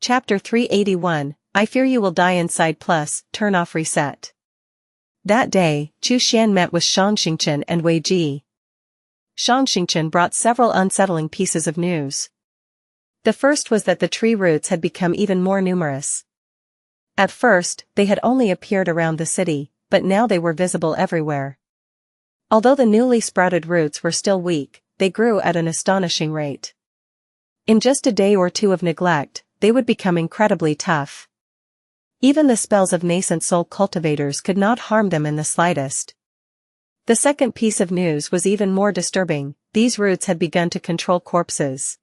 Chapter 381, I Fear You Will Die Inside Plus, Turn Off Reset. That day, Xuan met with Xianxia and Wei Ji. Xianxia brought several unsettling pieces of news. The first was that the tree roots had become even more numerous. At first, they had only appeared around the city, but now they were visible everywhere. Although the newly sprouted roots were still weak, they grew at an astonishing rate. In just a day or two of neglect, they would become incredibly tough. Even the spells of nascent soul cultivators could not harm them in the slightest. The second piece of news was even more disturbing. These roots had begun to control corpses.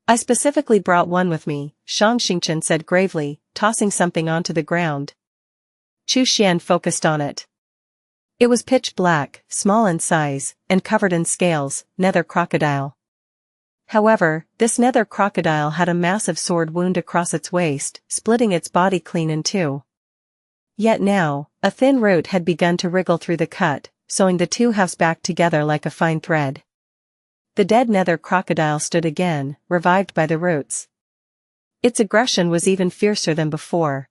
I specifically brought one with me, Xianxia said gravely, tossing something onto the ground. Xuan focused on it. It was pitch black, small in size, and covered in scales, nether crocodile. However, this nether crocodile had a massive sword wound across its waist, splitting its body clean in two. Yet now, a thin root had begun to wriggle through the cut, sewing the two halves back together like a fine thread. The dead nether crocodile stood again, revived by the roots. Its aggression was even fiercer than before.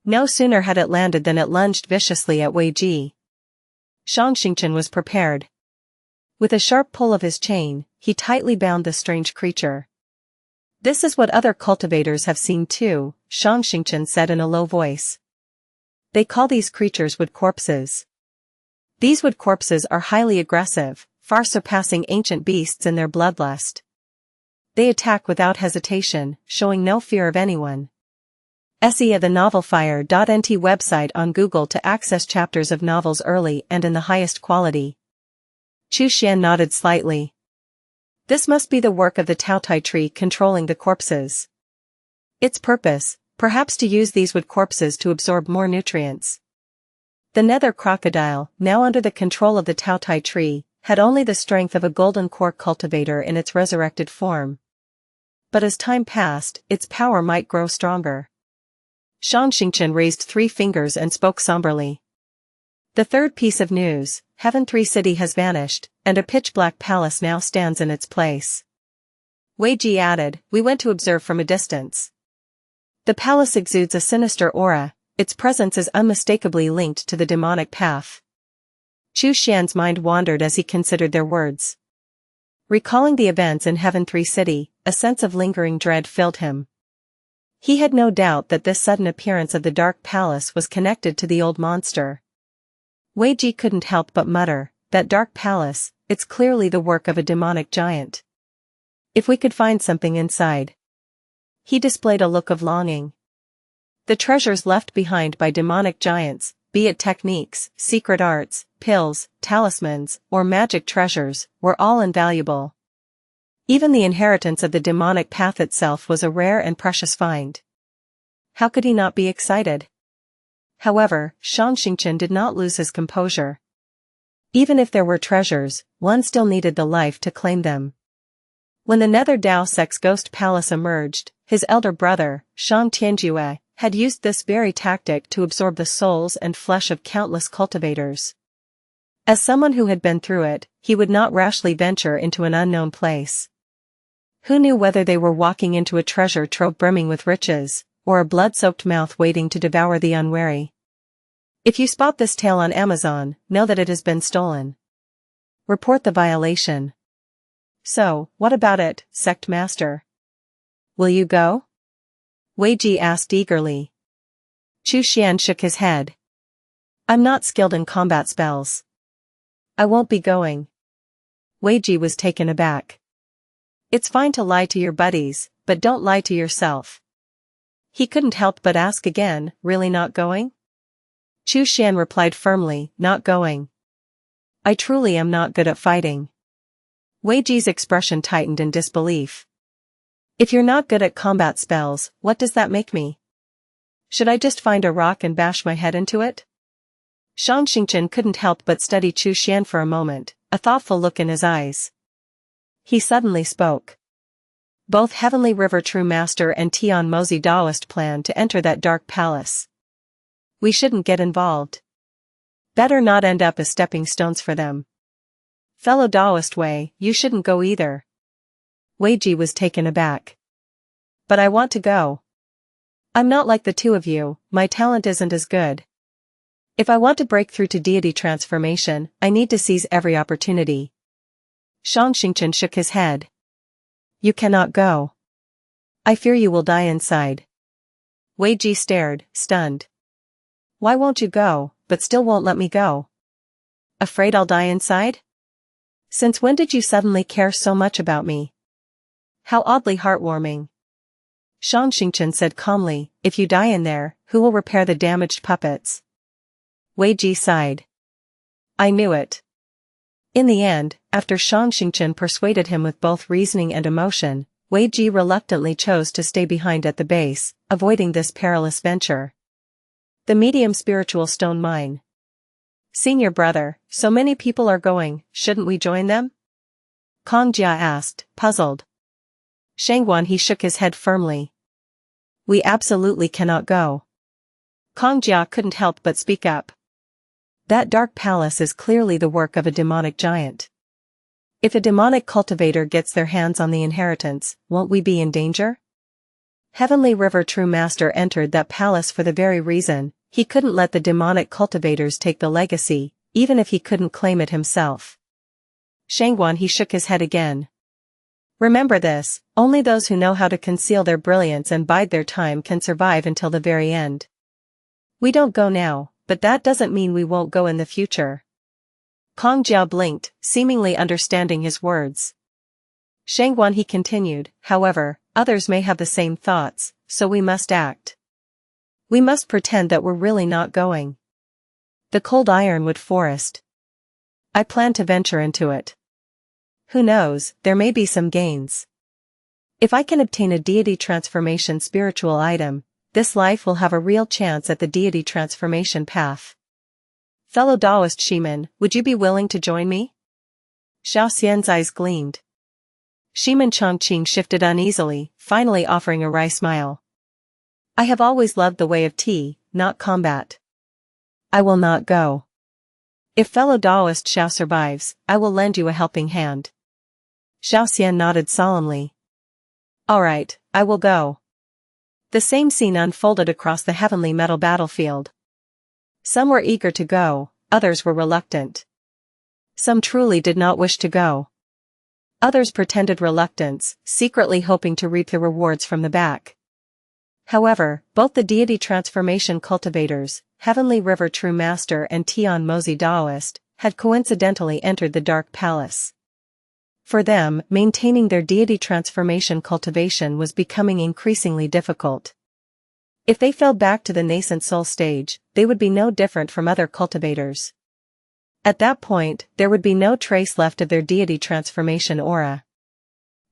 No sooner had it landed than it lunged viciously at Wei Ji. Xianxia was prepared. With a sharp pull of his chain, he tightly bound the strange creature. This is what other cultivators have seen too, Xianxia said in a low voice. They call these creatures wood corpses. These wood corpses are highly aggressive, far surpassing ancient beasts in their bloodlust. They attack without hesitation, showing no fear of anyone. See the novelfire.nt website on Google to access chapters of novels early and in the highest quality. Xuan nodded slightly. This must be the work of the Taotai tree controlling the corpses. Its purpose, perhaps to use these wood corpses to absorb more nutrients. The nether crocodile, now under the control of the Taotai tree, had only the strength of a golden core cultivator in its resurrected form. But as time passed, its power might grow stronger. Xianxia raised 3 fingers and spoke somberly. The third piece of news, Heaven 3 City has vanished, and a pitch-black palace now stands in its place. Wei Ji added, we went to observe from a distance. The palace exudes a sinister aura, its presence is unmistakably linked to the demonic path. Xuan's mind wandered as he considered their words. Recalling the events in Heaven 3 City, a sense of lingering dread filled him. He had no doubt that this sudden appearance of the Dark Palace was connected to the old monster. Wei Ji couldn't help but mutter, that Dark Palace, it's clearly the work of a demonic giant. If we could find something inside. He displayed a look of longing. The treasures left behind by demonic giants, be it techniques, secret arts, pills, talismans, or magic treasures, were all invaluable. Even the inheritance of the demonic path itself was a rare and precious find. How could he not be excited? However, Xianxia did not lose his composure. Even if there were treasures, one still needed the life to claim them. When the Nether Dao Sect's ghost palace emerged, his elder brother, Shang Tianjue, had used this very tactic to absorb the souls and flesh of countless cultivators. As someone who had been through it, he would not rashly venture into an unknown place. Who knew whether they were walking into a treasure trove brimming with riches, or a blood-soaked mouth waiting to devour the unwary? If you spot this tale on Amazon, know that it has been stolen. Report the violation. So, what about it, Sect Master? Will you go? Wei Ji asked eagerly. Xuan shook his head. I'm not skilled in combat spells. I won't be going. Wei Ji was taken aback. It's fine to lie to your buddies, but don't lie to yourself. He couldn't help but ask again, really not going? Xuan replied firmly, not going. I truly am not good at fighting. Wei Ji's expression tightened in disbelief. If you're not good at combat spells, what does that make me? Should I just find a rock and bash my head into it? Xianxia couldn't help but study Xuan for a moment, a thoughtful look in his eyes. He suddenly spoke. Both Heavenly River True Master and Tian Mozi Daoist plan to enter that dark palace. We shouldn't get involved. Better not end up as stepping stones for them. Fellow Daoist Wei, you shouldn't go either. Wei Ji was taken aback. But I want to go. I'm not like the two of you, my talent isn't as good. If I want to break through to deity transformation, I need to seize every opportunity. Xianxia shook his head. You cannot go. I fear you will die inside. Wei Ji stared, stunned. Why won't you go, but still won't let me go? Afraid I'll die inside? Since when did you suddenly care so much about me? How oddly heartwarming. Xianxia said calmly, if you die in there, who will repair the damaged puppets? Wei Ji sighed. I knew it. In the end, after Xianxia persuaded him with both reasoning and emotion, Wei Ji reluctantly chose to stay behind at the base, avoiding this perilous venture. The medium spiritual stone mine. Senior brother, so many people are going, shouldn't we join them? Kong Jia asked, puzzled. Shangguan he shook his head firmly. We absolutely cannot go. Kong Jia couldn't help but speak up. That dark palace is clearly the work of a demonic giant. If a demonic cultivator gets their hands on the inheritance, won't we be in danger? Heavenly River True Master entered that palace for the very reason, he couldn't let the demonic cultivators take the legacy, even if he couldn't claim it himself. Shangguan he shook his head again. Remember this, only those who know how to conceal their brilliance and bide their time can survive until the very end. We don't go now, but that doesn't mean we won't go in the future. Kong Jiao blinked, seemingly understanding his words. Shangguan he continued, however, others may have the same thoughts, so we must act. We must pretend that we're really not going. The cold ironwood forest. I plan to venture into it. Who knows, there may be some gains. If I can obtain a deity transformation spiritual item, this life will have a real chance at the deity transformation path. Fellow Taoist Shiman, would you be willing to join me? Xiao Xian's eyes gleamed. Shiman Chongqing shifted uneasily, finally offering a wry smile. I have always loved the way of tea, not combat. I will not go. If fellow Taoist Xiao survives, I will lend you a helping hand. Xiao Xian nodded solemnly. All right, I will go. The same scene unfolded across the heavenly metal battlefield. Some were eager to go, others were reluctant. Some truly did not wish to go. Others pretended reluctance, secretly hoping to reap the rewards from the back. However, both the deity transformation cultivators, Heavenly River True Master and Tian Mozi Daoist, had coincidentally entered the Dark Palace. For them, maintaining their deity transformation cultivation was becoming increasingly difficult. If they fell back to the nascent soul stage, they would be no different from other cultivators. At that point, there would be no trace left of their deity transformation aura.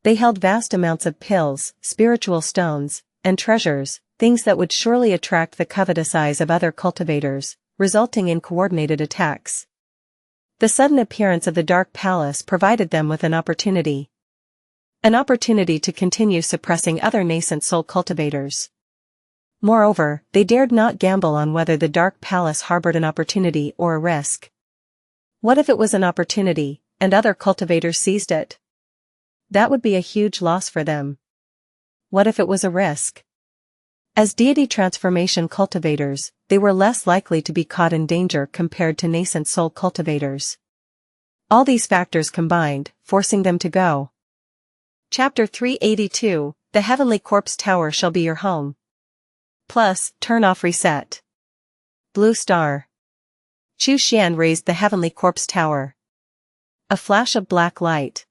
They held vast amounts of pills, spiritual stones, and treasures, things that would surely attract the covetous eyes of other cultivators, resulting in coordinated attacks. The sudden appearance of the Dark Palace provided them with an opportunity. An opportunity to continue suppressing other nascent soul cultivators. Moreover, they dared not gamble on whether the Dark Palace harbored an opportunity or a risk. What if it was an opportunity, and other cultivators seized it? That would be a huge loss for them. What if it was a risk? As deity transformation cultivators, they were less likely to be caught in danger compared to nascent soul cultivators. All these factors combined, forcing them to go. Chapter 382, The Heavenly Corpse Tower Shall Be Your Home. Plus, turn off reset. Blue star. Chu Xian raised the Heavenly Corpse Tower. A flash of black light.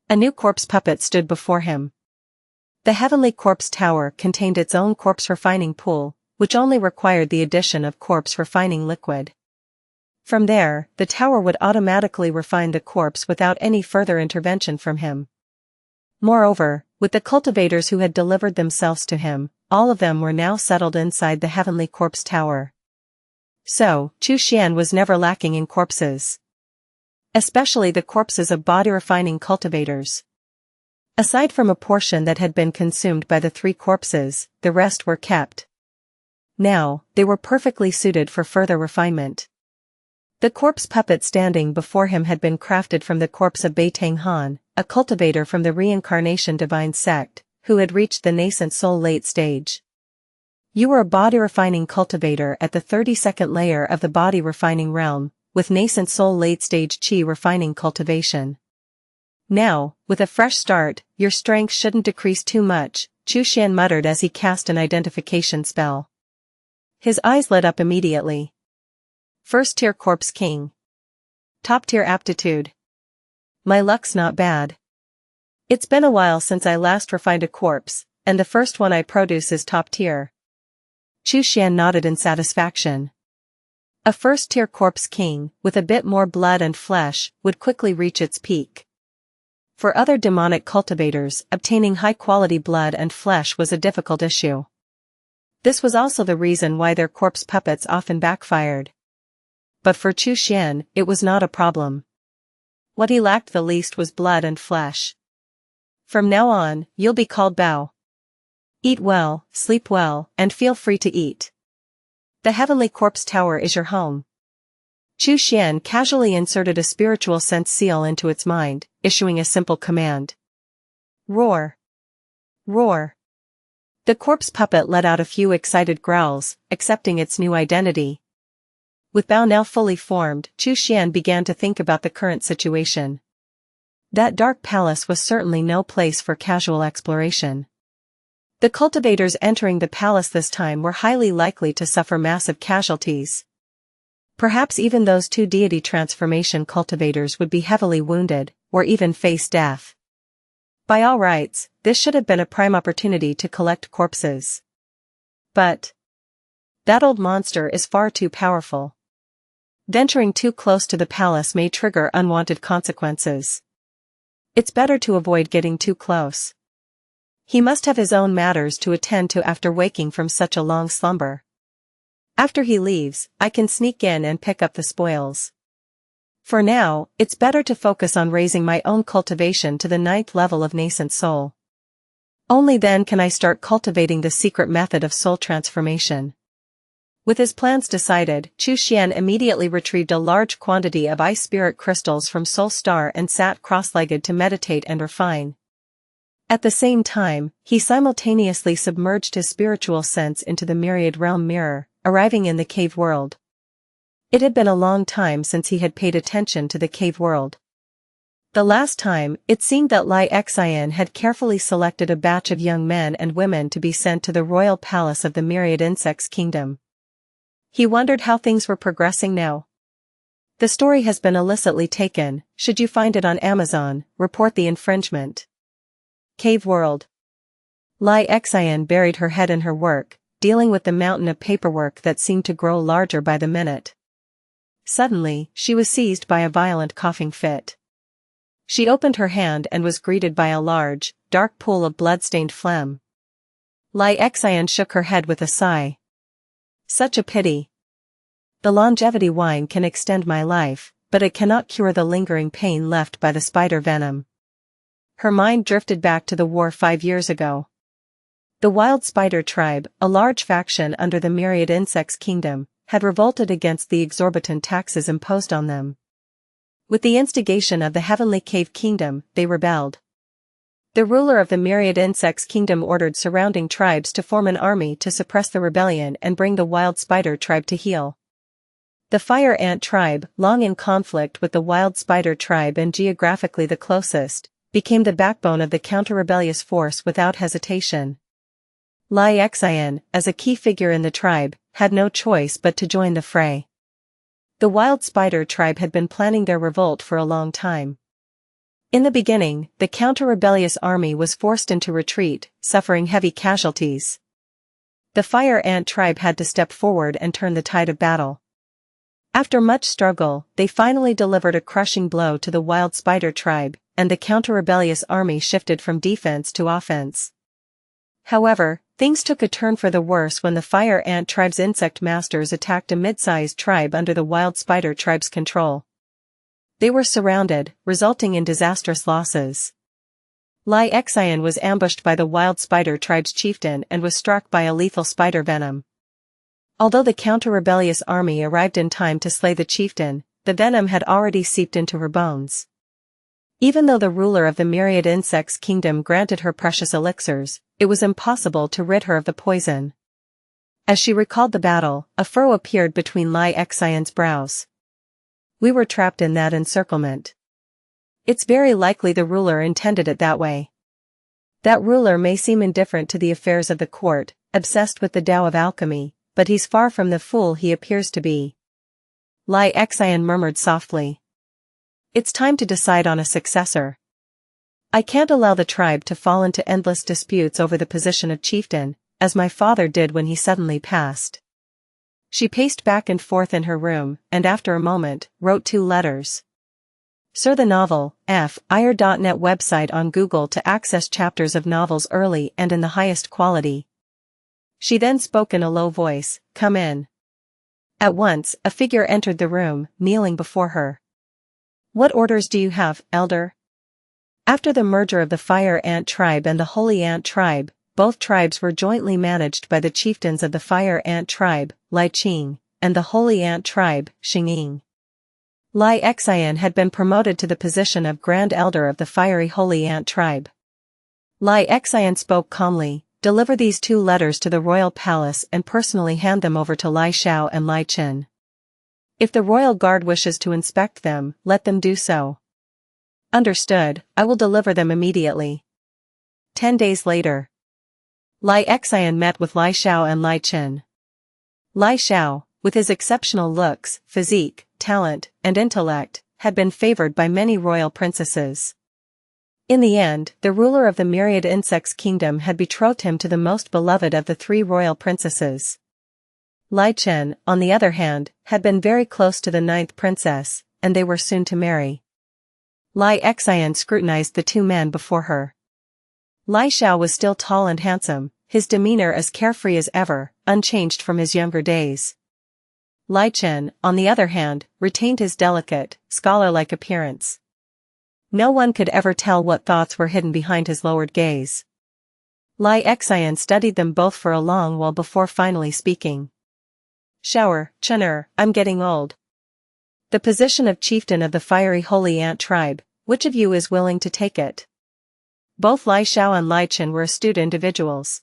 A new corpse puppet stood before him. The Heavenly Corpse Tower contained its own corpse refining pool, which only required the addition of corpse refining liquid. From there, the tower would automatically refine the corpse without any further intervention from him. Moreover, with the cultivators who had delivered themselves to him, all of them were now settled inside the Heavenly Corpse Tower. So, Chu Xian was never lacking in corpses. Especially the corpses of body-refining cultivators. Aside from a portion that had been consumed by the 3 corpses, the rest were kept. Now, they were perfectly suited for further refinement. The corpse puppet standing before him had been crafted from the corpse of Beitang Han, a cultivator from the Reincarnation divine sect, who had reached the nascent soul late stage. You were a body-refining cultivator at the 32nd layer of the body-refining realm, with nascent soul late-stage chi-refining cultivation. Now, with a fresh start, your strength shouldn't decrease too much, Xuan muttered as he cast an identification spell. His eyes lit up immediately. First-tier corpse king. Top-tier aptitude. My luck's not bad. It's been a while since I last refined a corpse, and the first one I produce is top-tier. Xuan nodded in satisfaction. A first-tier corpse king, with a bit more blood and flesh, would quickly reach its peak. For other demonic cultivators, obtaining high-quality blood and flesh was a difficult issue. This was also the reason why their corpse puppets often backfired. But for Xuan, it was not a problem. What he lacked the least was blood and flesh. From now on, you'll be called Bao. Eat well, sleep well, and feel free to eat. The Heavenly Corpse Tower is your home. Xuan casually inserted a spiritual sense seal into its mind, issuing a simple command. Roar. Roar. The corpse puppet let out a few excited growls, accepting its new identity. With Bao now fully formed, Xuan began to think about the current situation. That dark palace was certainly no place for casual exploration. The cultivators entering the palace this time were highly likely to suffer massive casualties. Perhaps even those two deity transformation cultivators would be heavily wounded, or even face death. By all rights, this should have been a prime opportunity to collect corpses. But that old monster is far too powerful. Venturing too close to the palace may trigger unwanted consequences. It's better to avoid getting too close. He must have his own matters to attend to after waking from such a long slumber. After he leaves, I can sneak in and pick up the spoils. For now, it's better to focus on raising my own cultivation to the 9th level of nascent soul. Only then can I start cultivating the secret method of soul transformation. With his plans decided, Xuan immediately retrieved a large quantity of ice spirit crystals from Soul Star and sat cross-legged to meditate and refine. At the same time, he simultaneously submerged his spiritual sense into the myriad realm mirror, arriving in the cave world. It had been a long time since he had paid attention to the cave world. The last time, it seemed that Xianxia had carefully selected a batch of young men and women to be sent to the royal palace of the myriad insects kingdom. He wondered how things were progressing now. The story has been illicitly taken. Should you find it on Amazon, report the infringement. Cave world. Xianxia buried her head in her work, dealing with the mountain of paperwork that seemed to grow larger by the minute. Suddenly, she was seized by a violent coughing fit. She opened her hand and was greeted by a large, dark pool of blood-stained phlegm. Xianxia shook her head with a sigh. Such a pity. The longevity wine can extend my life, but it cannot cure the lingering pain left by the spider venom. Her mind drifted back to the war 5 years ago. The wild spider tribe, a large faction under the myriad insects kingdom, had revolted against the exorbitant taxes imposed on them. With the instigation of the heavenly cave kingdom, they rebelled. The ruler of the myriad insects kingdom ordered surrounding tribes to form an army to suppress the rebellion and bring the wild spider tribe to heel. The fire ant tribe, long in conflict with the wild spider tribe and geographically the closest, became the backbone of the counter-rebellious force without hesitation. Xianxia, as a key figure in the tribe, had no choice but to join the fray. The wild spider tribe had been planning their revolt for a long time. In the beginning, the counter-rebellious army was forced into retreat, suffering heavy casualties. The fire ant tribe had to step forward and turn the tide of battle. After much struggle, they finally delivered a crushing blow to the wild spider tribe, and the counter-rebellious army shifted from defense to offense. However, things took a turn for the worse when the fire ant tribe's insect masters attacked a mid-sized tribe under the wild spider tribe's control. They were surrounded, resulting in disastrous losses. Xianxia was ambushed by the wild spider tribe's chieftain and was struck by a lethal spider venom. Although the counter-rebellious army arrived in time to slay the chieftain, the venom had already seeped into her bones. Even though the ruler of the myriad insects kingdom granted her precious elixirs, it was impossible to rid her of the poison. As she recalled the battle, a furrow appeared between Xianxia's brows. We were trapped in that encirclement. It's very likely the ruler intended it that way. That ruler may seem indifferent to the affairs of the court, obsessed with the Tao of alchemy, but he's far from the fool he appears to be. Xian murmured softly. It's time to decide on a successor. I can't allow the tribe to fall into endless disputes over the position of chieftain, as my father did when he suddenly passed. She paced back and forth in her room, and after a moment, wrote 2 letters. Sir, the novel, fire.net website on Google to access chapters of novels early and in the highest quality. She then spoke in a low voice, come in. At once, a figure entered the room, kneeling before her. What orders do you have, elder? After the merger of the Fire Ant tribe and the Holy Ant tribe, both tribes were jointly managed by the chieftains of the Fire Ant tribe, Li Qing, and the Holy Ant tribe, Xingyin. Xian had been promoted to the position of Grand Elder of the Fiery Holy Ant tribe. Xian spoke calmly, deliver these 2 letters to the royal palace and personally hand them over to Li Xiao and Li Qin. If the royal guard wishes to inspect them, let them do so. Understood, I will deliver them immediately. 10 days later. Xian met with Li Xiao and Li Qin. Li Xiao, with his exceptional looks, physique, talent, and intellect, had been favored by many royal princesses. In the end, the ruler of the myriad insects kingdom had betrothed him to the most beloved of the 3 royal princesses. Li Qin, on the other hand, had been very close to the 9th princess, and they were soon to marry. Xian scrutinized the 2 men before her. Li Xiao was still tall and handsome, his demeanor as carefree as ever, unchanged from his younger days. Li Qin, on the other hand, retained his delicate, scholar-like appearance. No one could ever tell what thoughts were hidden behind his lowered gaze. Xian studied them both for a long while before finally speaking. Shower, Chun'er, I'm getting old. The position of chieftain of the Fiery Holy Ant tribe, which of you is willing to take it? Both Li Xiao and Li Qin were astute individuals.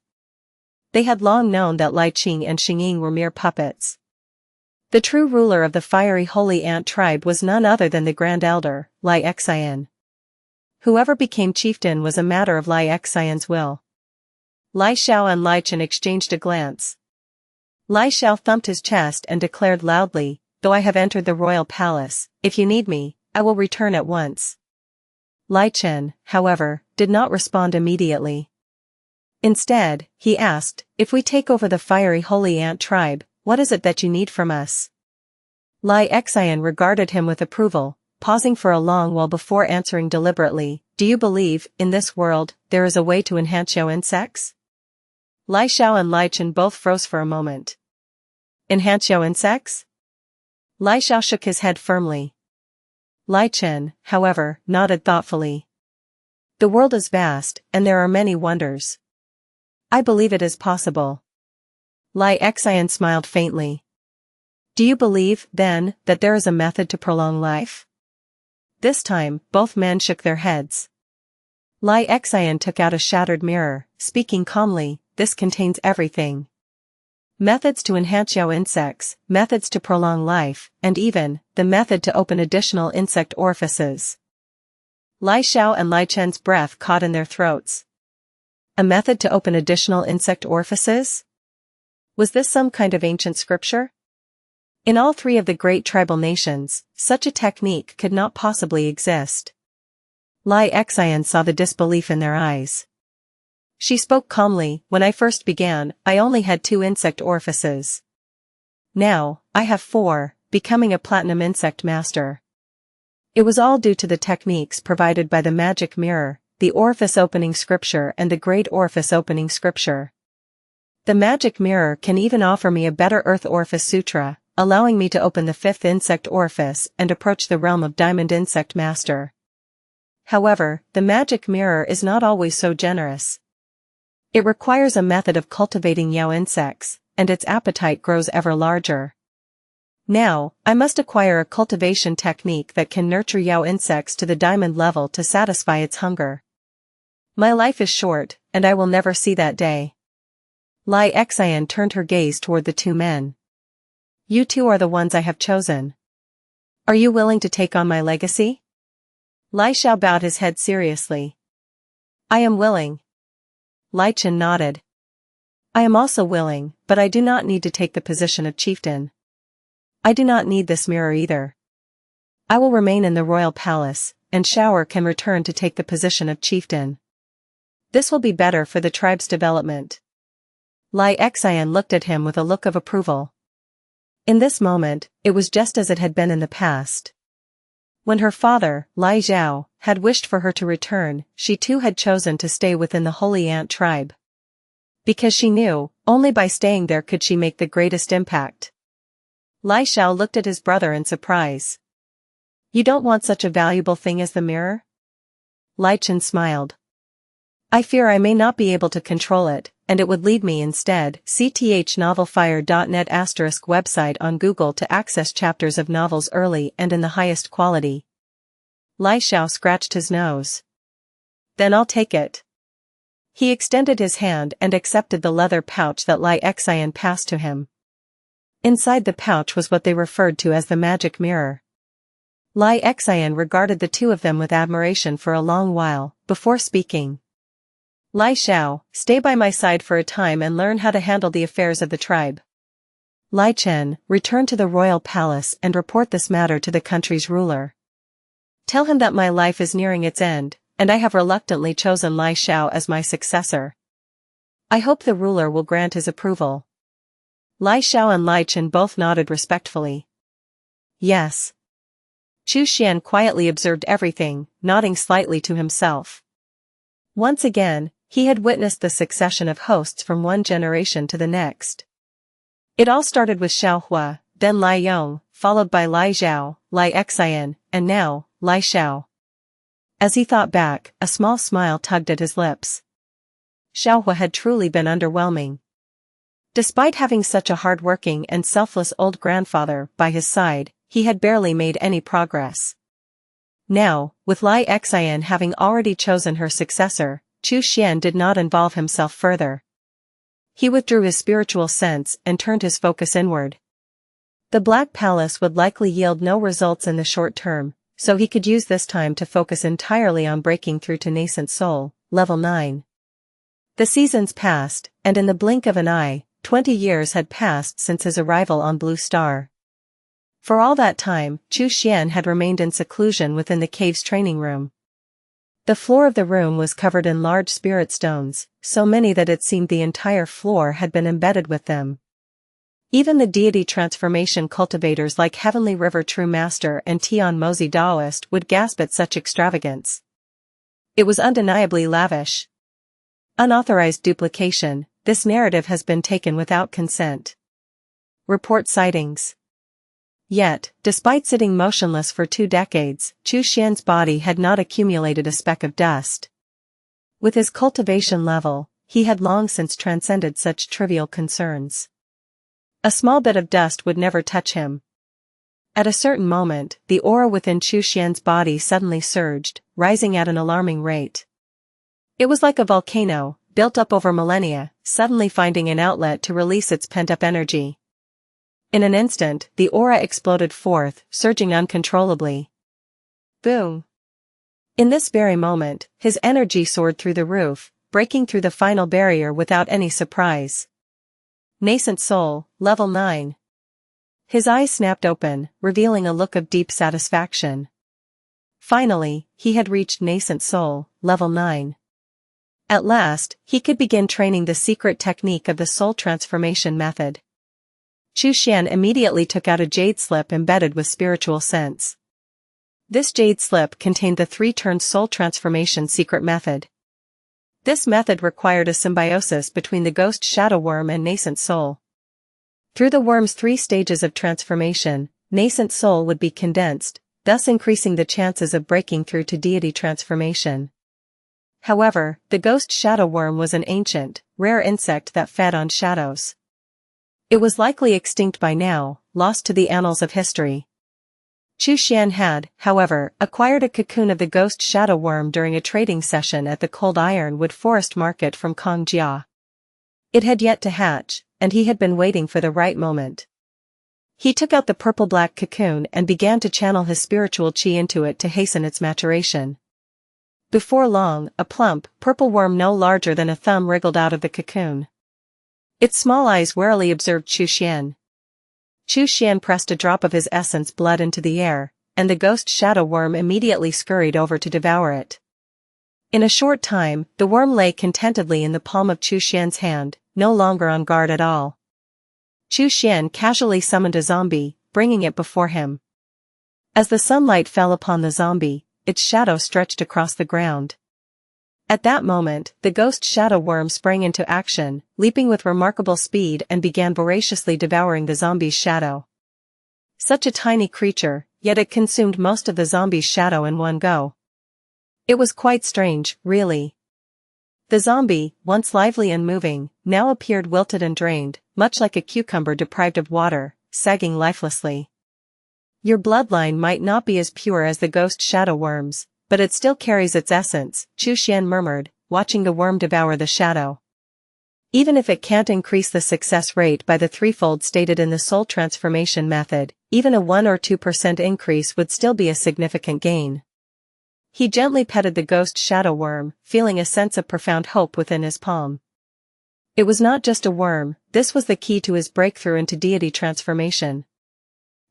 They had long known that Li Qing and Xingyin were mere puppets. The true ruler of the Fiery Holy Ant tribe was none other than the Grand Elder, Xian. Whoever became chieftain was a matter of Xian's will. Li Xiao and Li Qin exchanged a glance. Li Xiao thumped his chest and declared loudly, though I have entered the royal palace, if you need me, I will return at once. Li Qin, however, did not respond immediately. Instead, he asked, if we take over the Fiery Holy Ant tribe, what is it that you need from us? Xian regarded him with approval, pausing for a long while before answering deliberately, do you believe, in this world, there is a way to enhance insects? Li Xiao and Li Qin both froze for a moment. Enhance insects? Li Xiao shook his head firmly. Li Qin, however, nodded thoughtfully. The world is vast, and there are many wonders. I believe it is possible. Xian smiled faintly. Do you believe, then, that there is a method to prolong life? This time, both men shook their heads. Xian took out a shattered mirror, speaking calmly, this contains everything. Methods to enhance insects, methods to prolong life, and even, the method to open additional insect orifices. Li Xiao and Li Qin's breath caught in their throats. A method to open additional insect orifices? Was this some kind of ancient scripture? In all 3 of the great tribal nations, such a technique could not possibly exist. Xian saw the disbelief in their eyes. She spoke calmly, when I first began, I only had 2 insect orifices. Now, I have 4, becoming a platinum insect master. It was all due to the techniques provided by the magic mirror, the orifice opening scripture and the great orifice opening scripture. The magic mirror can even offer me a better earth orifice sutra, allowing me to open the 5th insect orifice and approach the realm of diamond insect master. However, the magic mirror is not always so generous. It requires a method of cultivating insects, and its appetite grows ever larger. Now, I must acquire a cultivation technique that can nurture Yao insects to the diamond level to satisfy its hunger. My life is short, and I will never see that day. Xian turned her gaze toward the two men. You two are the ones I have chosen. Are you willing to take on my legacy? Xiao bowed his head seriously. I am willing. Chen nodded. I am also willing, but I do not need to take the position of chieftain. I do not need this mirror either. I will remain in the royal palace, and Shower can return to take the position of chieftain. This will be better for the tribe's development. Xian looked at him with a look of approval. In this moment, it was just as it had been in the past. When her father, Lai Zhao, had wished for her to return, she too had chosen to stay within the Holy Ant tribe. Because she knew, only by staying there could she make the greatest impact. Lai Xiao looked at his brother in surprise. You don't want such a valuable thing as the mirror? Lai Chen smiled. I fear I may not be able to control it, and it would lead me instead. cthnovelfire.net * website on Google to access chapters of novels early and in the highest quality. Lai Xiao scratched his nose. Then I'll take it. He extended his hand and accepted the leather pouch that Xian passed to him. Inside the pouch was what they referred to as the magic mirror. Xian regarded the two of them with admiration for a long while, before speaking. Lai Xiao, stay by my side for a time and learn how to handle the affairs of the tribe. Lai Chen, return to the royal palace and report this matter to the country's ruler. Tell him that my life is nearing its end, and I have reluctantly chosen Lai Xiao as my successor. I hope the ruler will grant his approval. Lai Xiao and Lai Chen both nodded respectfully. Yes. Xuan quietly observed everything, nodding slightly to himself. Once again, he had witnessed the succession of hosts from one generation to the next. It all started with Xiaohua, then Lai Yong, followed by Lai Zhao, Xian, and now, Lai Xiao. As he thought back, a small smile tugged at his lips. Xiaohua had truly been underwhelming. Despite having such a hard-working and selfless old grandfather by his side, he had barely made any progress. Now, with Xian having already chosen her successor, Xuan did not involve himself further. He withdrew his spiritual sense and turned his focus inward. The Black Palace would likely yield no results in the short term, so he could use this time to focus entirely on breaking through to Nascent Soul, level 9. The seasons passed, and in the blink of an eye, 20 years had passed since his arrival on Blue Star. For all that time, Xuan had remained in seclusion within the cave's training room. The floor of the room was covered in large spirit stones, so many that it seemed the entire floor had been embedded with them. Even the deity transformation cultivators like Heavenly River True Master and Tian Mozi Daoist would gasp at such extravagance. It was undeniably lavish. Unauthorized duplication, this narrative has been taken without consent. Report sightings. Yet, despite sitting motionless for 2 decades, Xuan's body had not accumulated a speck of dust. With his cultivation level, he had long since transcended such trivial concerns. A small bit of dust would never touch him. At a certain moment, the aura within Xuan's body suddenly surged, rising at an alarming rate. It was like a volcano, built up over millennia, suddenly finding an outlet to release its pent-up energy. In an instant, the aura exploded forth, surging uncontrollably. Boom! In this very moment, his energy soared through the roof, breaking through the final barrier without any surprise. Nascent Soul, level 9. His eyes snapped open, revealing a look of deep satisfaction. Finally, he had reached Nascent Soul, level 9. At last, he could begin training the secret technique of the soul transformation method. Xuan immediately took out a jade slip embedded with spiritual sense. This jade slip contained the 3-turn soul transformation secret method. This method required a symbiosis between the ghost shadow worm and nascent soul. Through the worm's 3 stages of transformation, nascent soul would be condensed, thus increasing the chances of breaking through to deity transformation. However, the ghost shadow worm was an ancient, rare insect that fed on shadows. It was likely extinct by now, lost to the annals of history. Xuan had, however, acquired a cocoon of the ghost shadow worm during a trading session at the Cold Ironwood Forest Market from Kongjia. It had yet to hatch, and he had been waiting for the right moment. He took out the purple-black cocoon and began to channel his spiritual chi into it to hasten its maturation. Before long, a plump, purple worm no larger than a thumb wriggled out of the cocoon. Its small eyes warily observed Xuan. Xuan pressed a drop of his essence blood into the air, and the ghost shadow worm immediately scurried over to devour it. In a short time, the worm lay contentedly in the palm of Xuan's hand, no longer on guard at all. Xuan casually summoned a zombie, bringing it before him. As the sunlight fell upon the zombie, its shadow stretched across the ground. At that moment, the ghost shadow worm sprang into action, leaping with remarkable speed and began voraciously devouring the zombie's shadow. Such a tiny creature, yet it consumed most of the zombie's shadow in one go. It was quite strange, really. The zombie, once lively and moving, now appeared wilted and drained, much like a cucumber deprived of water, sagging lifelessly. Your bloodline might not be as pure as the ghost shadow worm's, but it still carries its essence, Xuan murmured, watching the worm devour the shadow. Even if it can't increase the success rate by the threefold stated in the soul transformation method, even a 1 or 2% increase would still be a significant gain. He gently petted the ghost shadow worm, feeling a sense of profound hope within his palm. It was not just a worm, this was the key to his breakthrough into deity transformation.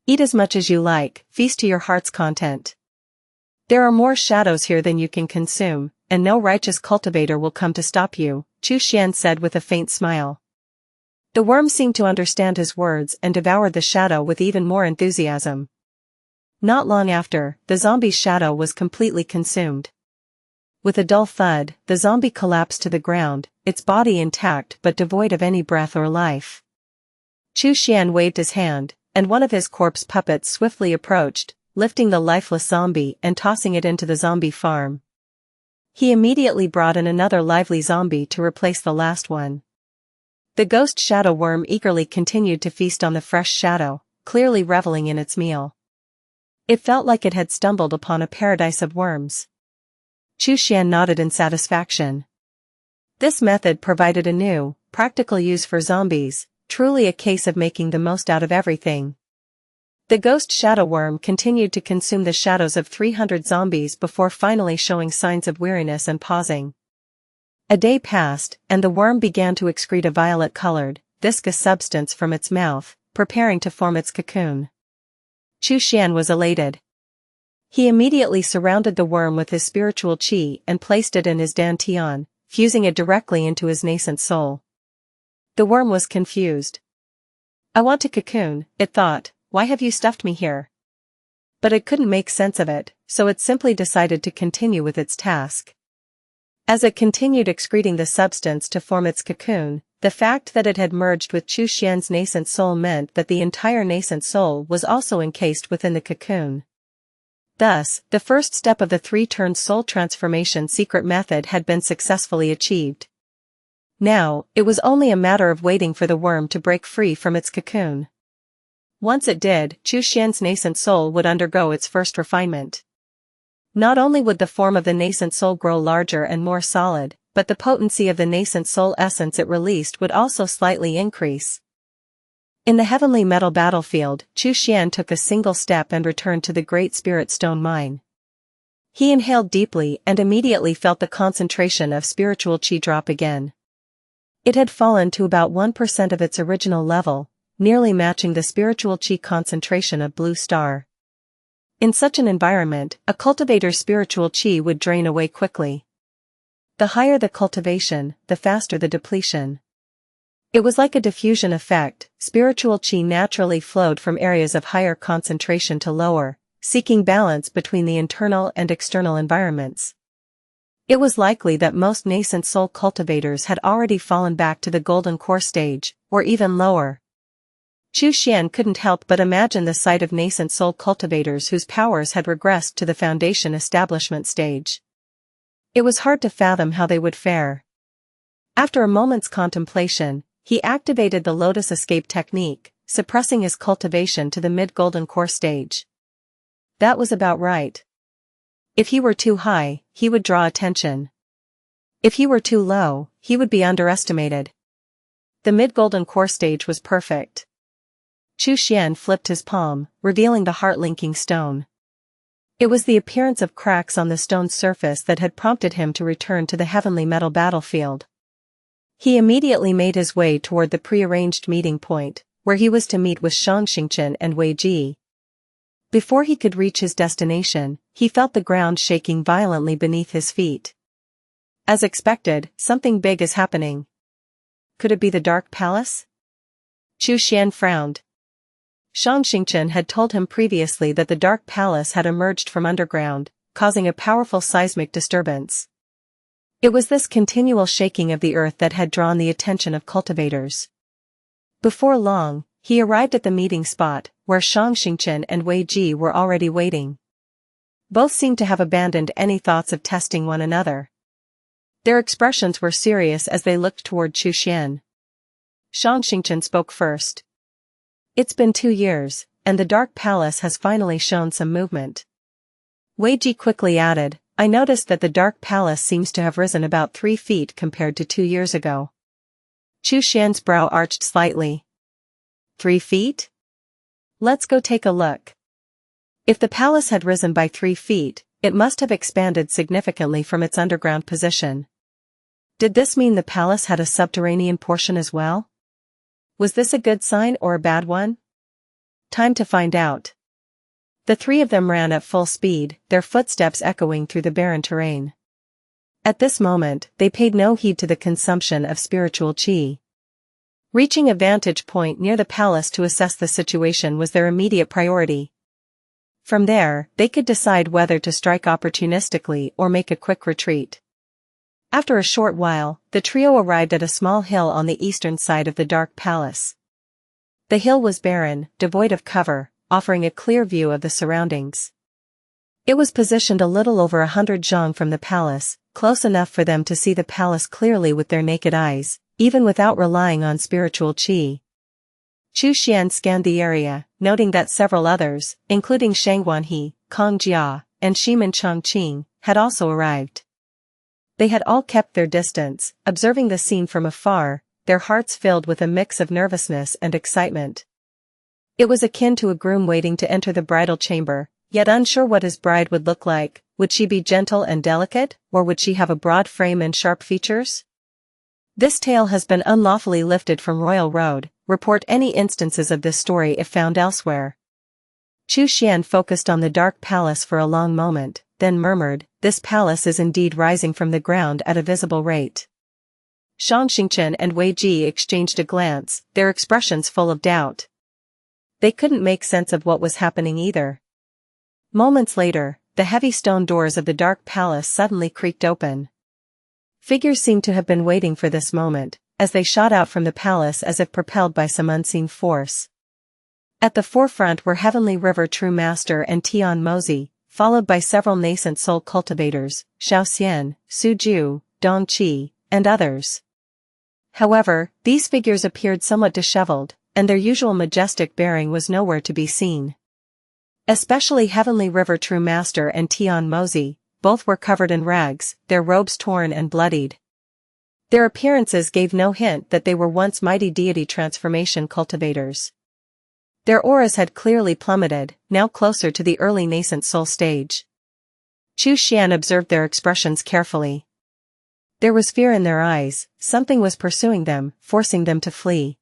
Eat as much as you like, feast to your heart's content. There are more shadows here than you can consume, and no righteous cultivator will come to stop you, Xuan said with a faint smile. The worm seemed to understand his words and devoured the shadow with even more enthusiasm. Not long after, the zombie's shadow was completely consumed. With a dull thud, the zombie collapsed to the ground, its body intact but devoid of any breath or life. Xuan waved his hand, and one of his corpse puppets swiftly approached, lifting the lifeless zombie and tossing it into the zombie farm. He immediately brought in another lively zombie to replace the last one. The ghost shadow worm eagerly continued to feast on the fresh shadow, clearly reveling in its meal. It felt like it had stumbled upon a paradise of worms. Xuan nodded in satisfaction. This method provided a new, practical use for zombies, truly a case of making the most out of everything. The ghost shadow worm continued to consume the shadows of 300 zombies before finally showing signs of weariness and pausing. A day passed, and the worm began to excrete a violet-colored, viscous substance from its mouth, preparing to form its cocoon. Xuan was elated. He immediately surrounded the worm with his spiritual chi and placed it in his dantian, fusing it directly into his nascent soul. The worm was confused. "I want to cocoon," it thought, "why have you stuffed me here?" But it couldn't make sense of it, so it simply decided to continue with its task. As it continued excreting the substance to form its cocoon, the fact that it had merged with Xuan's nascent soul meant that the entire nascent soul was also encased within the cocoon. Thus, the first step of the 3-turn soul transformation secret method had been successfully achieved. Now, it was only a matter of waiting for the worm to break free from its cocoon. Once it did, Xuan's nascent soul would undergo its first refinement. Not only would the form of the nascent soul grow larger and more solid, but the potency of the nascent soul essence it released would also slightly increase. In the heavenly metal battlefield, Xuan took a single step and returned to the Great Spirit Stone Mine. He inhaled deeply and immediately felt the concentration of spiritual chi drop again. It had fallen to about 1% of its original level, nearly matching the spiritual chi concentration of Blue Star. In such an environment, a cultivator's spiritual chi would drain away quickly. The higher the cultivation, the faster the depletion. It was like a diffusion effect, spiritual chi naturally flowed from areas of higher concentration to lower, seeking balance between the internal and external environments. It was likely that most nascent soul cultivators had already fallen back to the golden core stage, or even lower. Xuan couldn't help but imagine the sight of nascent soul cultivators whose powers had regressed to the foundation establishment stage. It was hard to fathom how they would fare. After a moment's contemplation, he activated the Lotus Escape technique, suppressing his cultivation to the mid-golden core stage. That was about right. If he were too high, he would draw attention. If he were too low, he would be underestimated. The mid-golden core stage was perfect. Xuan flipped his palm, revealing the heart-linking stone. It was the appearance of cracks on the stone's surface that had prompted him to return to the heavenly metal battlefield. He immediately made his way toward the prearranged meeting point, where he was to meet with Xianxia and Wei Ji. Before he could reach his destination, he felt the ground shaking violently beneath his feet. As expected, something big is happening. Could it be the Dark Palace? Xuan frowned. Xianxia had told him previously that the Dark Palace had emerged from underground, causing a powerful seismic disturbance. It was this continual shaking of the earth that had drawn the attention of cultivators. Before long, he arrived at the meeting spot, where Xianxia and Wei Ji were already waiting. Both seemed to have abandoned any thoughts of testing one another. Their expressions were serious as they looked toward Xuan. Xianxia spoke first. It's been 2 years, and the Dark Palace has finally shown some movement. Wei Ji quickly added, I noticed that the Dark Palace seems to have risen about 3 feet compared to 2 years ago. Xuan's brow arched slightly. 3 feet? Let's go take a look. If the palace had risen by 3 feet, it must have expanded significantly from its underground position. Did this mean the palace had a subterranean portion as well? Was this a good sign or a bad one? Time to find out. The 3 of them ran at full speed, their footsteps echoing through the barren terrain. At this moment, they paid no heed to the consumption of spiritual qi. Reaching a vantage point near the palace to assess the situation was their immediate priority. From there, they could decide whether to strike opportunistically or make a quick retreat. After a short while, the trio arrived at a small hill on the eastern side of the Dark Palace. The hill was barren, devoid of cover, offering a clear view of the surroundings. It was positioned a little over 100 zhang from the palace, close enough for them to see the palace clearly with their naked eyes, even without relying on spiritual qi. Xuan scanned the area, noting that several others, including Shangguanhe, Kong Jia, and Shimen Chongqing, had also arrived. They had all kept their distance, observing the scene from afar, their hearts filled with a mix of nervousness and excitement. It was akin to a groom waiting to enter the bridal chamber, yet unsure what his bride would look like. Would she be gentle and delicate, or would she have a broad frame and sharp features? This tale has been unlawfully lifted from Royal Road. Report any instances of this story if found elsewhere. Xuan focused on the Dark Palace for a long moment, then murmured, this palace is indeed rising from the ground at a visible rate. Xianxia and Wei Ji exchanged a glance, their expressions full of doubt. They couldn't make sense of what was happening either. Moments later, the heavy stone doors of the Dark Palace suddenly creaked open. Figures seemed to have been waiting for this moment, as they shot out from the palace as if propelled by some unseen force. At the forefront were Heavenly River True Master and Tian Mozi, followed by several nascent soul cultivators, Xiaoxian, Suju, Dongqi, and others. However, these figures appeared somewhat disheveled, and their usual majestic bearing was nowhere to be seen. Especially Heavenly River True Master and Tian Mozi, both were covered in rags, their robes torn and bloodied. Their appearances gave no hint that they were once mighty deity transformation cultivators. Their auras had clearly plummeted, now closer to the early nascent soul stage. Xuan observed their expressions carefully. There was fear in their eyes, something was pursuing them, forcing them to flee.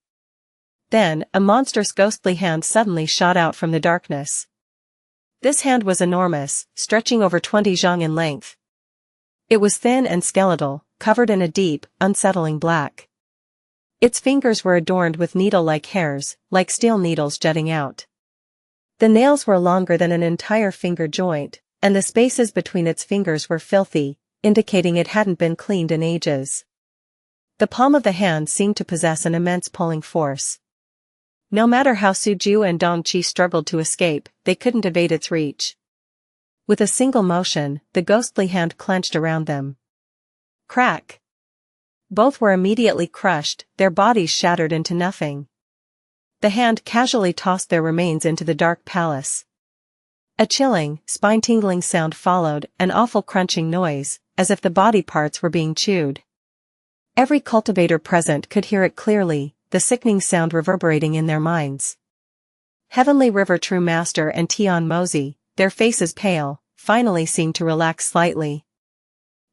Then, a monstrous ghostly hand suddenly shot out from the darkness. This hand was enormous, stretching over 20 zhang in length. It was thin and skeletal, covered in a deep, unsettling black. Its fingers were adorned with needle-like hairs, like steel needles jutting out. The nails were longer than an entire finger joint, and the spaces between its fingers were filthy, indicating it hadn't been cleaned in ages. The palm of the hand seemed to possess an immense pulling force. No matter how Suju and Dongqi struggled to escape, they couldn't evade its reach. With a single motion, the ghostly hand clenched around them. Crack! Both were immediately crushed, their bodies shattered into nothing. The hand casually tossed their remains into the dark palace. A chilling, spine-tingling sound followed, an awful crunching noise, as if the body parts were being chewed. Every cultivator present could hear it clearly, the sickening sound reverberating in their minds. Heavenly River True Master and Tian Mozi, their faces pale, finally seemed to relax slightly.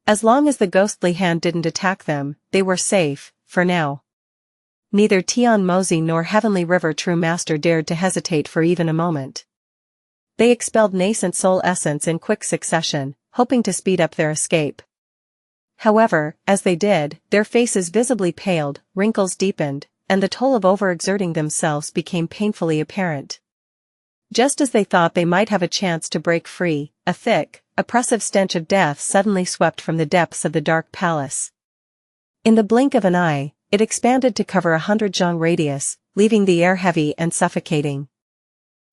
As long as the ghostly hand didn't attack them, they were safe, for now. Neither Tian Mozi nor Heavenly River True Master dared to hesitate for even a moment. They expelled nascent soul essence in quick succession, hoping to speed up their escape. However, as they did, their faces visibly paled, wrinkles deepened, and the toll of overexerting themselves became painfully apparent. Just as they thought they might have a chance to break free, a thick, oppressive stench of death suddenly swept from the depths of the dark palace. In the blink of an eye, it expanded to cover 100 zhang radius, leaving the air heavy and suffocating.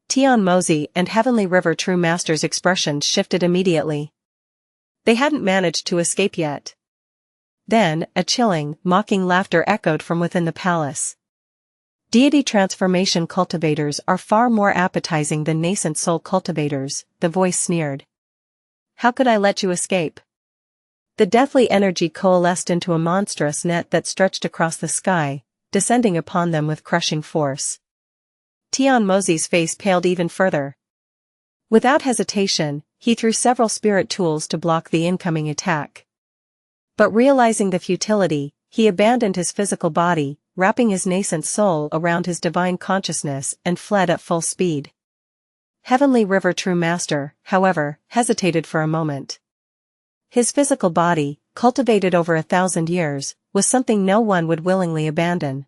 Tian Mozi and Heavenly River True Master's expressions shifted immediately. They hadn't managed to escape yet. Then, a chilling, mocking laughter echoed from within the palace. Deity transformation cultivators are far more appetizing than nascent soul cultivators, the voice sneered. How could I let you escape? The deathly energy coalesced into a monstrous net that stretched across the sky, descending upon them with crushing force. Tian Mozi's face paled even further. Without hesitation, he threw several spirit tools to block the incoming attack. But realizing the futility, he abandoned his physical body, wrapping his nascent soul around his divine consciousness and fled at full speed. Heavenly River True Master, however, hesitated for a moment. His physical body, cultivated over 1,000 years, was something no one would willingly abandon.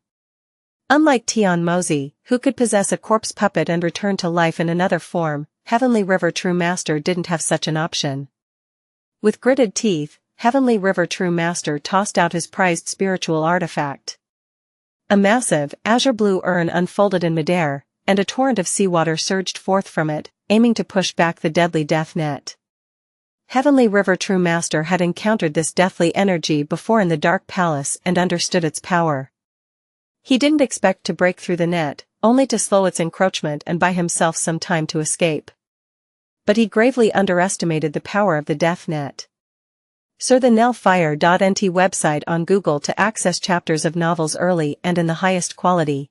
Unlike Tian Mozi, who could possess a corpse puppet and return to life in another form, Heavenly River True Master didn't have such an option. With gritted teeth, Heavenly River True Master tossed out his prized spiritual artifact. A massive, azure-blue urn unfolded in midair, and a torrent of seawater surged forth from it, aiming to push back the deadly death net. Heavenly River True Master had encountered this deathly energy before in the Dark Palace and understood its power. He didn't expect to break through the net, only to slow its encroachment and buy himself some time to escape. But he gravely underestimated the power of the death net. Search the nelfire.nt website on Google to access chapters of novels early and in the highest quality.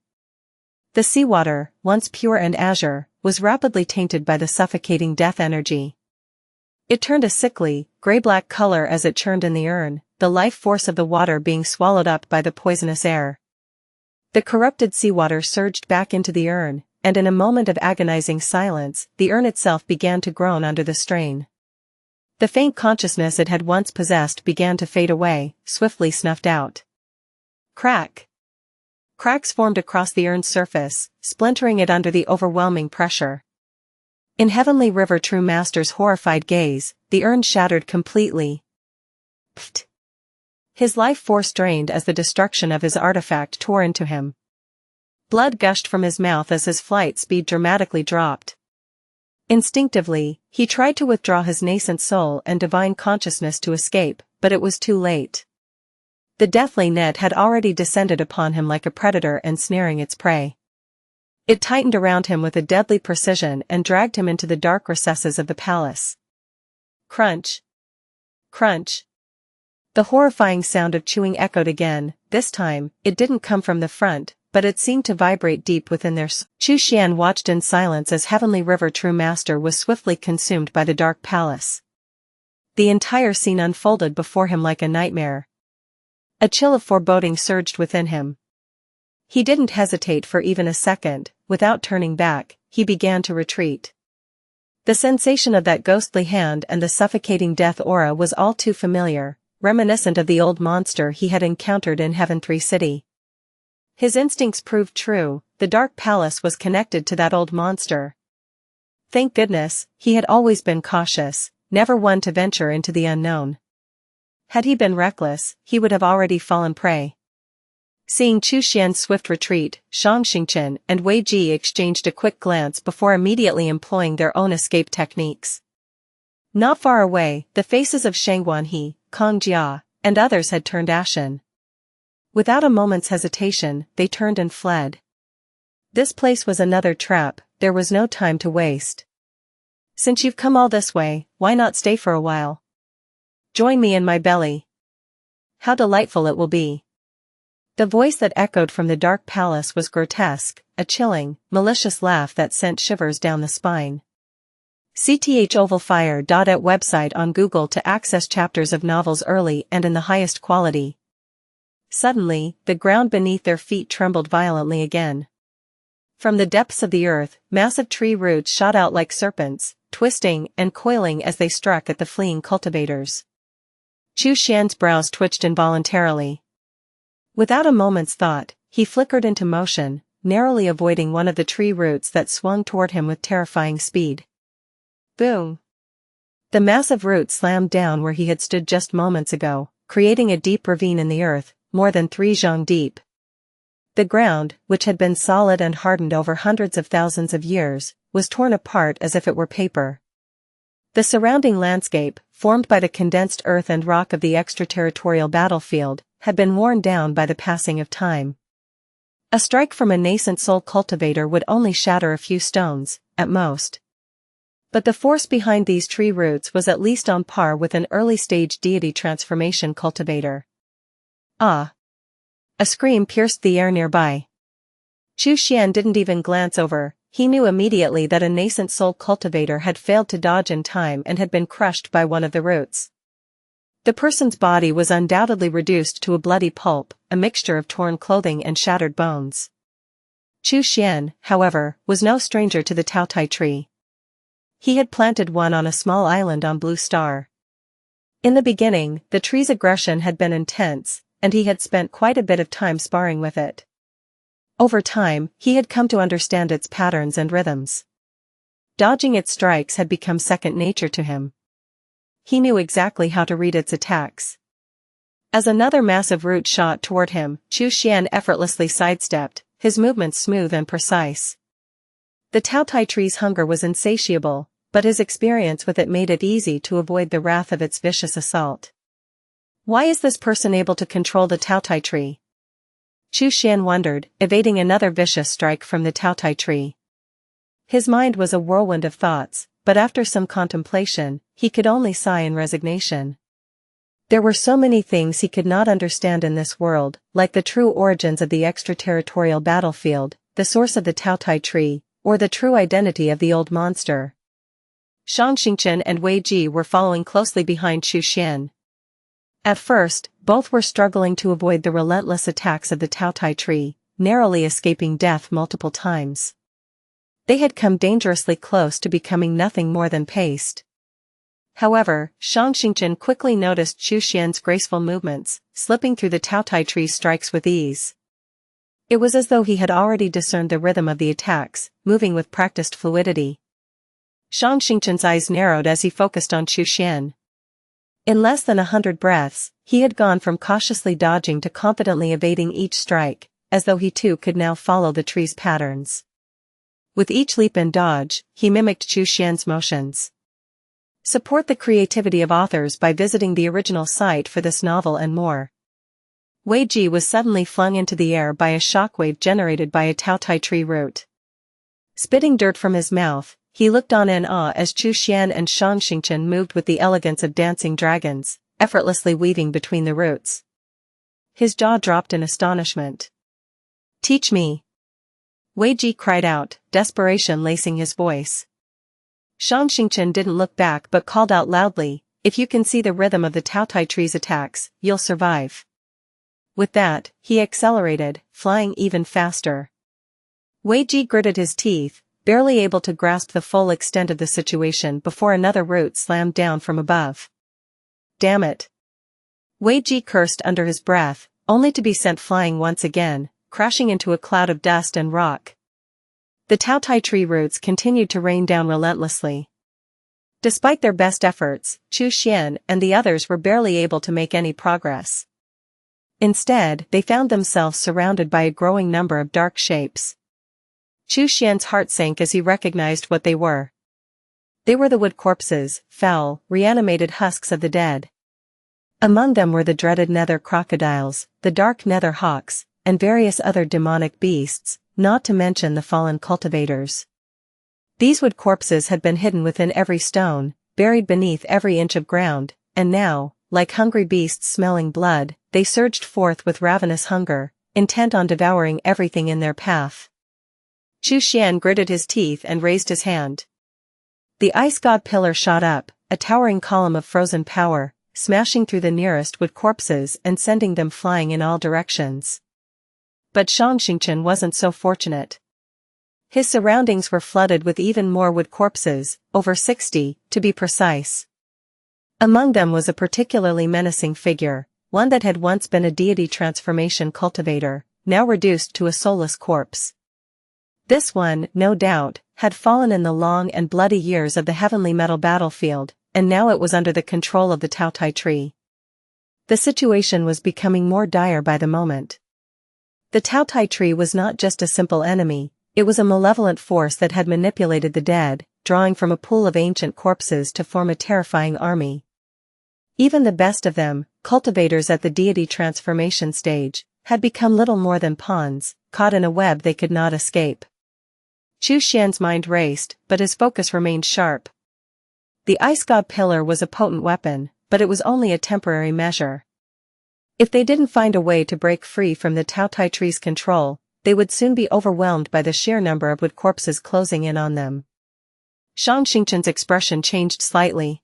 The seawater, once pure and azure, was rapidly tainted by the suffocating death energy. It turned a sickly, gray-black color as it churned in the urn, the life force of the water being swallowed up by the poisonous air. The corrupted seawater surged back into the urn, and in a moment of agonizing silence, the urn itself began to groan under the strain. The faint consciousness it had once possessed began to fade away, swiftly snuffed out. Crack! Cracks formed across the urn's surface, splintering it under the overwhelming pressure. In Heavenly River True Master's horrified gaze, the urn shattered completely. Pfft! His life force drained as the destruction of his artifact tore into him. Blood gushed from his mouth as his flight speed dramatically dropped. Instinctively, he tried to withdraw his nascent soul and divine consciousness to escape, but it was too late. The deathly net had already descended upon him like a predator ensnaring its prey. It tightened around him with a deadly precision and dragged him into the dark recesses of the palace. Crunch! Crunch! The horrifying sound of chewing echoed again. This time, it didn't come from the front, but it seemed to vibrate deep within their soul. Xuan watched in silence as Heavenly River True Master was swiftly consumed by the dark palace. The entire scene unfolded before him like a nightmare. A chill of foreboding surged within him. He didn't hesitate for even a second. Without turning back, he began to retreat. The sensation of that ghostly hand and the suffocating death aura was all too familiar, reminiscent of the old monster he had encountered in Heaven 3 City. His instincts proved true, the Dark Palace was connected to that old monster. Thank goodness, he had always been cautious, never one to venture into the unknown. Had he been reckless, he would have already fallen prey. Seeing Xuan's swift retreat, Xianxia and Wei Ji exchanged a quick glance before immediately employing their own escape techniques. Not far away, the faces of Shang Wanhe, Kong Jia, and others had turned ashen. Without a moment's hesitation, they turned and fled. This place was another trap, there was no time to waste. Since you've come all this way, why not stay for a while? Join me in my belly. How delightful it will be. The voice that echoed from the dark palace was grotesque, a chilling, malicious laugh that sent shivers down the spine. CTHOvalfire.at website on Google to access chapters of novels early and in the highest quality. Suddenly, the ground beneath their feet trembled violently again. From the depths of the earth, massive tree roots shot out like serpents, twisting and coiling as they struck at the fleeing cultivators. Xuan's brows twitched involuntarily. Without a moment's thought, he flickered into motion, narrowly avoiding one of the tree roots that swung toward him with terrifying speed. Boom! The massive root slammed down where he had stood just moments ago, creating a deep ravine in the earth, more than 3 zhang deep. The ground, which had been solid and hardened over hundreds of thousands of years, was torn apart as if it were paper. The surrounding landscape, formed by the condensed earth and rock of the extraterritorial battlefield, had been worn down by the passing of time. A strike from a nascent soul cultivator would only shatter a few stones, at most. But the force behind these tree roots was at least on par with an early-stage deity transformation cultivator. Ah! A scream pierced the air nearby. Xuan didn't even glance over, he knew immediately that a nascent soul cultivator had failed to dodge in time and had been crushed by one of the roots. The person's body was undoubtedly reduced to a bloody pulp, a mixture of torn clothing and shattered bones. Xuan, however, was no stranger to the Taotai tree. He had planted one on a small island on Blue Star. In the beginning, the tree's aggression had been intense, and he had spent quite a bit of time sparring with it. Over time, he had come to understand its patterns and rhythms. Dodging its strikes had become second nature to him. He knew exactly how to read its attacks. As another massive root shot toward him, Xuan effortlessly sidestepped, his movements smooth and precise. The Taotai tree's hunger was insatiable, but his experience with it made it easy to avoid the wrath of its vicious assault. Why is this person able to control the Taotai tree? Xuan wondered, evading another vicious strike from the Taotai tree. His mind was a whirlwind of thoughts, but after some contemplation, he could only sigh in resignation. There were so many things he could not understand in this world, like the true origins of the extraterritorial battlefield, the source of the Taotai tree, or the true identity of the old monster. Xianxia and Wei Ji were following closely behind Xuan. At first, both were struggling to avoid the relentless attacks of the Taotai tree, narrowly escaping death multiple times. They had come dangerously close to becoming nothing more than paste. However, Xianxia quickly noticed Xuan's graceful movements, slipping through the Taotai tree's strikes with ease. It was as though he had already discerned the rhythm of the attacks, moving with practiced fluidity. Xianxia's eyes narrowed as he focused on Xuan. In less than 100 breaths, he had gone from cautiously dodging to confidently evading each strike, as though he too could now follow the tree's patterns. With each leap and dodge, he mimicked Xuan's motions. Support the creativity of authors by visiting the original site for this novel and more. Wei Ji was suddenly flung into the air by a shockwave generated by a Taotai tree root. Spitting dirt from his mouth, he looked on in awe as Xuan and Xianxia moved with the elegance of dancing dragons, effortlessly weaving between the roots. His jaw dropped in astonishment. "Teach me!" Wei Ji cried out, desperation lacing his voice. Xianxia didn't look back but called out loudly, "If you can see the rhythm of the Taotai tree's attacks, you'll survive." With that, he accelerated, flying even faster. Wei Ji gritted his teeth, barely able to grasp the full extent of the situation before another root slammed down from above. Damn it! Wei Ji cursed under his breath, only to be sent flying once again, crashing into a cloud of dust and rock. The Taotai tree roots continued to rain down relentlessly. Despite their best efforts, Xuan and the others were barely able to make any progress. Instead, they found themselves surrounded by a growing number of dark shapes. Xuan's heart sank as he recognized what they were. They were the wood corpses, foul, reanimated husks of the dead. Among them were the dreaded nether crocodiles, the dark nether hawks, and various other demonic beasts, not to mention the fallen cultivators. These wood corpses had been hidden within every stone, buried beneath every inch of ground, and now, like hungry beasts smelling blood, they surged forth with ravenous hunger, intent on devouring everything in their path. Xuan gritted his teeth and raised his hand. The ice god pillar shot up, a towering column of frozen power, smashing through the nearest wood corpses and sending them flying in all directions. But Xianxia wasn't so fortunate. His surroundings were flooded with even more wood corpses, over 60, to be precise. Among them was a particularly menacing figure, one that had once been a deity transformation cultivator, now reduced to a soulless corpse. This one, no doubt, had fallen in the long and bloody years of the heavenly metal battlefield, and now it was under the control of the Taotai tree. The situation was becoming more dire by the moment. The Taotai tree was not just a simple enemy, it was a malevolent force that had manipulated the dead, drawing from a pool of ancient corpses to form a terrifying army. Even the best of them, cultivators at the deity transformation stage, had become little more than pawns, caught in a web they could not escape. Xuan's mind raced, but his focus remained sharp. The ice god pillar was a potent weapon, but it was only a temporary measure. If they didn't find a way to break free from the Taotai tree's control, they would soon be overwhelmed by the sheer number of wood corpses closing in on them. Xianxia's expression changed slightly.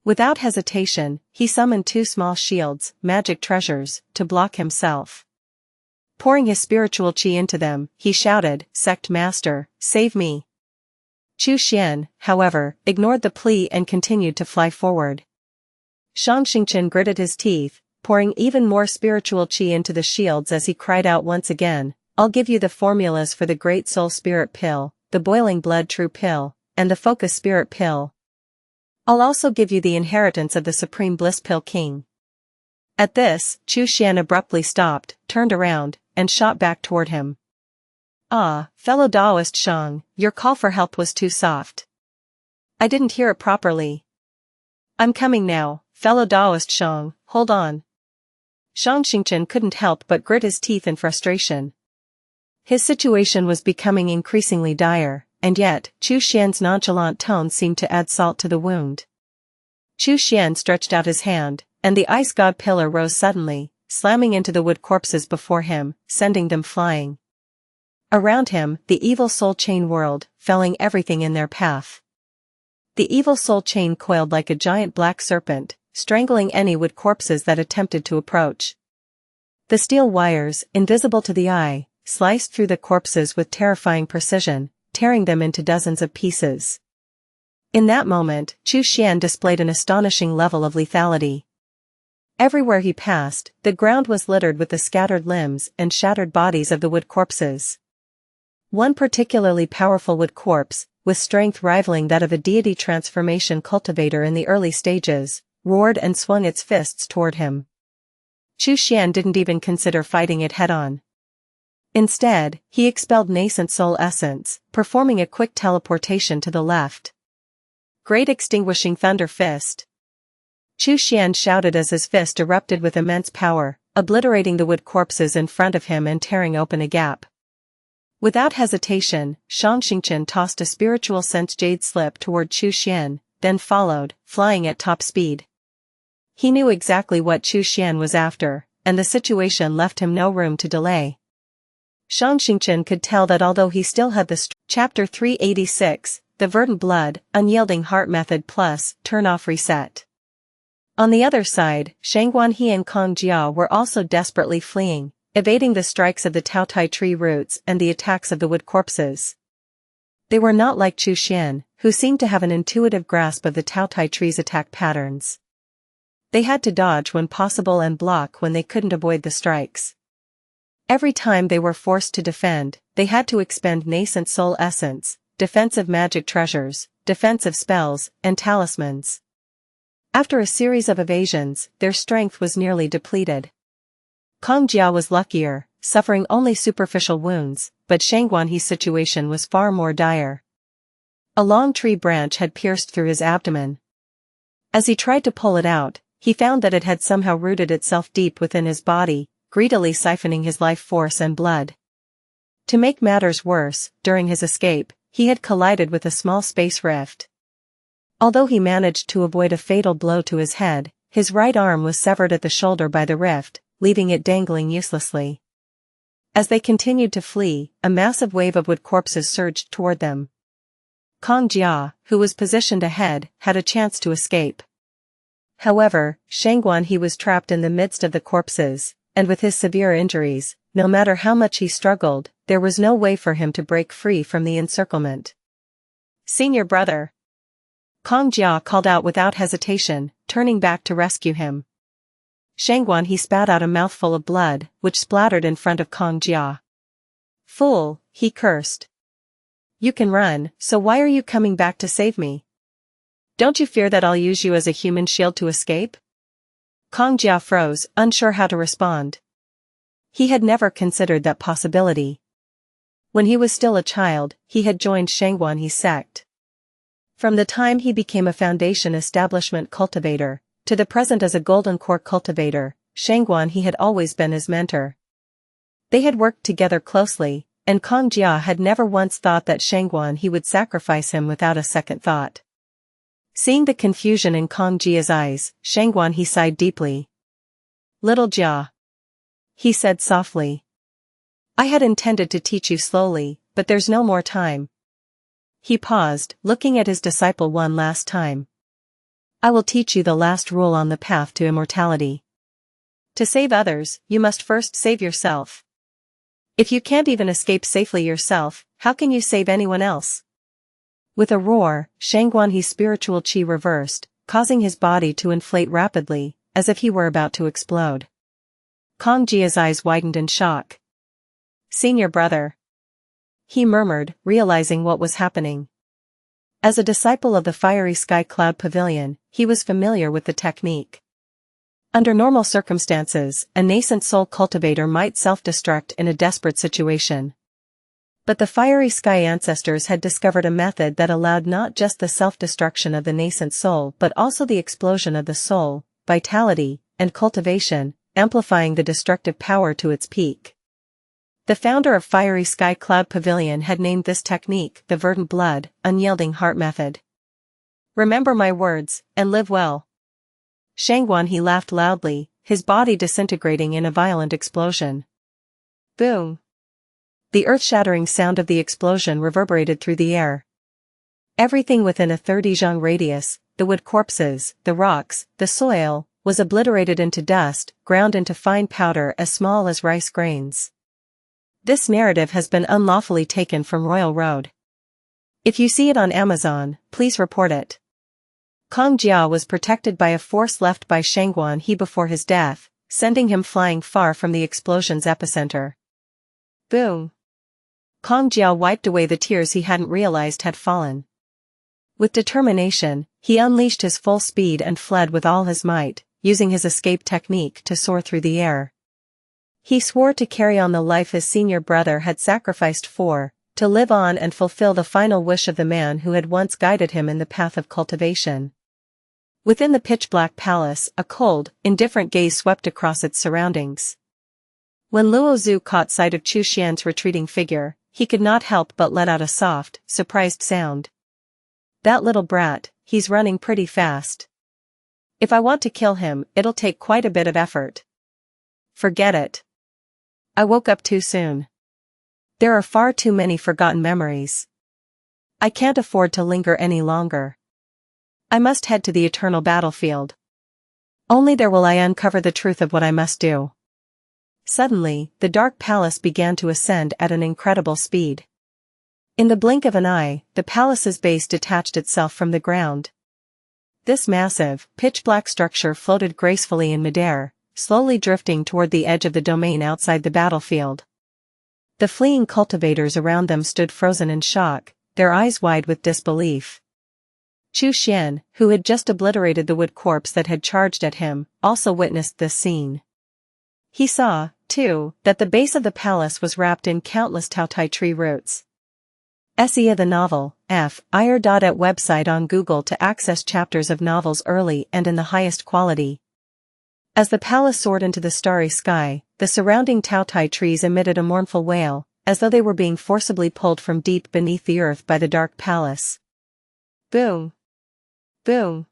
Without hesitation, he summoned 2 small shields, magic treasures, to block himself. Pouring his spiritual chi into them, he shouted, "Sect Master, save me." Xuan, however, ignored the plea and continued to fly forward. Xianxia gritted his teeth, pouring even more spiritual chi into the shields as he cried out once again, "I'll give you the formulas for the Great Soul Spirit Pill, the Boiling Blood True Pill, and the Focus Spirit Pill. I'll also give you the inheritance of the Supreme Bliss Pill King." At this, Xuan abruptly stopped, turned around, and shot back toward him. "Ah, fellow Taoist Xiang, your call for help was too soft. I didn't hear it properly. I'm coming now, fellow Taoist Xiang, hold on." Xianxia couldn't help but grit his teeth in frustration. His situation was becoming increasingly dire, and yet, Xuan's nonchalant tone seemed to add salt to the wound. Xuan stretched out his hand, and the ice god pillar rose suddenly, slamming into the wood corpses before him, sending them flying. Around him, the evil soul chain whirled, felling everything in their path. The evil soul chain coiled like a giant black serpent, strangling any wood corpses that attempted to approach. The steel wires, invisible to the eye, sliced through the corpses with terrifying precision, tearing them into dozens of pieces. In that moment, Xuan displayed an astonishing level of lethality. Everywhere he passed, the ground was littered with the scattered limbs and shattered bodies of the wood corpses. One particularly powerful wood corpse, with strength rivaling that of a deity transformation cultivator in the early stages, roared and swung its fists toward him. Xuan didn't even consider fighting it head-on. Instead, he expelled nascent soul essence, performing a quick teleportation to the left. "Great Extinguishing Thunder Fist!" Xuan shouted as his fist erupted with immense power, obliterating the wood corpses in front of him and tearing open a gap. Without hesitation, Xianxia tossed a spiritual sense jade slip toward Xuan, then followed, flying at top speed. He knew exactly what Xuan was after, and the situation left him no room to delay. Xianxia could tell that although he still had the Chapter 386, the Verdant Blood, Unyielding Heart Method plus, Turn-Off Reset. On the other side, Shangguanhe and Kongjia were also desperately fleeing, evading the strikes of the Taotai tree roots and the attacks of the wood corpses. They were not like Xuan, who seemed to have an intuitive grasp of the Taotai tree's attack patterns. They had to dodge when possible and block when they couldn't avoid the strikes. Every time they were forced to defend, they had to expend nascent soul essence, defensive magic treasures, defensive spells, and talismans. After a series of evasions, their strength was nearly depleted. Kongjia was luckier, suffering only superficial wounds, but Shangguanhe's situation was far more dire. A long tree branch had pierced through his abdomen. As he tried to pull it out, he found that it had somehow rooted itself deep within his body, greedily siphoning his life force and blood. To make matters worse, during his escape, he had collided with a small space rift. Although he managed to avoid a fatal blow to his head, his right arm was severed at the shoulder by the rift, leaving it dangling uselessly. As they continued to flee, a massive wave of wood corpses surged toward them. Kong Jia, who was positioned ahead, had a chance to escape. However, Xuan he was trapped in the midst of the corpses, and with his severe injuries, no matter how much he struggled, there was no way for him to break free from the encirclement. "Senior brother!" Kong Jia called out without hesitation, turning back to rescue him. Xuan he spat out a mouthful of blood, which splattered in front of Kong Jia. "Fool," he cursed. "You can run, so why are you coming back to save me? Don't you fear that I'll use you as a human shield to escape?" Kong Jia froze, unsure how to respond. He had never considered that possibility. When he was still a child, he had joined Xuan He's sect. From the time he became a Foundation establishment cultivator, to the present as a Golden Core cultivator, Xuan He had always been his mentor. They had worked together closely, and Kong Jia had never once thought that Xuan He would sacrifice him without a second thought. Seeing the confusion in Kong Jia's eyes, Xuan He sighed deeply. "Little Jia," he said softly. "I had intended to teach you slowly, but there's no more time." He paused, looking at his disciple one last time. "I will teach you the last rule on the path to immortality. To save others, you must first save yourself. If you can't even escape safely yourself, how can you save anyone else?" With a roar, Xuan He's spiritual chi reversed, causing his body to inflate rapidly, as if he were about to explode. Kong Jia's eyes widened in shock. "Senior brother," he murmured, realizing what was happening. As a disciple of the Fiery Sky Cloud Pavilion, he was familiar with the technique. Under normal circumstances, a nascent soul cultivator might self-destruct in a desperate situation. But the Fiery Sky ancestors had discovered a method that allowed not just the self-destruction of the nascent soul but also the explosion of the soul, vitality, and cultivation, amplifying the destructive power to its peak. The founder of Fiery Sky Cloud Pavilion had named this technique the Verdant Blood, Unyielding Heart Method. "Remember my words, and live well." Xuan He laughed loudly, his body disintegrating in a violent explosion. Boom! The earth-shattering sound of the explosion reverberated through the air. Everything within a 30 zhang radius, the wood corpses, the rocks, the soil, was obliterated into dust, ground into fine powder as small as rice grains. This narrative has been unlawfully taken from Royal Road. If you see it on Amazon, please report it. Kong Jia was protected by a force left by Xuan He before his death, sending him flying far from the explosion's epicenter. Boom! Kong Jia wiped away the tears he hadn't realized had fallen. With determination, he unleashed his full speed and fled with all his might, using his escape technique to soar through the air. He swore to carry on the life his senior brother had sacrificed for, to live on and fulfill the final wish of the man who had once guided him in the path of cultivation. Within the pitch-black palace, a cold, indifferent gaze swept across its surroundings. When Luo Zhu caught sight of Chu Xian's retreating figure, he could not help but let out a soft, surprised sound. "That little brat, he's running pretty fast. If I want to kill him, it'll take quite a bit of effort." "Forget it. I woke up too soon. There are far too many forgotten memories. I can't afford to linger any longer. I must head to the eternal battlefield. Only there will I uncover the truth of what I must do." Suddenly, the dark palace began to ascend at an incredible speed. In the blink of an eye, the palace's base detached itself from the ground. This massive, pitch-black structure floated gracefully in midair, slowly drifting toward the edge of the domain outside the battlefield. The fleeing cultivators around them stood frozen in shock, their eyes wide with disbelief. Chu Xian, who had just obliterated the wood corpse that had charged at him, also witnessed this scene. He saw, too, that the base of the palace was wrapped in countless Taotai tree roots. Xianxia the novel, F.ir.at website on Google to access chapters of novels early and in the highest quality. As the palace soared into the starry sky, the surrounding Taotai trees emitted a mournful wail, as though they were being forcibly pulled from deep beneath the earth by the dark palace. Boom! Boom!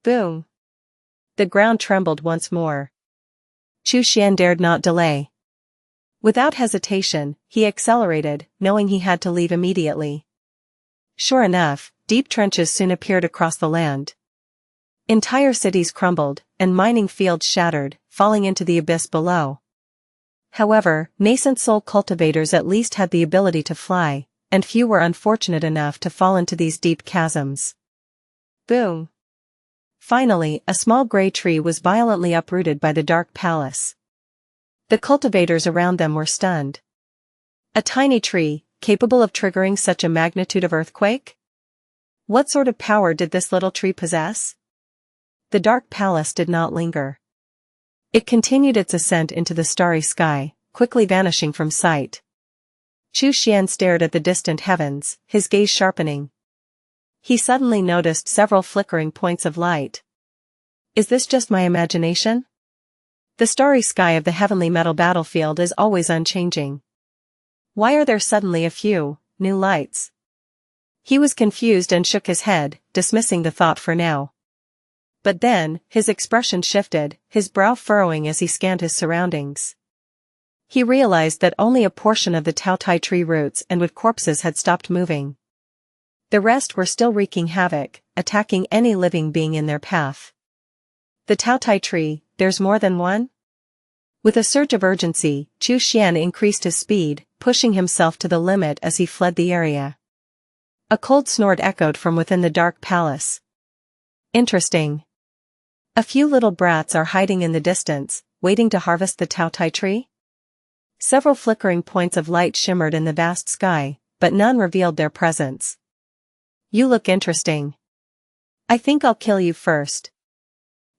Boom! The ground trembled once more. Xuan dared not delay. Without hesitation, he accelerated, knowing he had to leave immediately. Sure enough, deep trenches soon appeared across the land. Entire cities crumbled, and mining fields shattered, falling into the abyss below. However, nascent soul cultivators at least had the ability to fly, and few were unfortunate enough to fall into these deep chasms. Boom! Finally, a small grey tree was violently uprooted by the dark palace. The cultivators around them were stunned. A tiny tree, capable of triggering such a magnitude of earthquake? What sort of power did this little tree possess? The dark palace did not linger. It continued its ascent into the starry sky, quickly vanishing from sight. Xuan stared at the distant heavens, his gaze sharpening. He suddenly noticed several flickering points of light. Is this just my imagination? The starry sky of the heavenly metal battlefield is always unchanging. Why are there suddenly a few new lights? He was confused and shook his head, dismissing the thought for now. But then, his expression shifted, his brow furrowing as he scanned his surroundings. He realized that only a portion of the Taotai tree roots and wood corpses had stopped moving. The rest were still wreaking havoc, attacking any living being in their path. The Taotai tree, there's more than one? With a surge of urgency, Xuan increased his speed, pushing himself to the limit as he fled the area. A cold snort echoed from within the dark palace. Interesting. A few little brats are hiding in the distance, waiting to harvest the Taotai tree? Several flickering points of light shimmered in the vast sky, but none revealed their presence. You look interesting. I think I'll kill you first.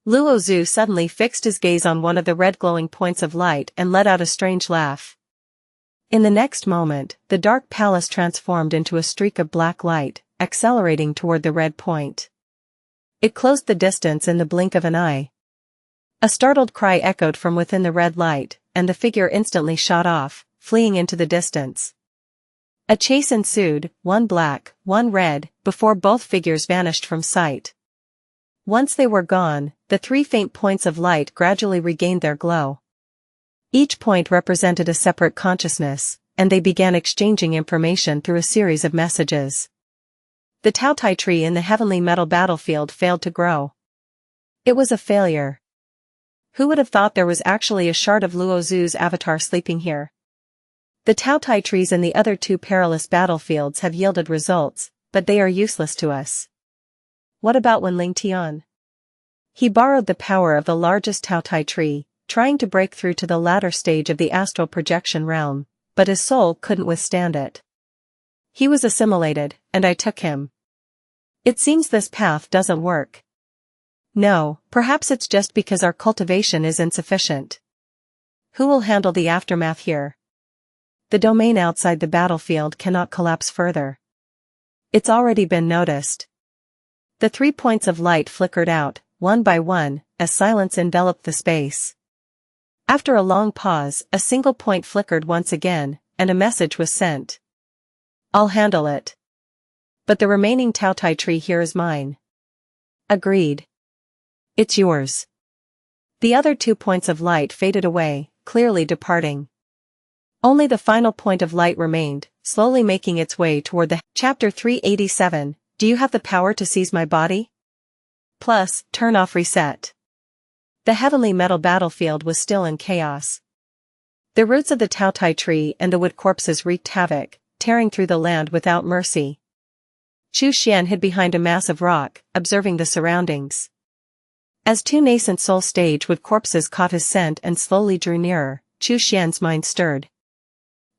Luo Zhu suddenly fixed his gaze on one of the red glowing points of light and let out a strange laugh. In the next moment, the dark palace transformed into a streak of black light, accelerating toward the red point. It closed the distance in the blink of an eye. A startled cry echoed from within the red light, and the figure instantly shot off, fleeing into the distance. A chase ensued, one black, one red, before both figures vanished from sight. Once they were gone, the three faint points of light gradually regained their glow. Each point represented a separate consciousness, and they began exchanging information through a series of messages. The Taotai tree in the heavenly metal battlefield failed to grow. It was a failure. Who would have thought there was actually a shard of Luo Zhu's avatar sleeping here? The Taotai trees in the other two perilous battlefields have yielded results, but they are useless to us. What about Wenling Tian? He borrowed the power of the largest Taotai tree, trying to break through to the latter stage of the astral projection realm, but his soul couldn't withstand it. He was assimilated, and I took him. It seems this path doesn't work. No, perhaps it's just because our cultivation is insufficient. Who will handle the aftermath here? The domain outside the battlefield cannot collapse further. It's already been noticed. The 3 points of light flickered out, one by one, as silence enveloped the space. After a long pause, a single point flickered once again, and a message was sent. I'll handle it. But the remaining Taotai tree here is mine. Agreed. It's yours. The other 2 points of light faded away, clearly departing. Only the final point of light remained, slowly making its way toward the Chapter 387, Do you have the power to seize my body? Plus, turn off reset. The heavenly metal battlefield was still in chaos. The roots of the Taotai tree and the wood corpses wreaked havoc, tearing through the land without mercy. Xuan hid behind a massive rock, observing the surroundings. As 2 nascent soul stage wood corpses caught his scent and slowly drew nearer, Xuan's mind stirred.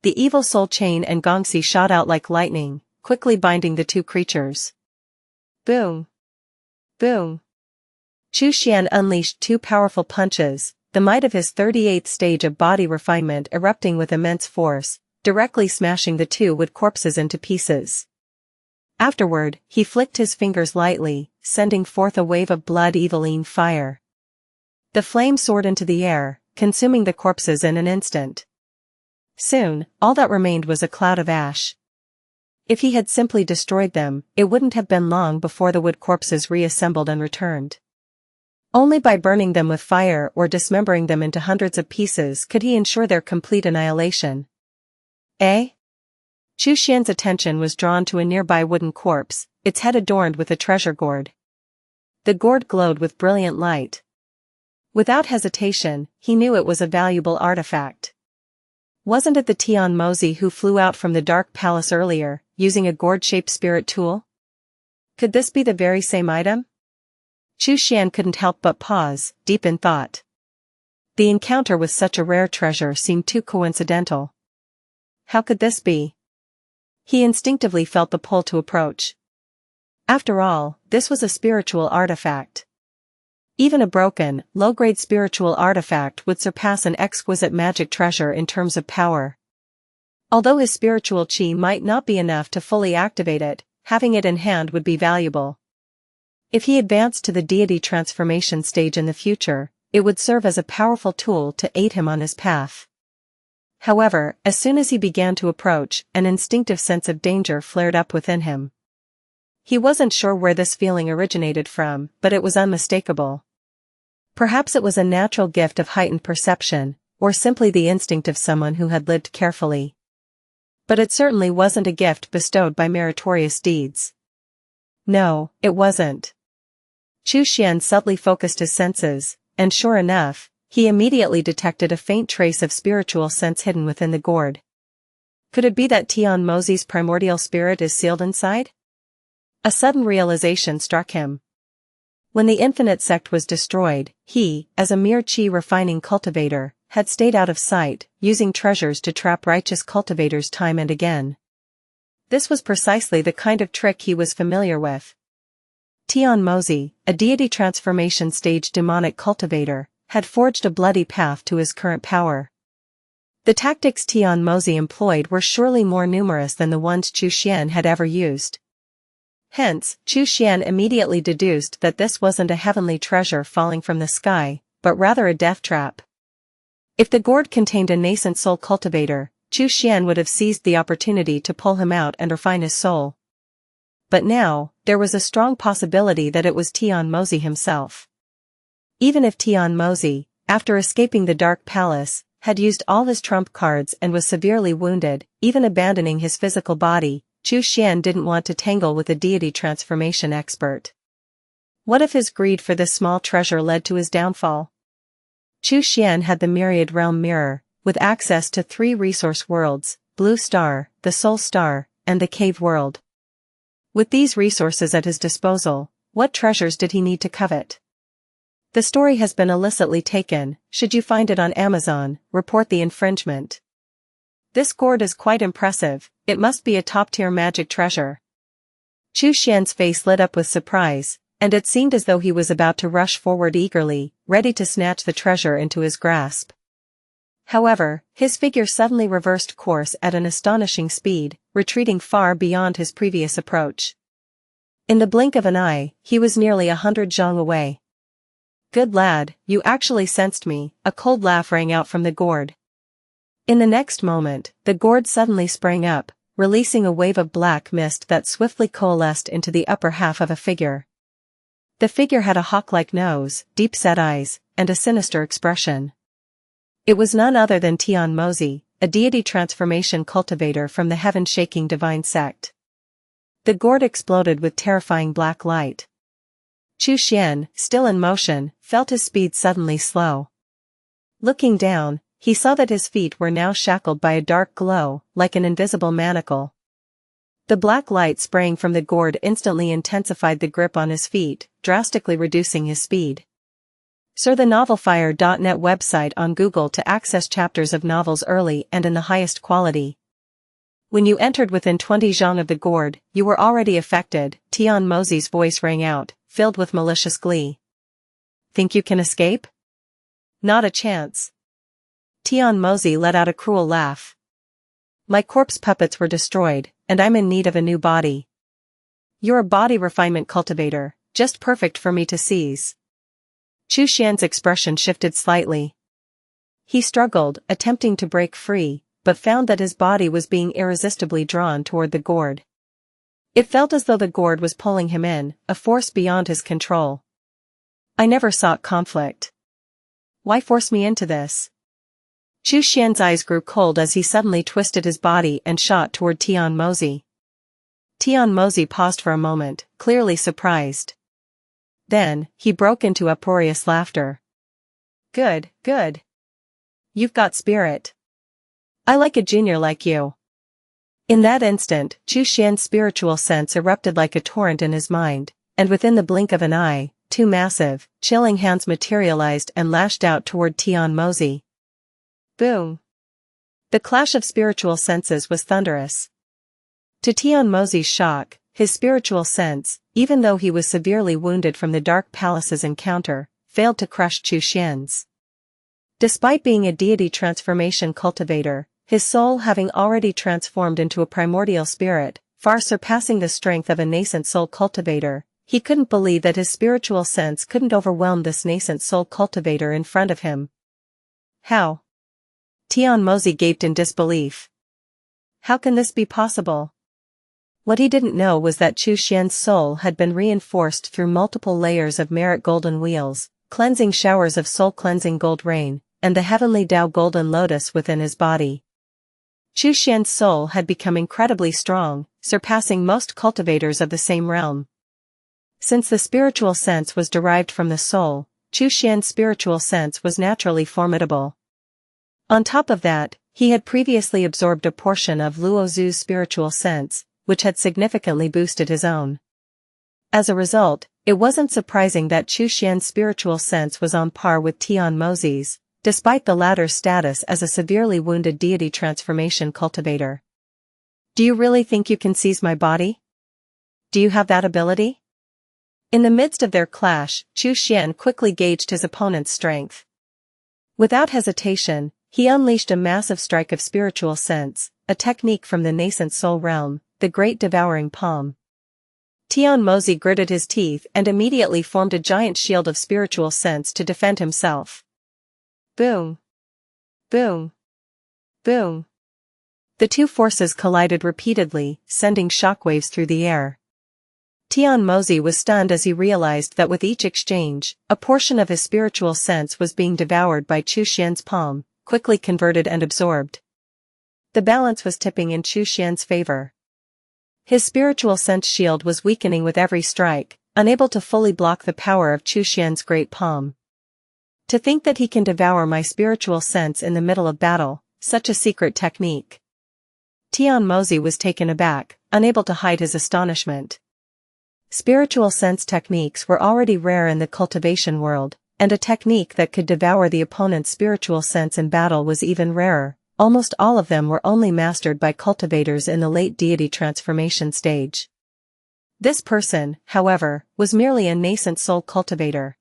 The evil soul chain and gongxi shot out like lightning, quickly binding the 2 creatures. Boom! Boom! Xuan unleashed 2 powerful punches, the might of his 38th stage of body refinement erupting with immense force, directly smashing the 2 wood corpses into pieces. Afterward, he flicked his fingers lightly, sending forth a wave of blood-eveline fire. The flame soared into the air, consuming the corpses in an instant. Soon, all that remained was a cloud of ash. If he had simply destroyed them, it wouldn't have been long before the wood corpses reassembled and returned. Only by burning them with fire or dismembering them into hundreds of pieces could he ensure their complete annihilation. Eh? Xuan's attention was drawn to a nearby wooden corpse, its head adorned with a treasure gourd. The gourd glowed with brilliant light. Without hesitation, he knew it was a valuable artifact. Wasn't it the Tian Mozi who flew out from the Dark Palace earlier, using a gourd-shaped spirit tool? Could this be the very same item? Xuan couldn't help but pause, deep in thought. The encounter with such a rare treasure seemed too coincidental. How could this be? He instinctively felt the pull to approach. After all, this was a spiritual artifact. Even a broken, low-grade spiritual artifact would surpass an exquisite magic treasure in terms of power. Although his spiritual chi might not be enough to fully activate it, having it in hand would be valuable. If he advanced to the deity transformation stage in the future, it would serve as a powerful tool to aid him on his path. However, as soon as he began to approach, an instinctive sense of danger flared up within him. He wasn't sure where this feeling originated from, but it was unmistakable. Perhaps it was a natural gift of heightened perception, or simply the instinct of someone who had lived carefully. But it certainly wasn't a gift bestowed by meritorious deeds. No, it wasn't. Xuan subtly focused his senses, and sure enough, he immediately detected a faint trace of spiritual sense hidden within the gourd. Could it be that Tian Mozi's primordial spirit is sealed inside? A sudden realization struck him. When the infinite sect was destroyed, he, as a mere chi-refining cultivator, had stayed out of sight, using treasures to trap righteous cultivators time and again. This was precisely the kind of trick he was familiar with. Tian Mozi, a deity transformation stage demonic cultivator, had forged a bloody path to his current power. The tactics Tian Mozi employed were surely more numerous than the ones Xuan had ever used. Hence, Xuan immediately deduced that this wasn't a heavenly treasure falling from the sky, but rather a death trap. If the gourd contained a nascent soul cultivator, Xuan would have seized the opportunity to pull him out and refine his soul. But now, there was a strong possibility that it was Tian Mozi himself. Even if Tian Mozi, after escaping the Dark Palace, had used all his trump cards and was severely wounded, even abandoning his physical body, Xuan didn't want to tangle with a deity transformation expert. What if his greed for this small treasure led to his downfall? Xuan had the Myriad Realm Mirror, with access to 3 resource worlds, Blue Star, the Soul Star, and the Cave World. With these resources at his disposal, what treasures did he need to covet? The story has been illicitly taken. Should you find it on Amazon, report the infringement. This gourd is quite impressive, it must be a top-tier magic treasure. Xuan's face lit up with surprise, and it seemed as though he was about to rush forward eagerly, ready to snatch the treasure into his grasp. However, his figure suddenly reversed course at an astonishing speed, retreating far beyond his previous approach. In the blink of an eye, he was nearly 100 zhang away. "Good lad, you actually sensed me," a cold laugh rang out from the gourd. In the next moment, the gourd suddenly sprang up, releasing a wave of black mist that swiftly coalesced into the upper half of a figure. The figure had a hawk-like nose, deep-set eyes, and a sinister expression. It was none other than Tian Mozi, a deity transformation cultivator from the heaven-shaking divine sect. The gourd exploded with terrifying black light. Xuan, still in motion, felt his speed suddenly slow. Looking down, he saw that his feet were now shackled by a dark glow, like an invisible manacle. The black light spraying from the gourd instantly intensified the grip on his feet, drastically reducing his speed. Search the novelfire.net website on Google to access chapters of novels early and in the highest quality. When you entered within 20 zhang of the gourd, you were already affected, Tian Mozi's voice rang out, filled with malicious glee. "Think you can escape?" "Not a chance." Tian Mozi let out a cruel laugh. "My corpse puppets were destroyed, and I'm in need of a new body. You're a body refinement cultivator, just perfect for me to seize." Xuan's expression shifted slightly. He struggled, attempting to break free, but found that his body was being irresistibly drawn toward the gourd. It felt as though the gourd was pulling him in, a force beyond his control. I never sought conflict. Why force me into this? Xuan's eyes grew cold as he suddenly twisted his body and shot toward Tianmozi. Tianmozi paused for a moment, clearly surprised. Then, he broke into uproarious laughter. Good, good. You've got spirit. I like a junior like you. In that instant, Xuan's spiritual sense erupted like a torrent in his mind, and within the blink of an eye, two massive, chilling hands materialized and lashed out toward Tianmozi. Boom! The clash of spiritual senses was thunderous. To Tianmozi's shock, his spiritual sense, even though he was severely wounded from the Dark Palace's encounter, failed to crush Xuan's. Despite being a deity transformation cultivator, his soul having already transformed into a primordial spirit, far surpassing the strength of a nascent soul cultivator, he couldn't believe that his spiritual sense couldn't overwhelm this nascent soul cultivator in front of him. How? Tianmozi gaped in disbelief. How can this be possible? What he didn't know was that Xuan's soul had been reinforced through multiple layers of merit golden wheels, cleansing showers of soul-cleansing gold rain, and the heavenly Tao golden lotus within his body. Xuan's soul had become incredibly strong, surpassing most cultivators of the same realm. Since the spiritual sense was derived from the soul, Xuan's spiritual sense was naturally formidable. On top of that, he had previously absorbed a portion of Luozu's spiritual sense, which had significantly boosted his own. As a result, it wasn't surprising that Xuan's spiritual sense was on par with Tianmozi's, despite the latter's status as a severely wounded deity transformation cultivator. Do you really think you can seize my body? Do you have that ability? In the midst of their clash, Xuan quickly gauged his opponent's strength. Without hesitation, he unleashed a massive strike of spiritual sense, a technique from the nascent soul realm, the Great Devouring Palm. Tianmozi gritted his teeth and immediately formed a giant shield of spiritual sense to defend himself. Boom! Boom! Boom! The two forces collided repeatedly, sending shockwaves through the air. Tianmozi was stunned as he realized that with each exchange, a portion of his spiritual sense was being devoured by Xuan's palm, quickly converted and absorbed. The balance was tipping in Xuan's favor. His spiritual sense shield was weakening with every strike, unable to fully block the power of Xuan's great palm. To think that he can devour my spiritual sense in the middle of battle, such a secret technique. Tianmozi was taken aback, unable to hide his astonishment. Spiritual sense techniques were already rare in the cultivation world, and a technique that could devour the opponent's spiritual sense in battle was even rarer. Almost all of them were only mastered by cultivators in the late deity transformation stage. This person, however, was merely a nascent soul cultivator.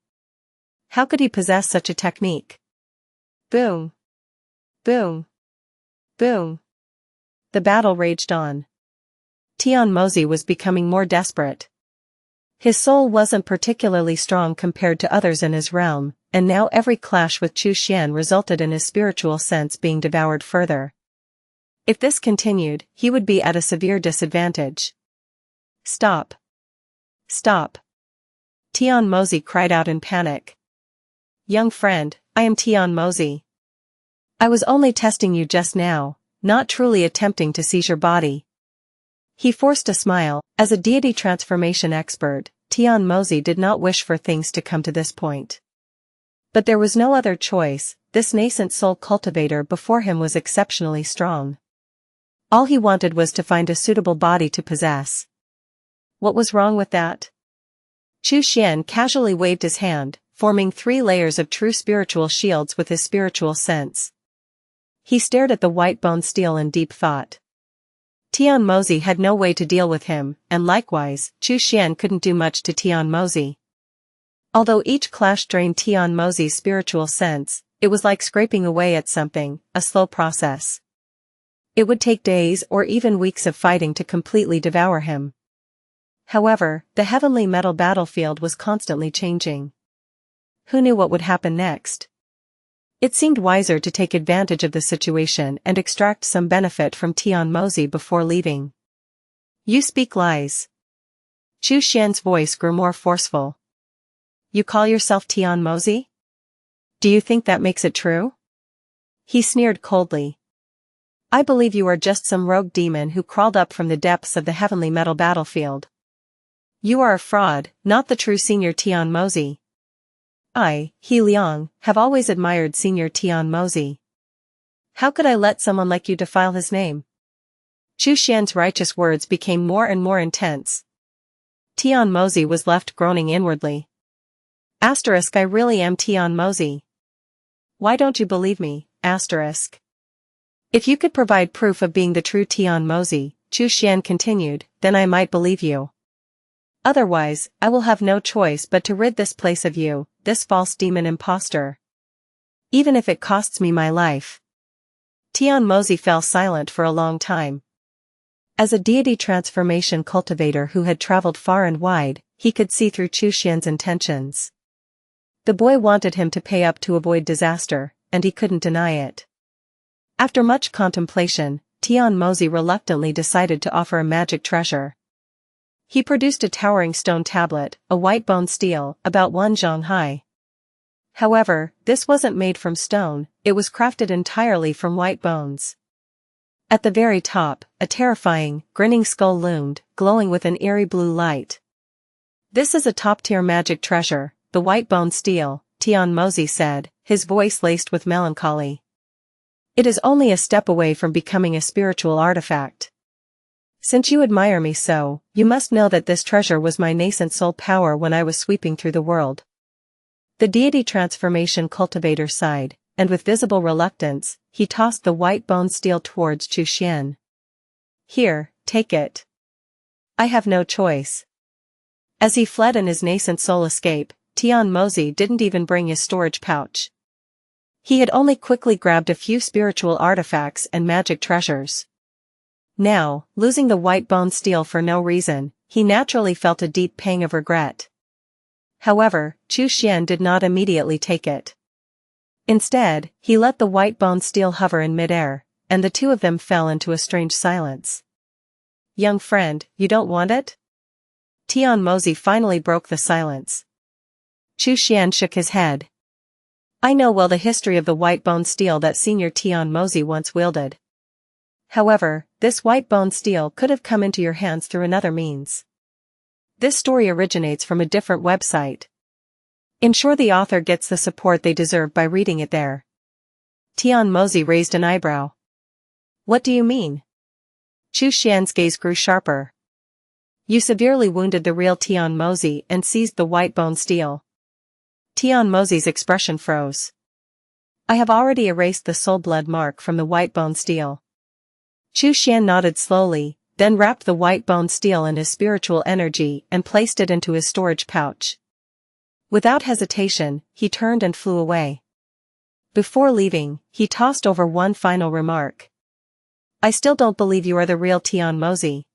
How could he possess such a technique? Boom! Boom! Boom! The battle raged on. Tianmozi was becoming more desperate. His soul wasn't particularly strong compared to others in his realm, and now every clash with Xuan resulted in his spiritual sense being devoured further. If this continued, he would be at a severe disadvantage. Stop! Stop! Tianmozi cried out in panic. Young friend, I am Tianmozi. I was only testing you just now, not truly attempting to seize your body. He forced a smile. As a deity transformation expert, Tianmozi did not wish for things to come to this point. But there was no other choice. This nascent soul cultivator before him was exceptionally strong. All he wanted was to find a suitable body to possess. What was wrong with that? Xuan casually waved his hand, forming 3 layers of true spiritual shields with his spiritual sense. He stared at the white-boned steel in deep thought. Tianmozi had no way to deal with him, and likewise, Xuan couldn't do much to Tianmozi. Although each clash drained Tianmozi's spiritual sense, it was like scraping away at something, a slow process. It would take days or even weeks of fighting to completely devour him. However, the heavenly metal battlefield was constantly changing. who knew what would happen next? It seemed wiser to take advantage of the situation and extract some benefit from Tian Mozi before leaving. You speak lies. Chu Xian's voice grew more forceful. You call yourself Tian Mozi? Do you think that makes it true? He sneered coldly. I believe you are just some rogue demon who crawled up from the depths of the heavenly metal battlefield. You are a fraud, not the true Senior Tian Mozi. I, He Liang, have always admired Senior Tian Mozi. How could I let someone like you defile his name? Chu Xian's righteous words became more and more intense. Tian Mozi was left groaning inwardly. I really am Tian Mozi. Why don't you believe me? If you could provide proof of being the true Tian Mozi, Chu Xian continued, then I might believe you. Otherwise, I will have no choice but to rid this place of you, this false demon impostor. Even if it costs me my life. Tian Mozi fell silent for a long time. As a deity transformation cultivator who had traveled far and wide, he could see through Chu Xian's intentions. The boy wanted him to pay up to avoid disaster, and he couldn't deny it. After much contemplation, Tian Mozi reluctantly decided to offer a magic treasure. He produced a towering stone tablet, a white bone stele, about 1 zhang high. However, this wasn't made from stone, it was crafted entirely from white bones. At the very top, a terrifying, grinning skull loomed, glowing with an eerie blue light. This is a top-tier magic treasure, the white bone stele, Tian Mozi said, his voice laced with melancholy. It is only a step away from becoming a spiritual artifact. Since you admire me so, you must know that this treasure was my nascent soul power when I was sweeping through the world. The deity transformation cultivator sighed, and with visible reluctance, he tossed the white bone stele towards Chu Xian. Here, take it. I have no choice. As he fled and his nascent soul escape, Tian Mozi didn't even bring his storage pouch. He had only quickly grabbed a few spiritual artifacts and magic treasures. Now, losing the white bone stele for no reason, he naturally felt a deep pang of regret. However, Chu Xian did not immediately take it. Instead, he let the white bone stele hover in midair, and the two of them fell into a strange silence. Young friend, you don't want it? Tian Mozi finally broke the silence. Chu Xian shook his head. I know well the history of the white bone stele that Senior Tian Mozi once wielded. However, this white bone stele could have come into your hands through another means. This story originates from a different website. Ensure the author gets the support they deserve by reading it there. Tian Mozi raised an eyebrow. What do you mean? Chu Xian's gaze grew sharper. You severely wounded the real Tian Mozi and seized the white bone stele. Tian Mozi's expression froze. I have already erased the soul blood mark from the white bone stele. Chu Xian nodded slowly, then wrapped the white bone stele in his spiritual energy and placed it into his storage pouch. Without hesitation, he turned and flew away. Before leaving, he tossed over one final remark. I still don't believe you are the real Tian Mozi.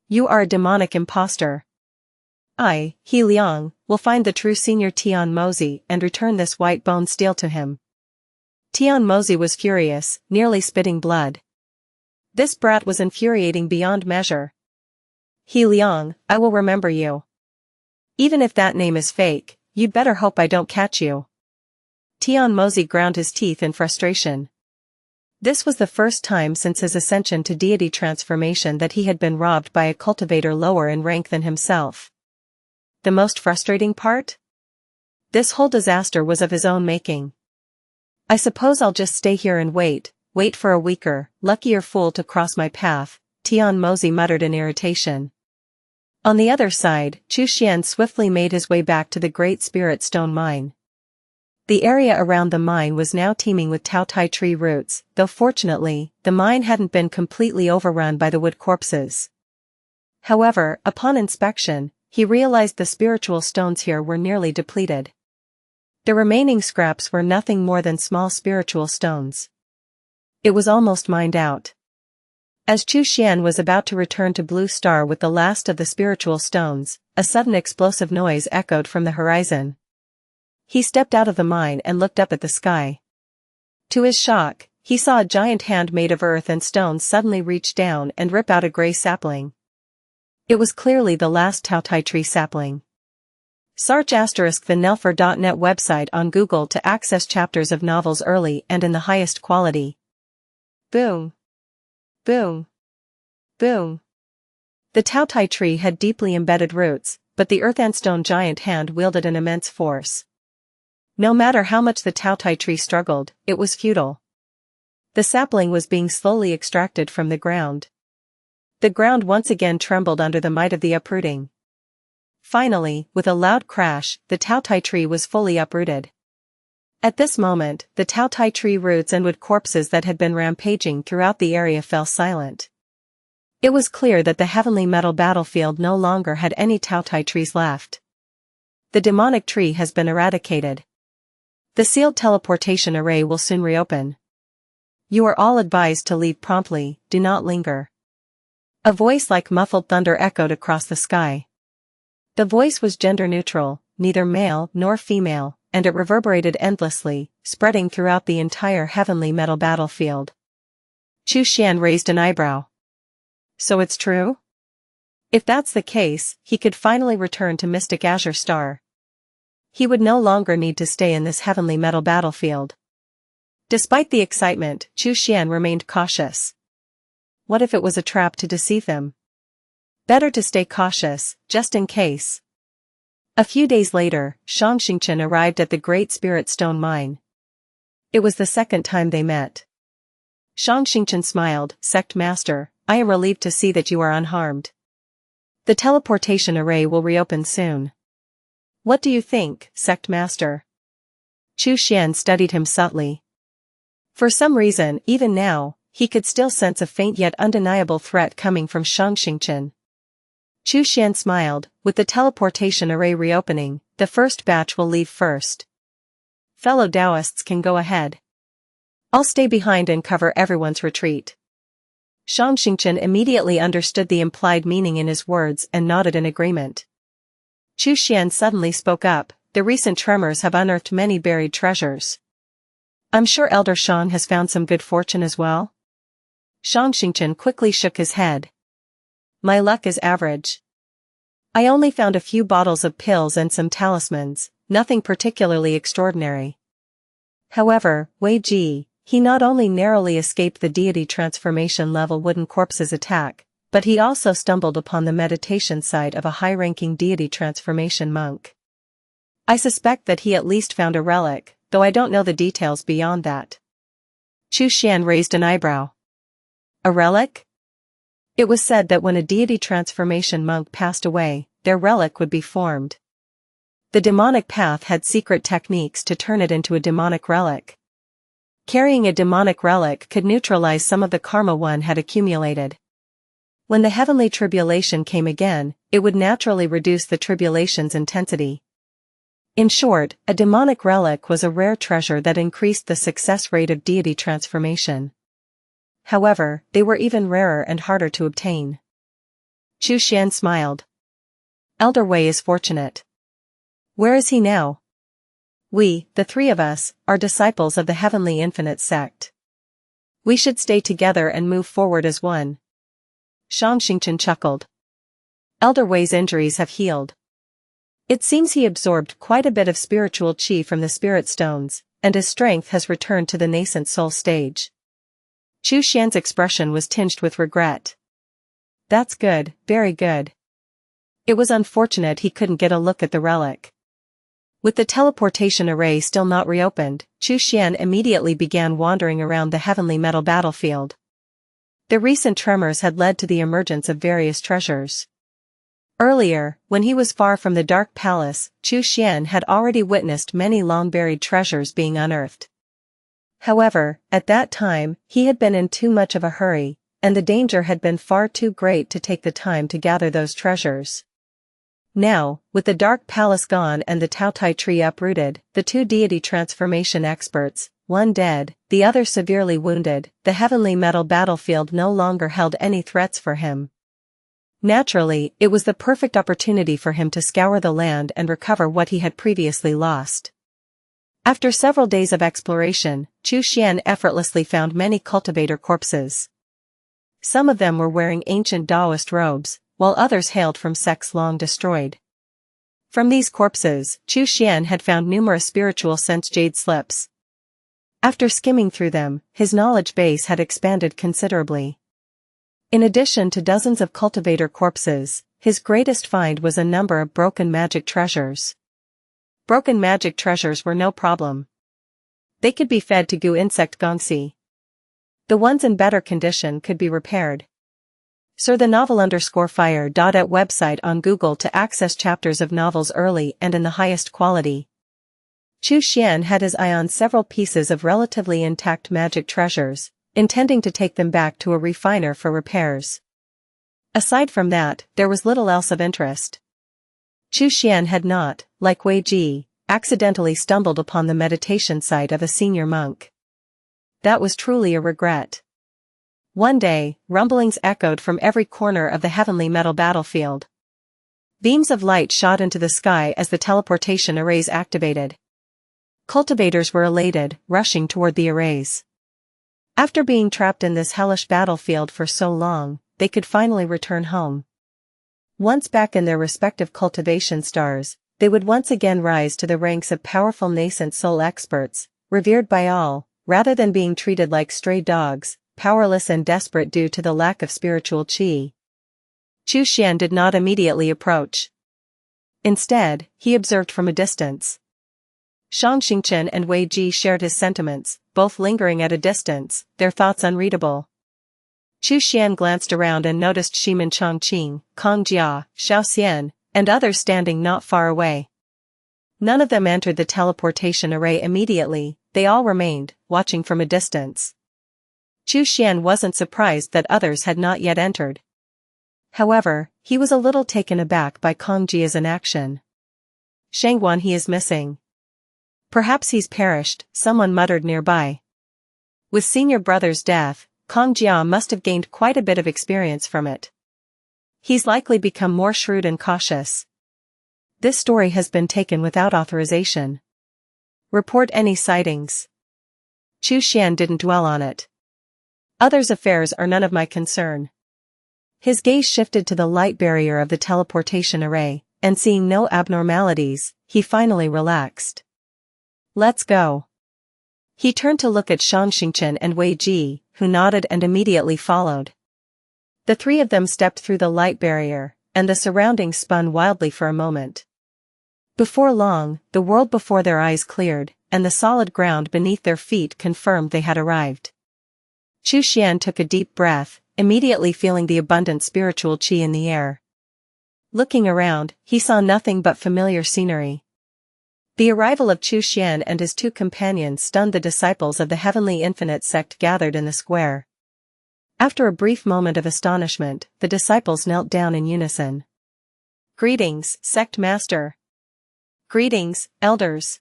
You are a demonic impostor. I, He Liang, will find the true Senior Tian Mozi and return this white bone stele to him. Tian Mozi was furious, nearly spitting blood. This brat was infuriating beyond measure. He Liang, I will remember you. Even if that name is fake, you'd better hope I don't catch you. Tian Mozi ground his teeth in frustration. This was the first time since his ascension to deity transformation that he had been robbed by a cultivator lower in rank than himself. The most frustrating part? This whole disaster was of his own making. I suppose I'll just stay here and wait for a weaker, luckier fool to cross my path, Tian Mozi muttered in irritation. On the other side, Chu Xian swiftly made his way back to the Great Spirit Stone Mine. The area around the mine was now teeming with Taotai tree roots, though fortunately, the mine hadn't been completely overrun by the wood corpses. However, upon inspection, he realized the spiritual stones here were nearly depleted. The remaining scraps were nothing more than small spiritual stones. It was almost mined out. As Chu Xian was about to return to Blue Star with the last of the spiritual stones, a sudden explosive noise echoed from the horizon. he stepped out of the mine and looked up at the sky. To his shock, he saw a giant hand made of earth and stone suddenly reach down and rip out a gray sapling. It was clearly the last Tautai tree sapling. Search *the Nelfer.net website on Google to access chapters of novels early and in the highest quality. Boom. Boom. Boom. The Tautai tree had deeply embedded roots, but the earth and stone giant hand wielded an immense force. No matter how much the Tautai tree struggled, it was futile. The sapling was being slowly extracted from the ground. The ground once again trembled under the might of the uprooting. Finally, with a loud crash, the Tautai tree was fully uprooted. At this moment, the Tautai tree roots and wood corpses that had been rampaging throughout the area fell silent. It was clear that the heavenly metal battlefield no longer had any Tautai trees left. The demonic tree has been eradicated. The sealed teleportation array will soon reopen. You are all advised to leave promptly, do not linger. A voice like muffled thunder echoed across the sky. The voice was gender-neutral, neither male nor female, and it reverberated endlessly, spreading throughout the entire heavenly metal battlefield. Xuan raised an eyebrow. So it's true? If that's the case, he could finally return to Mystic Azure Star. He would no longer need to stay in this heavenly metal battlefield. Despite the excitement, Xuan remained cautious. What if it was a trap to deceive them? Better to stay cautious, just in case. A few days later, Xianxia arrived at the Great Spirit Stone Mine. It was the second time they met. Xianxia smiled, Sect Master, I am relieved to see that you are unharmed. The teleportation array will reopen soon. What do you think, Sect Master? Xuan studied him subtly. For some reason, even now, he could still sense a faint yet undeniable threat coming from Xianxia. Xuan smiled, with the teleportation array reopening, the first batch will leave first. Fellow Taoists can go ahead. I'll stay behind and cover everyone's retreat. Xianxia immediately understood the implied meaning in his words and nodded in agreement. Xuan suddenly spoke up, the recent tremors have unearthed many buried treasures. I'm sure Elder Shang has found some good fortune as well? Xianxia quickly shook his head. My luck is average. I only found a few bottles of pills and some talismans, nothing particularly extraordinary. However, Wei Ji, he not only narrowly escaped the deity transformation level wooden corpse's attack, but he also stumbled upon the meditation site of a high-ranking deity transformation monk. I suspect that he at least found a relic, though I don't know the details beyond that. Xuan raised an eyebrow. A relic? It was said that when a deity transformation monk passed away, their relic would be formed. The demonic path had secret techniques to turn it into a demonic relic. Carrying a demonic relic could neutralize some of the karma one had accumulated. When the heavenly tribulation came again, it would naturally reduce the tribulation's intensity. In short, a demonic relic was a rare treasure that increased the success rate of deity transformation. However, they were even rarer and harder to obtain. Xuan smiled. Elder Wei is fortunate. Where is he now? We, the three of us, are disciples of the Heavenly Infinite Sect. We should stay together and move forward as one. Xianxia chuckled. Elder Wei's injuries have healed. It seems he absorbed quite a bit of spiritual chi from the spirit stones, and his strength has returned to the nascent soul stage. Xuan's expression was tinged with regret. That's good, very good. It was unfortunate he couldn't get a look at the relic. With the teleportation array still not reopened, Xuan immediately began wandering around the heavenly metal battlefield. The recent tremors had led to the emergence of various treasures. Earlier, when he was far from the Dark Palace, Xuan had already witnessed many long-buried treasures being unearthed. However, at that time, he had been in too much of a hurry, and the danger had been far too great to take the time to gather those treasures. Now, with the Dark Palace gone and the Tautai tree uprooted, the two deity transformation experts, one dead, the other severely wounded, the heavenly metal battlefield no longer held any threats for him. Naturally, it was the perfect opportunity for him to scour the land and recover what he had previously lost. After several days of exploration, Xuan effortlessly found many cultivator corpses. Some of them were wearing ancient Taoist robes, while others hailed from sects long destroyed. From these corpses, Xuan had found numerous spiritual sense jade slips. After skimming through them, his knowledge base had expanded considerably. In addition to dozens of cultivator corpses, his greatest find was a number of broken magic treasures. Broken magic treasures were no problem. They could be fed to Gu insect gongsi. The ones in better condition could be repaired. Search the novel_fire. At website on Google to access chapters of novels early and in the highest quality. Xuan had his eye on several pieces of relatively intact magic treasures, intending to take them back to a refiner for repairs. Aside from that, there was little else of interest. Xuan had not, like Wei Ji, accidentally stumbled upon the meditation site of a senior monk. That was truly a regret. One day, rumblings echoed from every corner of the heavenly metal battlefield. Beams of light shot into the sky as the teleportation arrays activated. Cultivators were elated, rushing toward the arrays. After being trapped in this hellish battlefield for so long, they could finally return home. Once back in their respective cultivation stars, they would once again rise to the ranks of powerful nascent soul experts, revered by all, rather than being treated like stray dogs, powerless and desperate due to the lack of spiritual qi. Xuan did not immediately approach. Instead, he observed from a distance. Xianxia and Wei Ji shared his sentiments, both lingering at a distance, their thoughts unreadable. Xuan glanced around and noticed Shimen Chongqing, Kong Jia, Xiao Xian, and others standing not far away. None of them entered the teleportation array immediately, they all remained, watching from a distance. Xuan wasn't surprised that others had not yet entered. However, he was a little taken aback by Kong Jia's inaction. Shangguan, he is missing. Perhaps he's perished, someone muttered nearby. With senior brother's death, Kong Jia must have gained quite a bit of experience from it. He's likely become more shrewd and cautious. This story has been taken without authorization. Report any sightings. Xuan didn't dwell on it. Others' affairs are none of my concern. His gaze shifted to the light barrier of the teleportation array, and seeing no abnormalities, he finally relaxed. Let's go. He turned to look at Xianxia and Wei Ji, who nodded and immediately followed. The three of them stepped through the light barrier, and the surroundings spun wildly for a moment. Before long, the world before their eyes cleared, and the solid ground beneath their feet confirmed they had arrived. Xuan took a deep breath, immediately feeling the abundant spiritual qi in the air. Looking around, he saw nothing but familiar scenery. The arrival of Xuan and his two companions stunned the disciples of the Heavenly Infinite Sect gathered in the square. After a brief moment of astonishment, the disciples knelt down in unison. Greetings, Sect Master. Greetings, Elders.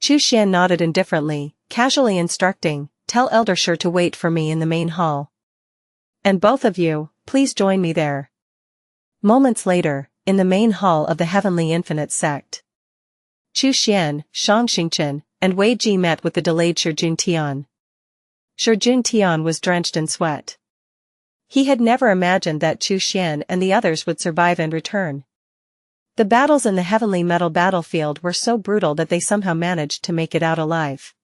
Xuan nodded indifferently, casually instructing, tell Elder Shi to wait for me in the main hall. And both of you, please join me there. Moments later, in the main hall of the Heavenly Infinite Sect. Xuan, Xianxia, and Wei Ji met with the delayed Shijun. Shijun was drenched in sweat. He had never imagined that Xuan and the others would survive and return. The battles in the heavenly metal battlefield were so brutal that they somehow managed to make it out alive.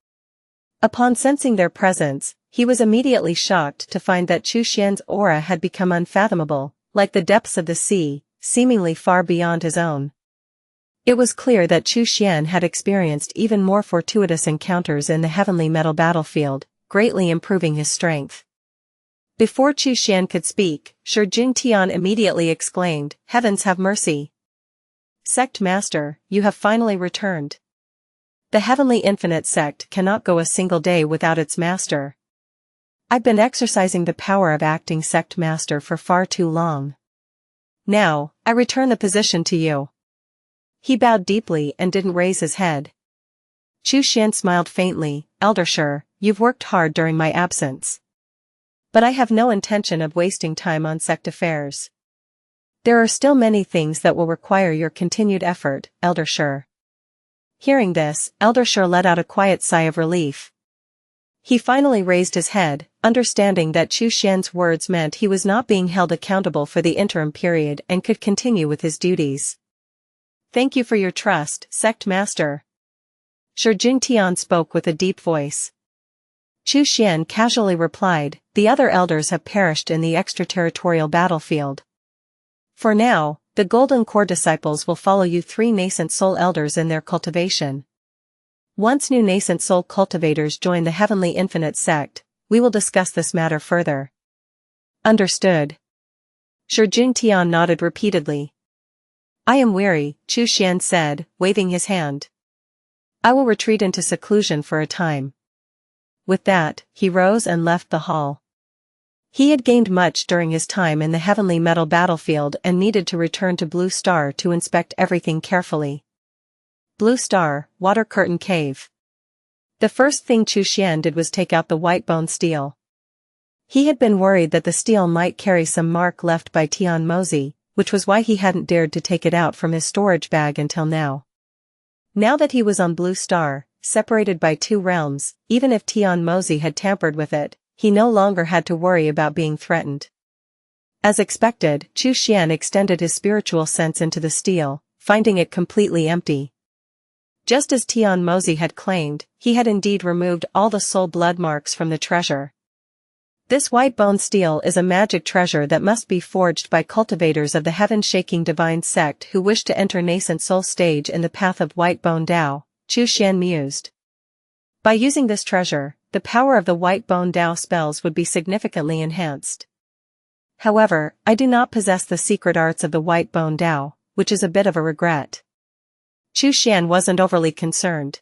Upon sensing their presence, he was immediately shocked to find that Xuan's aura had become unfathomable, like the depths of the sea, seemingly far beyond his own. It was clear that Xuan had experienced even more fortuitous encounters in the heavenly metal battlefield, greatly improving his strength. Before Xuan could speak, Shijun immediately exclaimed, "Heavens have mercy! Sect Master, you have finally returned. The Heavenly Infinite Sect cannot go a single day without its master. I've been exercising the power of acting Sect Master for far too long. Now, I return the position to you." He bowed deeply and didn't raise his head. Xuan smiled faintly, "Elder Shi, you've worked hard during my absence. But I have no intention of wasting time on Sect affairs. There are still many things that will require your continued effort, Elder Shi." Hearing this, Elder Sure let out a quiet sigh of relief. He finally raised his head, understanding that Chu Xian's words meant he was not being held accountable for the interim period and could continue with his duties. Thank you for your trust, Sect Master. Shi Jingtian spoke with a deep voice. Chu Xian casually replied, the other elders have perished in the extraterritorial battlefield. For now, the Golden Core disciples will follow you 3 nascent soul elders in their cultivation. Once new nascent soul cultivators join the Heavenly Infinite Sect, we will discuss this matter further. Understood. Shi Jingtian nodded repeatedly. I am weary, Chu Xian said, waving his hand. I will retreat into seclusion for a time. With that, he rose and left the hall. He had gained much during his time in the Heavenly Metal battlefield and needed to return to Blue Star to inspect everything carefully. Blue Star, Water Curtain Cave. The first thing Chu Xian did was take out the white bone stele. He had been worried that the stele might carry some mark left by Tian Mozi, which was why he hadn't dared to take it out from his storage bag until now. Now that he was on Blue Star, separated by 2 realms, even if Tian Mozi had tampered with it, he no longer had to worry about being threatened. As expected, Chu Xian extended his spiritual sense into the stele, finding it completely empty. Just as Tian Mozi had claimed, he had indeed removed all the soul blood marks from the treasure. This white bone stele is a magic treasure that must be forged by cultivators of the heaven-shaking divine sect who wish to enter nascent soul stage in the path of white bone Dao, Chu Xian mused. By using this treasure, the power of the white bone Dao spells would be significantly enhanced. However, I do not possess the secret arts of the white bone Dao, which is a bit of a regret. Chu Xian wasn't overly concerned.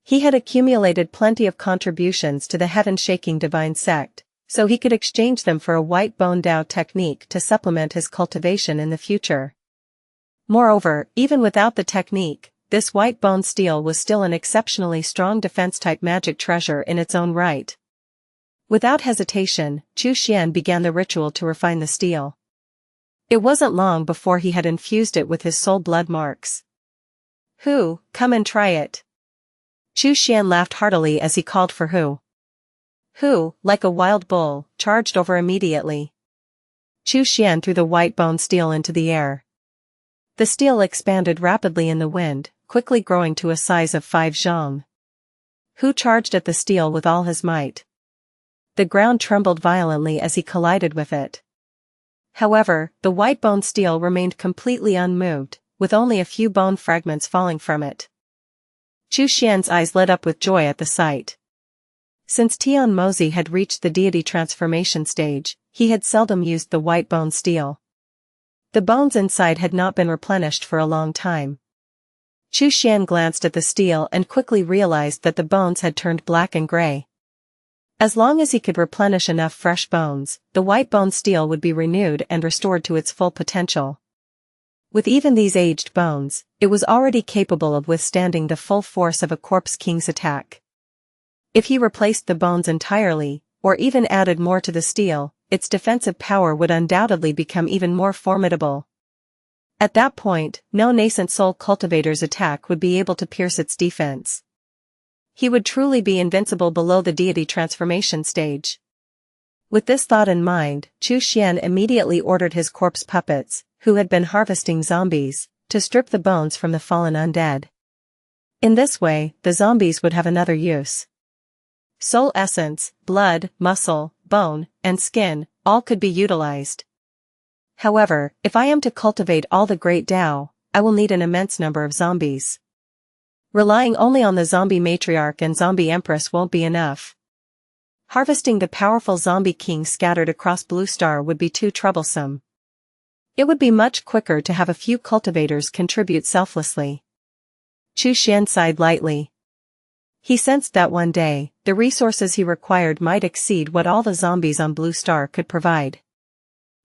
He had accumulated plenty of contributions to the heaven-shaking divine sect, so he could exchange them for a white bone Dao technique to supplement his cultivation in the future. Moreover, even without the technique, this white bone stele was still an exceptionally strong defense-type magic treasure in its own right. Without hesitation, Chu Xian began the ritual to refine the stele. It wasn't long before he had infused it with his soul blood marks. Hu, come and try it. Chu Xian laughed heartily as he called for Hu. Hu, like a wild bull, charged over immediately. Chu Xian threw the white bone stele into the air. The stele expanded rapidly in the wind, quickly growing to a size of 5 zhang. Hu charged at the stele with all his might. The ground trembled violently as he collided with it. However, the white bone stele remained completely unmoved, with only a few bone fragments falling from it. Chu Xian's eyes lit up with joy at the sight. Since Tian Mozi had reached the deity transformation stage, he had seldom used the white bone stele. The bones inside had not been replenished for a long time. Chu Xian glanced at the stele and quickly realized that the bones had turned black and gray. As long as he could replenish enough fresh bones, the white bone stele would be renewed and restored to its full potential. With even these aged bones, it was already capable of withstanding the full force of a corpse king's attack. If he replaced the bones entirely, or even added more to the stele, its defensive power would undoubtedly become even more formidable. At that point, no nascent soul cultivator's attack would be able to pierce its defense. He would truly be invincible below the deity transformation stage. With this thought in mind, Chu Xian immediately ordered his corpse puppets, who had been harvesting zombies, to strip the bones from the fallen undead. In this way, the zombies would have another use. Soul essence, blood, muscle, bone, and skin, all could be utilized. However, if I am to cultivate all the great Dao, I will need an immense number of zombies. Relying only on the zombie matriarch and zombie empress won't be enough. Harvesting the powerful zombie kings scattered across Blue Star would be too troublesome. It would be much quicker to have a few cultivators contribute selflessly. Chu Xian sighed lightly. He sensed that one day, the resources he required might exceed what all the zombies on Blue Star could provide.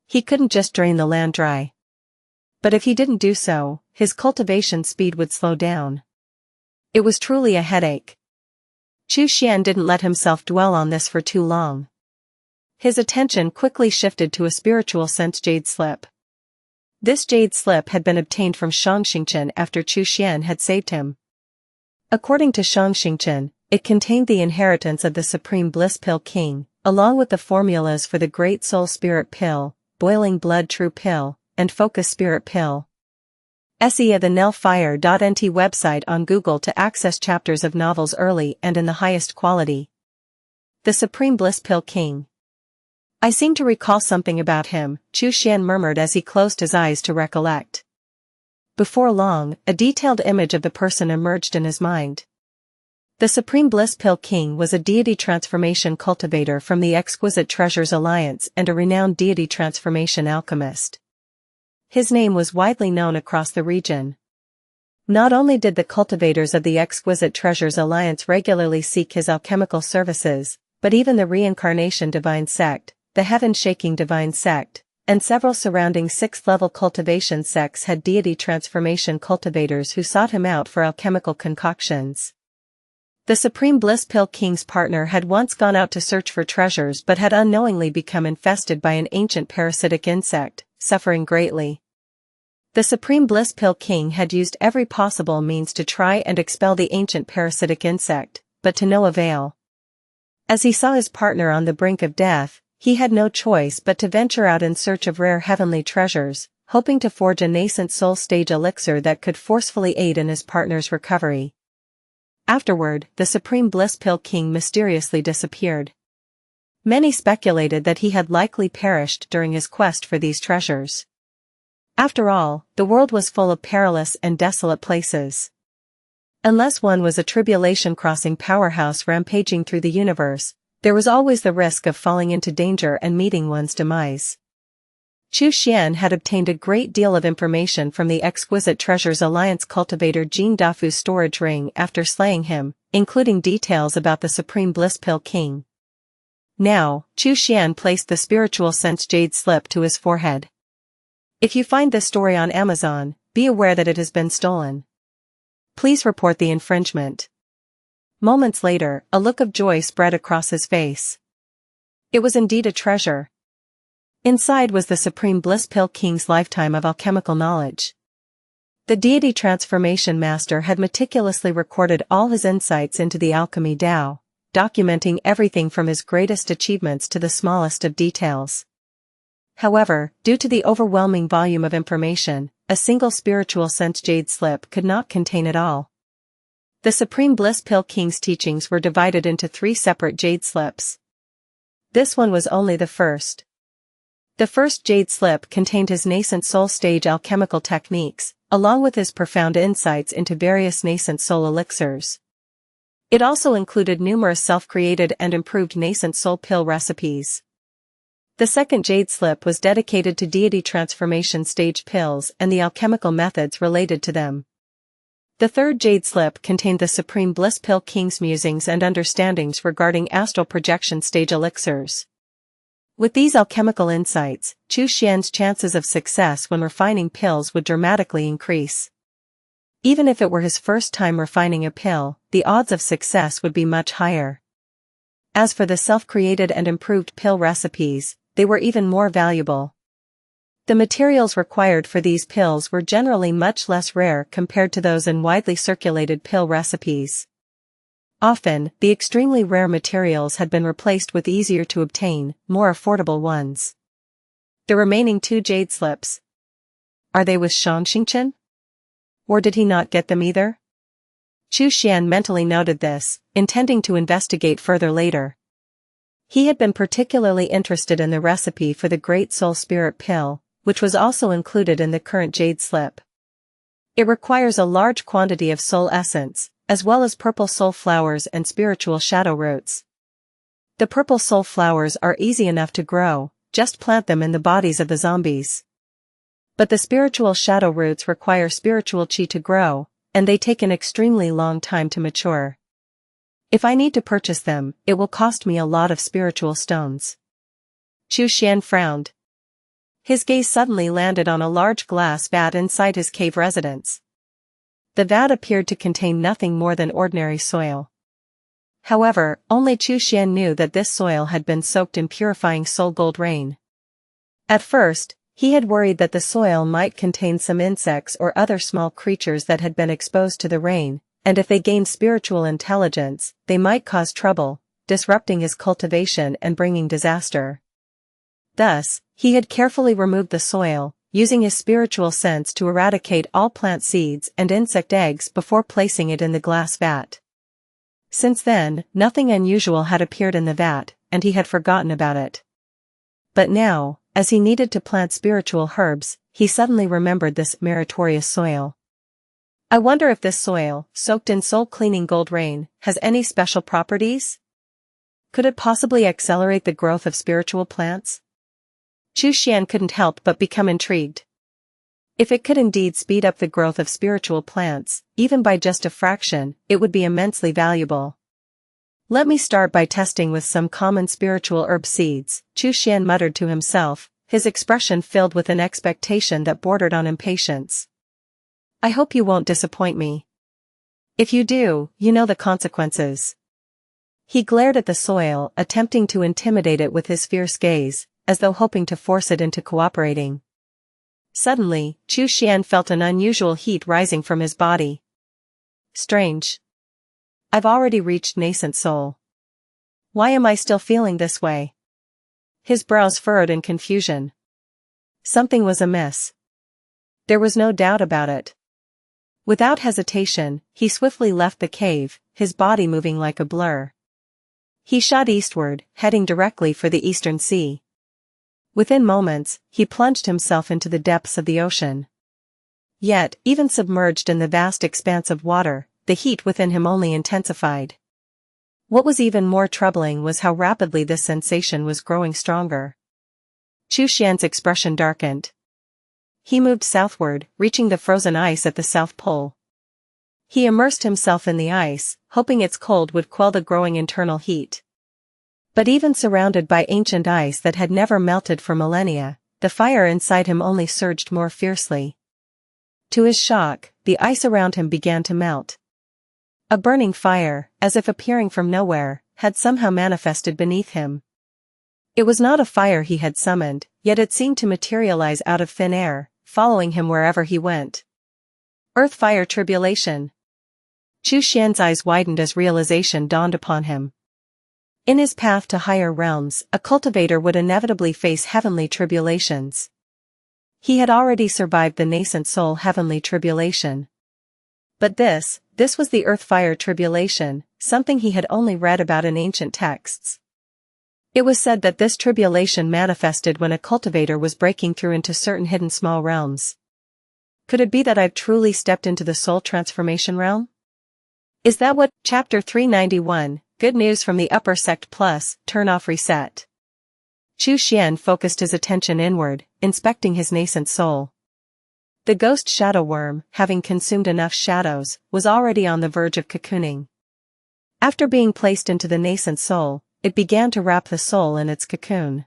He couldn't just drain the land dry. But if he didn't do so, his cultivation speed would slow down. It was truly a headache. Chu Xian didn't let himself dwell on this for too long. His attention quickly shifted to a spiritual sense jade slip. This jade slip had been obtained from Xianxia after Chu Xian had saved him. According to Xianxia, it contained the inheritance of the Supreme Bliss Pill King, along with the formulas for the Great Soul Spirit Pill, Boiling Blood True Pill, and Focus Spirit Pill. See the Nelfire.nt website on Google to access chapters of novels early and in the highest quality. The Supreme Bliss Pill King. I seem to recall something about him, Xuan murmured as he closed his eyes to recollect. Before long, a detailed image of the person emerged in his mind. The Supreme Bliss Pill King was a deity transformation cultivator from the Exquisite Treasures Alliance and a renowned deity transformation alchemist. His name was widely known across the region. Not only did the cultivators of the Exquisite Treasures Alliance regularly seek his alchemical services, but even the Reincarnation Divine Sect, the Heaven-shaking Divine Sect, and several surrounding 6th-level cultivation sects had deity transformation cultivators who sought him out for alchemical concoctions. The Supreme Bliss Pill King's partner had once gone out to search for treasures but had unknowingly become infested by an ancient parasitic insect, suffering greatly. The Supreme Bliss Pill King had used every possible means to try and expel the ancient parasitic insect, but to no avail. As he saw his partner on the brink of death, he had no choice but to venture out in search of rare heavenly treasures, hoping to forge a nascent soul stage elixir that could forcefully aid in his partner's recovery. Afterward, the Supreme Bliss Pill King mysteriously disappeared. Many speculated that he had likely perished during his quest for these treasures. After all, the world was full of perilous and desolate places. Unless one was a tribulation-crossing powerhouse rampaging through the universe, there was always the risk of falling into danger and meeting one's demise. Xuan had obtained a great deal of information from the Exquisite Treasures Alliance cultivator Jin Dafu's storage ring after slaying him, including details about the Supreme Bliss Pill King. Now, Xuan placed the spiritual sense jade slip to his forehead. If you find this story on Amazon, be aware that it has been stolen. Please report the infringement. Moments later, a look of joy spread across his face. It was indeed a treasure. Inside was the Supreme Bliss Pill King's lifetime of alchemical knowledge. The deity transformation master had meticulously recorded all his insights into the alchemy Tao, documenting everything from his greatest achievements to the smallest of details. However, due to the overwhelming volume of information, a single spiritual sense jade slip could not contain it all. The Supreme Bliss Pill King's teachings were divided into 3 separate jade slips. This one was only the first. The first jade slip contained his nascent soul stage alchemical techniques, along with his profound insights into various nascent soul elixirs. It also included numerous self-created and improved nascent soul pill recipes. The second jade slip was dedicated to deity transformation stage pills and the alchemical methods related to them. The third jade slip contained the Supreme Bliss Pill King's musings and understandings regarding astral projection stage elixirs. With these alchemical insights, Xuan's chances of success when refining pills would dramatically increase. Even if it were his first time refining a pill, the odds of success would be much higher. As for the self-created and improved pill recipes, they were even more valuable. The materials required for these pills were generally much less rare compared to those in widely circulated pill recipes. Often, the extremely rare materials had been replaced with easier to obtain, more affordable ones. The remaining 2 jade slips. Are they with Xianxia? Or did he not get them either? Xuan mentally noted this, intending to investigate further later. He had been particularly interested in the recipe for the Great Soul Spirit Pill, which was also included in the current jade slip. It requires a large quantity of soul essence, as well as purple soul flowers and spiritual shadow roots. The purple soul flowers are easy enough to grow, just plant them in the bodies of the zombies. But the spiritual shadow roots require spiritual chi to grow, and they take an extremely long time to mature. If I need to purchase them, it will cost me a lot of spiritual stones. Xuan frowned. His gaze suddenly landed on a large glass vat inside his cave residence. The vat appeared to contain nothing more than ordinary soil. However, only Xuan knew that this soil had been soaked in purifying soul gold rain. At first, he had worried that the soil might contain some insects or other small creatures that had been exposed to the rain, and if they gained spiritual intelligence, they might cause trouble, disrupting his cultivation and bringing disaster. Thus, he had carefully removed the soil, using his spiritual sense to eradicate all plant seeds and insect eggs before placing it in the glass vat. Since then, nothing unusual had appeared in the vat, and he had forgotten about it. But now, as he needed to plant spiritual herbs, he suddenly remembered this meritorious soil. I wonder if this soil, soaked in soul-cleaning gold rain, has any special properties? Could it possibly accelerate the growth of spiritual plants? Xuan couldn't help but become intrigued. If it could indeed speed up the growth of spiritual plants, even by just a fraction, it would be immensely valuable. Let me start by testing with some common spiritual herb seeds, Xuan muttered to himself, his expression filled with an expectation that bordered on impatience. I hope you won't disappoint me. If you do, you know the consequences. He glared at the soil, attempting to intimidate it with his fierce gaze, as though hoping to force it into cooperating. Suddenly, Xuan felt an unusual heat rising from his body. Strange. I've already reached nascent soul. Why am I still feeling this way? His brows furrowed in confusion. Something was amiss. There was no doubt about it. Without hesitation, he swiftly left the cave, his body moving like a blur. He shot eastward, heading directly for the eastern sea. Within moments, he plunged himself into the depths of the ocean. Yet, even submerged in the vast expanse of water, the heat within him only intensified. What was even more troubling was how rapidly this sensation was growing stronger. Xuan's expression darkened. He moved southward, reaching the frozen ice at the South Pole. He immersed himself in the ice, hoping its cold would quell the growing internal heat. But even surrounded by ancient ice that had never melted for millennia, the fire inside him only surged more fiercely. To his shock, the ice around him began to melt. A burning fire, as if appearing from nowhere, had somehow manifested beneath him. It was not a fire he had summoned, yet it seemed to materialize out of thin air, following him wherever he went. Earth-fire tribulation. Xuan's eyes widened as realization dawned upon him. In his path to higher realms, a cultivator would inevitably face heavenly tribulations. He had already survived the nascent soul heavenly tribulation. But this was the earth-fire tribulation, something he had only read about in ancient texts. It was said that this tribulation manifested when a cultivator was breaking through into certain hidden small realms. Could it be that I've truly stepped into the soul transformation realm? Is that what? Chapter 391, Good News from the Upper Sect Plus, Turn Off Reset. Xuan focused his attention inward, inspecting his nascent soul. The ghost shadow worm, having consumed enough shadows, was already on the verge of cocooning. After being placed into the nascent soul, it began to wrap the soul in its cocoon.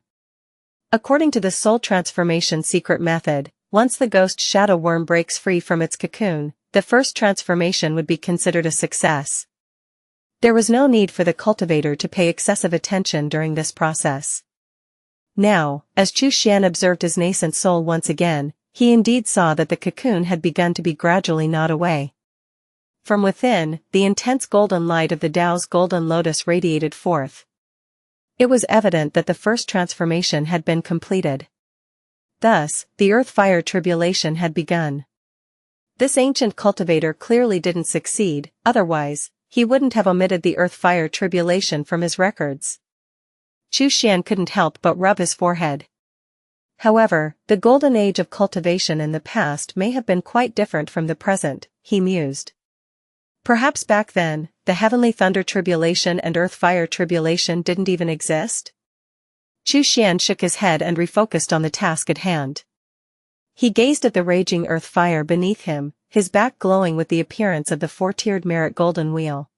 According to the soul transformation secret method, once the ghost shadow worm breaks free from its cocoon, the first transformation would be considered a success. There was no need for the cultivator to pay excessive attention during this process. Now, as Xuan observed his nascent soul once again, he indeed saw that the cocoon had begun to be gradually gnawed away. From within, the intense golden light of the Tao's golden lotus radiated forth. It was evident that the first transformation had been completed. Thus, the earth-fire tribulation had begun. This ancient cultivator clearly didn't succeed, otherwise, he wouldn't have omitted the earth-fire tribulation from his records. Xuan couldn't help but rub his forehead. However, the golden age of cultivation in the past may have been quite different from the present, he mused. Perhaps back then, the heavenly thunder tribulation and earth-fire tribulation didn't even exist? Xuan shook his head and refocused on the task at hand. He gazed at the raging earth-fire beneath him, his back glowing with the appearance of the four-tiered merit golden wheel.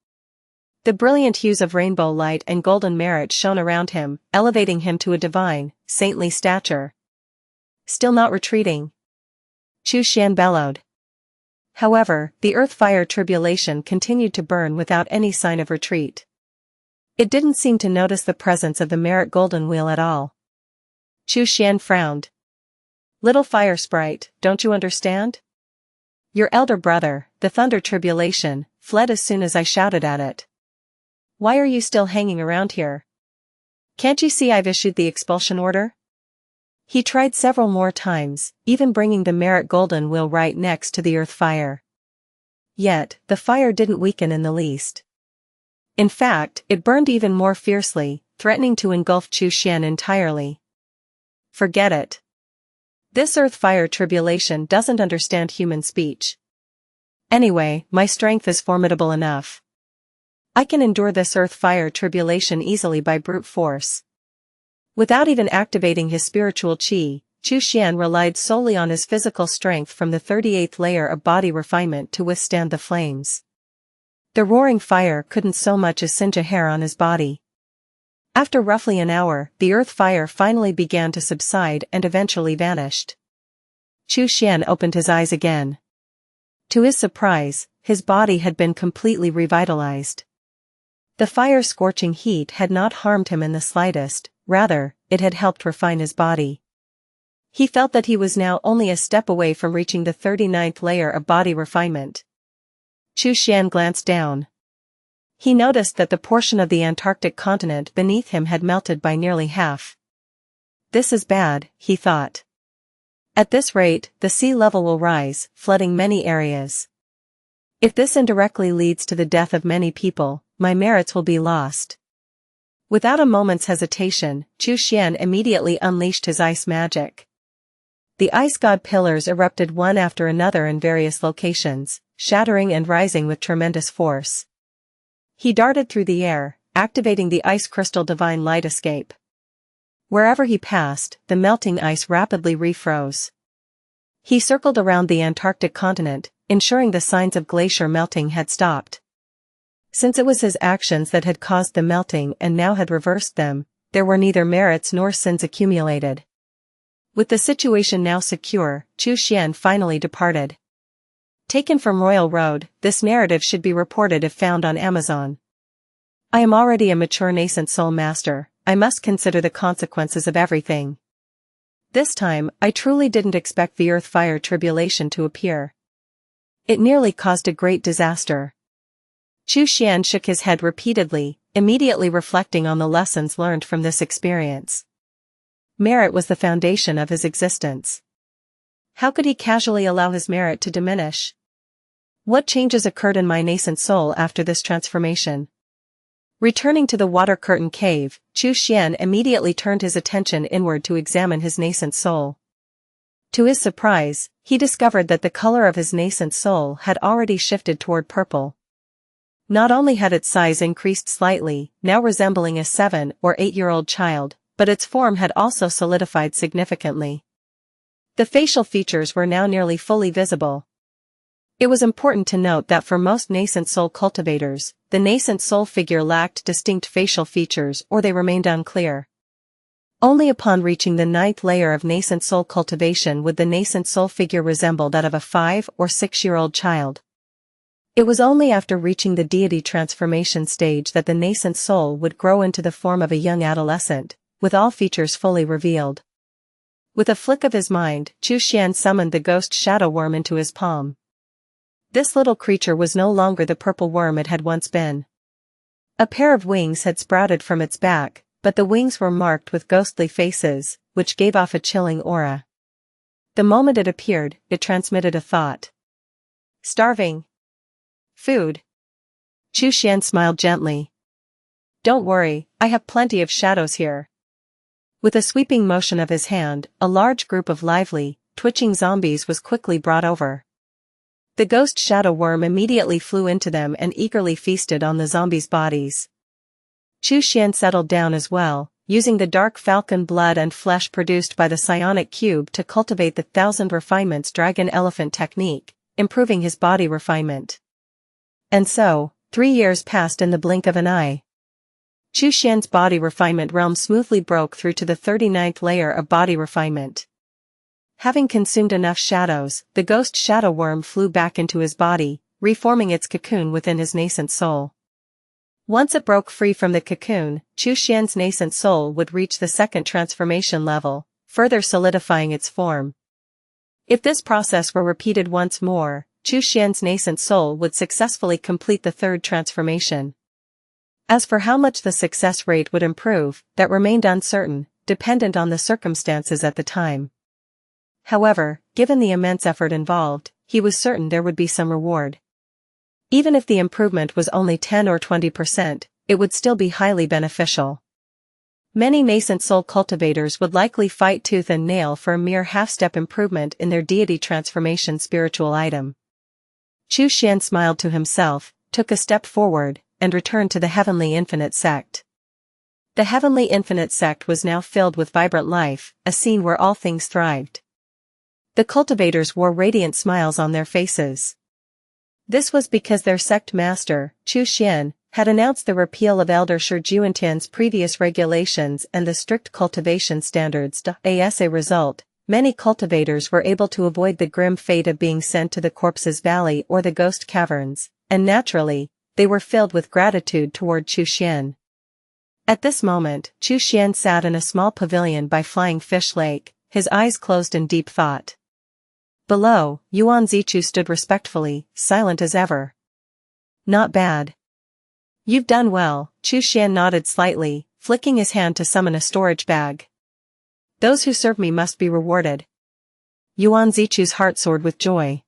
The brilliant hues of rainbow light and golden merit shone around him, elevating him to a divine, saintly stature. Still not retreating? Xuan bellowed. However, the earth-fire tribulation continued to burn without any sign of retreat. It didn't seem to notice the presence of the merit golden wheel at all. Xuan frowned. Little fire sprite, don't you understand? Your elder brother, the thunder tribulation, fled as soon as I shouted at it. Why are you still hanging around here? Can't you see I've issued the expulsion order? He tried several more times, even bringing the merit golden wheel right next to the earth fire. Yet, the fire didn't weaken in the least. In fact, it burned even more fiercely, threatening to engulf Xuan entirely. Forget it. This earth fire tribulation doesn't understand human speech. Anyway, my strength is formidable enough. I can endure this earth fire tribulation easily by brute force. Without even activating his spiritual chi, Xuan relied solely on his physical strength from the 38th layer of body refinement to withstand the flames. The roaring fire couldn't so much as singe a hair on his body. After roughly an hour, the earth fire finally began to subside and eventually vanished. Xuan opened his eyes again. To his surprise, his body had been completely revitalized. The fire's scorching heat had not harmed him in the slightest, rather, it had helped refine his body. He felt that he was now only a step away from reaching the 39th layer of body refinement. Xuan glanced down. He noticed that the portion of the Antarctic continent beneath him had melted by nearly half. This is bad, he thought. At this rate, the sea level will rise, flooding many areas. If this indirectly leads to the death of many people, my merits will be lost. Without a moment's hesitation, Xuan immediately unleashed his ice magic. The ice god pillars erupted one after another in various locations, shattering and rising with tremendous force. He darted through the air, activating the ice crystal divine light escape. Wherever he passed, the melting ice rapidly refroze. He circled around the Antarctic continent, ensuring the signs of glacier melting had stopped. Since it was his actions that had caused the melting and now had reversed them, there were neither merits nor sins accumulated. With the situation now secure, Xuan finally departed. Taken from Royal Road, this narrative should be reported if found on Amazon. I am already a mature nascent soul master, I must consider the consequences of everything. This time, I truly didn't expect the earth fire tribulation to appear. It nearly caused a great disaster. Xuan shook his head repeatedly, immediately reflecting on the lessons learned from this experience. Merit was the foundation of his existence. How could he casually allow his merit to diminish? What changes occurred in my nascent soul after this transformation? Returning to the water curtain cave, Xuan immediately turned his attention inward to examine his nascent soul. To his surprise, he discovered that the color of his nascent soul had already shifted toward purple. Not only had its size increased slightly, now resembling a 7- or 8-year-old child, but its form had also solidified significantly. The facial features were now nearly fully visible. It was important to note that for most nascent soul cultivators, the nascent soul figure lacked distinct facial features or they remained unclear. Only upon reaching the 9th layer of nascent soul cultivation would the nascent soul figure resemble that of a 5- or 6-year-old child. It was only after reaching the deity transformation stage that the nascent soul would grow into the form of a young adolescent, with all features fully revealed. With a flick of his mind, Xuan summoned the ghost shadow worm into his palm. This little creature was no longer the purple worm it had once been. A pair of wings had sprouted from its back, but the wings were marked with ghostly faces, which gave off a chilling aura. The moment it appeared, it transmitted a thought. Starving. Food. Xuan smiled gently. Don't worry, I have plenty of shadows here. With a sweeping motion of his hand, a large group of lively, twitching zombies was quickly brought over. The ghost shadow worm immediately flew into them and eagerly feasted on the zombies' bodies. Xuan settled down as well, using the dark falcon blood and flesh produced by the psionic cube to cultivate the 1000 refinements dragon elephant technique, improving his body refinement. And so, 3 years passed in the blink of an eye. Xuan's body refinement realm smoothly broke through to the 39th layer of body refinement. Having consumed enough shadows, the ghost shadow worm flew back into his body, reforming its cocoon within his nascent soul. Once it broke free from the cocoon, Xuan's nascent soul would reach the 2nd transformation level, further solidifying its form. If this process were repeated once more, Xian's nascent soul would successfully complete the third transformation. As for how much the success rate would improve, that remained uncertain, dependent on the circumstances at the time. However, given the immense effort involved, he was certain there would be some reward. Even if the improvement was only 10 or 20%, it would still be highly beneficial. Many nascent soul cultivators would likely fight tooth and nail for a mere half-step improvement in their deity transformation spiritual item. Xian smiled to himself, took a step forward, and returned to the Heavenly Infinite Sect. The Heavenly Infinite Sect was now filled with vibrant life, a scene where all things thrived. The cultivators wore radiant smiles on their faces. This was because their sect master, Xian, had announced the repeal of Elder Shi Juantian's previous regulations and the strict cultivation standards. As a result, many cultivators were able to avoid the grim fate of being sent to the Corpses Valley or the Ghost Caverns, and naturally, they were filled with gratitude toward Xian. At this moment, Xian sat in a small pavilion by Flying Fish Lake, his eyes closed in deep thought. Below, Yuan Zichu stood respectfully, silent as ever. Not bad. You've done well, Xian nodded slightly, flicking his hand to summon a storage bag. Those who serve me must be rewarded. Yuan Zichu's heart soared with joy.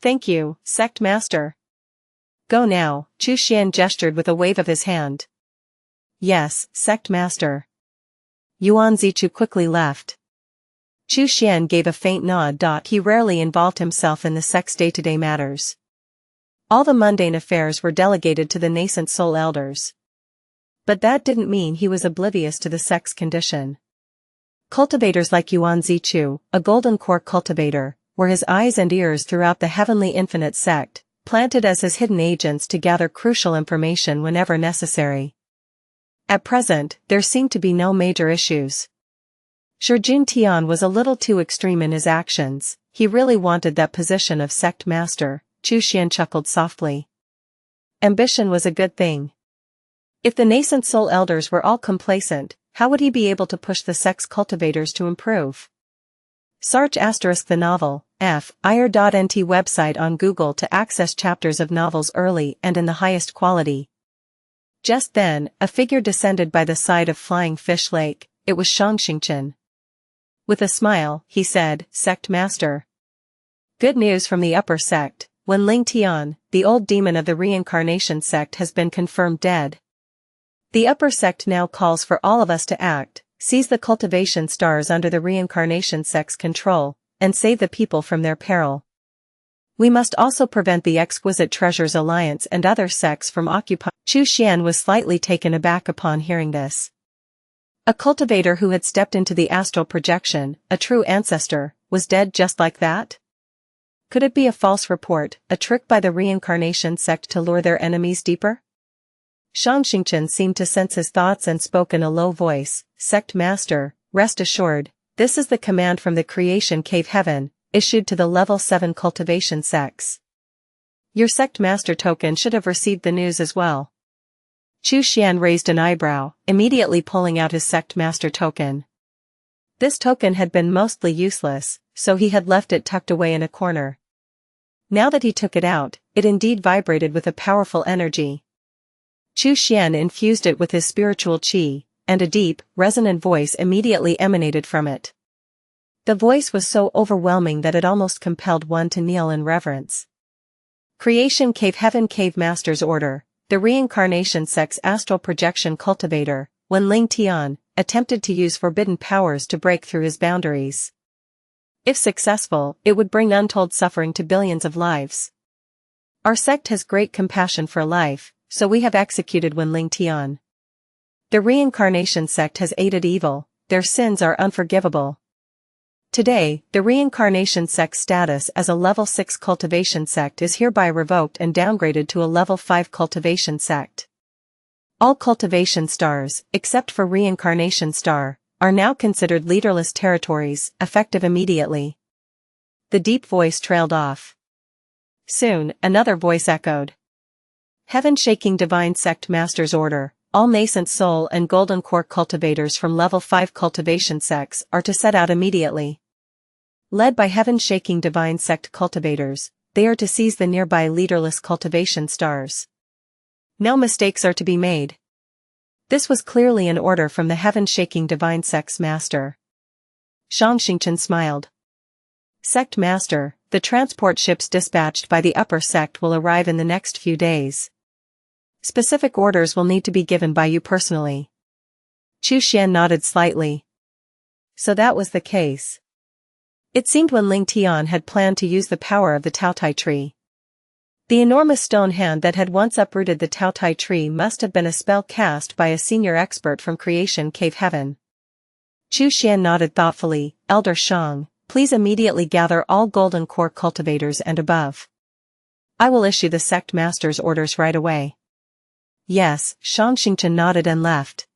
Thank you, Sect Master. Go now, Xian gestured with a wave of his hand. Yes, Sect Master. Yuan Zichu quickly left. Xian gave a faint nod. He rarely involved himself in the sect's day-to-day matters. All the mundane affairs were delegated to the nascent soul elders. But that didn't mean he was oblivious to the sect's condition. Cultivators like Yuan Zichu, a golden core cultivator, were his eyes and ears throughout the Heavenly Infinite Sect, planted as his hidden agents to gather crucial information whenever necessary. At present, there seemed to be no major issues. Shi Juantian was a little too extreme in his actions. He really wanted that position of sect master. Xian chuckled softly. Ambition was a good thing. If the nascent soul elders were all complacent, how would he be able to push the sect's cultivators to improve? Search * the novel, ir.nt website on Google to access chapters of novels early and in the highest quality. Just then, a figure descended by the side of Flying Fish Lake. It was Xianxia. With a smile, he said, Sect Master. Good news from the upper sect. Ling Tian, the old demon of the Reincarnation sect, has been confirmed dead. The upper sect now calls for all of us to act, seize the cultivation stars under the Reincarnation sect's control, and save the people from their peril. We must also prevent the Exquisite Treasures Alliance and other sects from occupying. Xian was slightly taken aback upon hearing this. A cultivator who had stepped into the astral projection, a true ancestor, was dead just like that? Could it be a false report, a trick by the Reincarnation sect to lure their enemies deeper? Xianxia seemed to sense his thoughts and spoke in a low voice, Sect Master, rest assured, this is the command from the Creation Cave Heaven, issued to the Level 7 cultivation sects. Your Sect Master token should have received the news as well. Xian raised an eyebrow, immediately pulling out his Sect Master token. This token had been mostly useless, so he had left it tucked away in a corner. Now that he took it out, it indeed vibrated with a powerful energy. Xian infused it with his spiritual qi, and a deep, resonant voice immediately emanated from it. The voice was so overwhelming that it almost compelled one to kneel in reverence. Creation Cave Heaven Cave Master's Order, the Reincarnation sect's astral projection cultivator, Ling Tian, attempted to use forbidden powers to break through his boundaries. If successful, it would bring untold suffering to billions of lives. Our sect has great compassion for life, so we have executed Ling Tian. The Reincarnation sect has aided evil, their sins are unforgivable. Today, the Reincarnation sect's status as a Level 6 cultivation sect is hereby revoked and downgraded to a Level 5 cultivation sect. All cultivation stars, except for Reincarnation Star, are now considered leaderless territories, effective immediately. The deep voice trailed off. Soon, another voice echoed. Heaven-shaking Divine Sect Master's Order, all nascent soul and golden core cultivators from Level 5 cultivation sects are to set out immediately. Led by heaven-shaking Divine Sect cultivators, they are to seize the nearby leaderless cultivation stars. No mistakes are to be made. This was clearly an order from the heaven-shaking divine Sect's master. Xianxia smiled. Sect Master, the transport ships dispatched by the upper Sect will arrive in the next few days. Specific orders will need to be given by you personally. Xuan nodded slightly. So that was the case. It seemed when Ling Tian had planned to use the power of the Taotai tree. The enormous stone hand that had once uprooted the Taotai tree must have been a spell cast by a senior expert from Creation Cave Heaven. Xuan nodded thoughtfully. Elder Shang, please immediately gather all golden core cultivators and above. I will issue the Sect Master's orders right away. Yes, Xianxia nodded and left.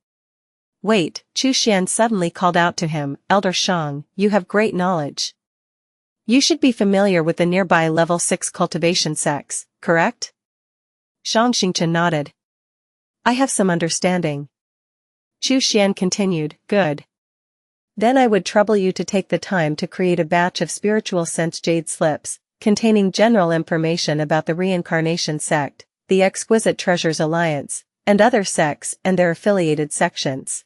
Wait, Xuan suddenly called out to him, Elder Shang, you have great knowledge. You should be familiar with the nearby level 6 cultivation sects, correct? Xianxia nodded. I have some understanding. Xuan continued, good. Then I would trouble you to take the time to create a batch of spiritual sense jade slips, containing general information about the Reincarnation Sect, the Exquisite Treasures Alliance, and other sects and their affiliated sections.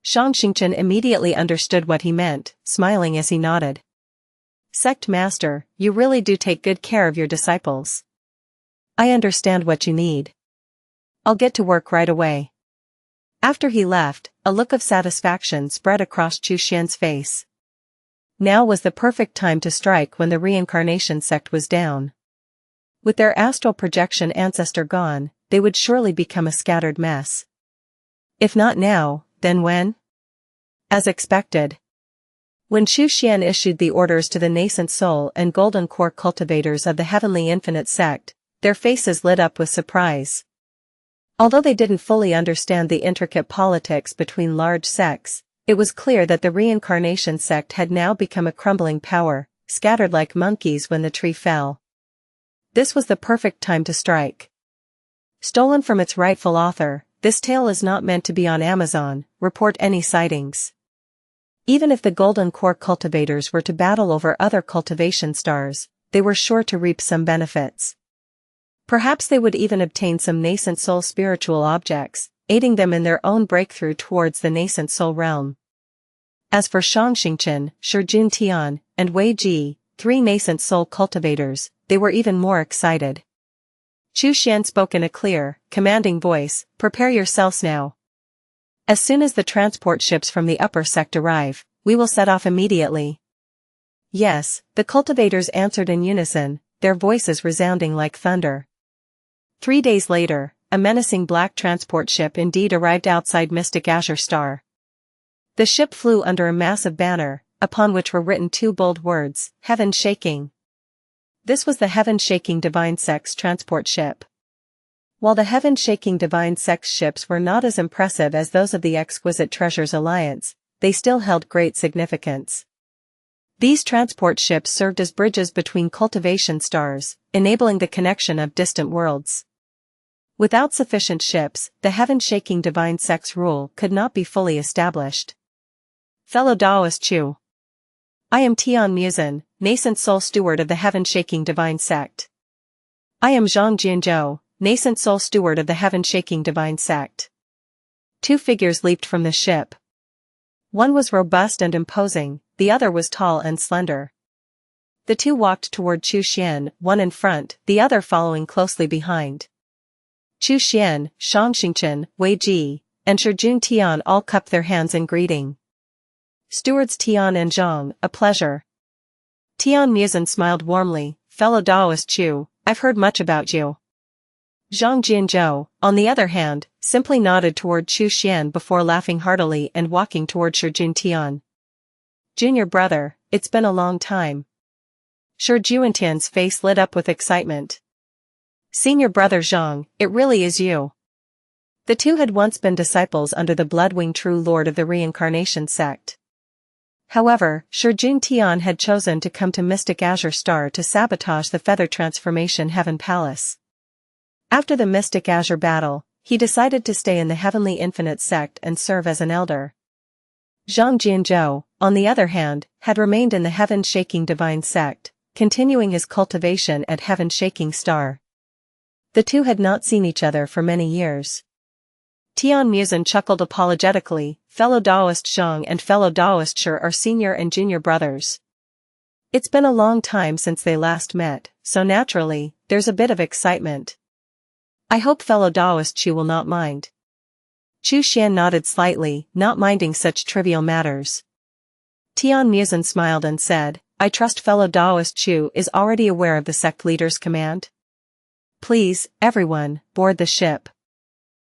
Xianxia immediately understood what he meant, smiling as he nodded. Sect Master, you really do take good care of your disciples. I understand what you need. I'll get to work right away. After he left, a look of satisfaction spread across Xuan's face. Now was the perfect time to strike when the Reincarnation Sect was down. With their astral projection ancestor gone, they would surely become a scattered mess. If not now, then when? As expected. When Xuan issued the orders to the nascent soul and golden core cultivators of the Heavenly Infinite Sect, their faces lit up with surprise. Although they didn't fully understand the intricate politics between large sects, it was clear that the Reincarnation Sect had now become a crumbling power, scattered like monkeys when the tree fell. This was the perfect time to strike. Stolen from its rightful author, this tale is not meant to be on Amazon. Report any sightings. Even if the golden core cultivators were to battle over other cultivation stars, they were sure to reap some benefits. Perhaps they would even obtain some nascent soul spiritual objects, aiding them in their own breakthrough towards the nascent soul realm. As for Xianxia, Shijun Tian, and Wei Ji, 3 nascent soul cultivators, they were even more excited. Xuan spoke in a clear, commanding voice, prepare yourselves now. As soon as the transport ships from the upper Sect arrive, we will set off immediately. Yes, the cultivators answered in unison, their voices resounding like thunder. 3 days later, a menacing black transport ship indeed arrived outside Mystic Azure Star. The ship flew under a massive banner, upon which were written 2 bold words, heaven-shaking. This was the heaven-shaking Divine Sect's transport ship. While the heaven-shaking Divine Sect ships were not as impressive as those of the Exquisite Treasures Alliance, they still held great significance. These transport ships served as bridges between cultivation stars, enabling the connection of distant worlds. Without sufficient ships, the heaven-shaking Divine Sect's rule could not be fully established. Fellow Daoist Chu. I am Tian Muzin, nascent soul steward of the heaven-shaking Divine Sect. I am Zhang Jianzhou, nascent soul steward of the heaven-shaking Divine Sect. 2 figures leaped from the ship. One was robust and imposing, the other was tall and slender. The 2 walked toward Xuan, one in front, the other following closely behind. Xuan, Xianxia, Wei Ji, and Shijun Tian all cupped their hands in greeting. Stewards Tian and Zhang, a pleasure. Tian Muzin smiled warmly, fellow Daoist Chu, I've heard much about you. Zhang Jianzhou, on the other hand, simply nodded toward Xuan before laughing heartily and walking toward Shijun Tian. Junior brother, it's been a long time. Shijun Tian's face lit up with excitement. Senior brother Zhang, it really is you. The 2 had once been disciples under the Bloodwing True Lord of the Reincarnation Sect. However, Shijun Tian had chosen to come to Mystic Azure Star to sabotage the Feather Transformation Heaven Palace. After the Mystic Azure battle, he decided to stay in the Heavenly Infinite Sect and serve as an elder. Zhang Jianzhou, on the other hand, had remained in the heaven-shaking Divine Sect, continuing his cultivation at heaven-shaking star. The two had not seen each other for many years. Tian Muzan chuckled apologetically, fellow Daoist Zhang and fellow Daoist Shi are senior and junior brothers. It's been a long time since they last met, so naturally, there's a bit of excitement. I hope fellow Daoist Chu will not mind. Chu Xian nodded slightly, not minding such trivial matters. Tian Muzan smiled and said, I trust fellow Daoist Chu is already aware of the sect leader's command. Please, everyone, board the ship.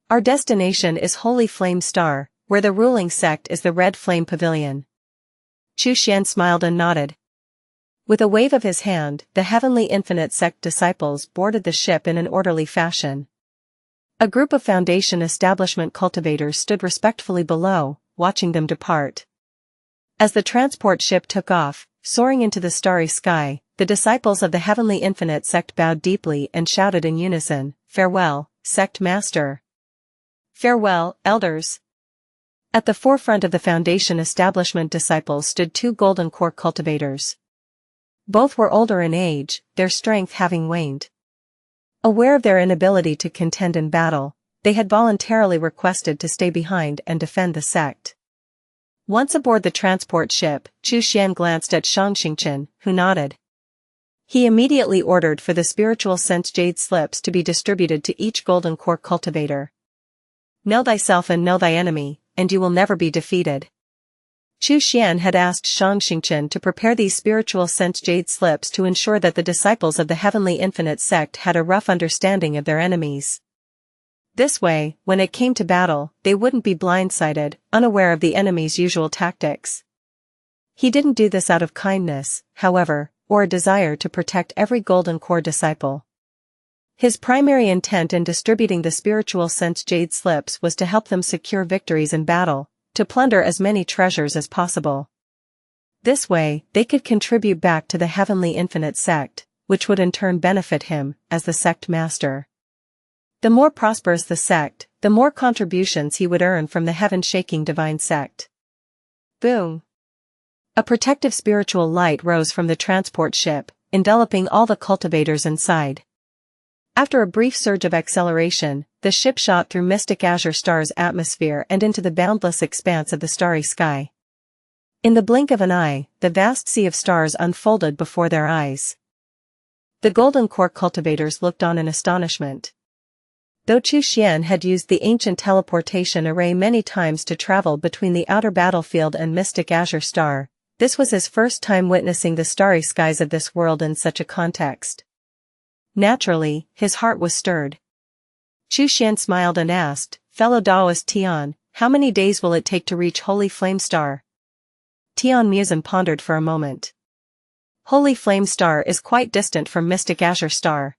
Our destination is Holy Flame Star, where the ruling sect is the Red Flame Pavilion. Chu Xian smiled and nodded. With a wave of his hand, the Heavenly Infinite Sect disciples boarded the ship in an orderly fashion. A group of Foundation establishment cultivators stood respectfully below, watching them depart. As the transport ship took off, soaring into the starry sky, the disciples of the Heavenly Infinite Sect bowed deeply and shouted in unison, Farewell, Sect Master. Farewell, Elders. At the forefront of the Foundation establishment disciples stood two golden core cultivators. Both were older in age, their strength having waned. Aware of their inability to contend in battle, they had voluntarily requested to stay behind and defend the sect. Once aboard the transport ship, Chu Xian glanced at Xianxia, who nodded. He immediately ordered for the spiritual sense jade slips to be distributed to each golden core cultivator. Know thyself and know thy enemy, and you will never be defeated. Chu Xian had asked Xianxia to prepare these spiritual sense jade slips to ensure that the disciples of the Heavenly Infinite Sect had a rough understanding of their enemies. This way, when it came to battle, they wouldn't be blindsided, unaware of the enemy's usual tactics. He didn't do this out of kindness, however, or a desire to protect every golden core disciple. His primary intent in distributing the spiritual sense jade slips was to help them secure victories in battle, to plunder as many treasures as possible. This way, they could contribute back to the Heavenly Infinite Sect, which would in turn benefit him, as the sect master. The more prosperous the sect, the more contributions he would earn from the heaven-shaking divine sect. Boom! A protective spiritual light rose from the transport ship, enveloping all the cultivators inside. After a brief surge of acceleration, the ship shot through mystic azure star's atmosphere and into the boundless expanse of the starry sky. In the blink of an eye, the vast sea of stars unfolded before their eyes. The golden core cultivators looked on in astonishment. Though Chu Xian had used the ancient teleportation array many times to travel between the outer battlefield and mystic azure star, this was his first time witnessing the starry skies of this world in such a context. Naturally, his heart was stirred. Chu Xian smiled and asked, Fellow Daoist Tian, how many days will it take to reach Holy Flame Star? Tian Muzan pondered for a moment. Holy Flame Star is quite distant from Mystic Azure Star.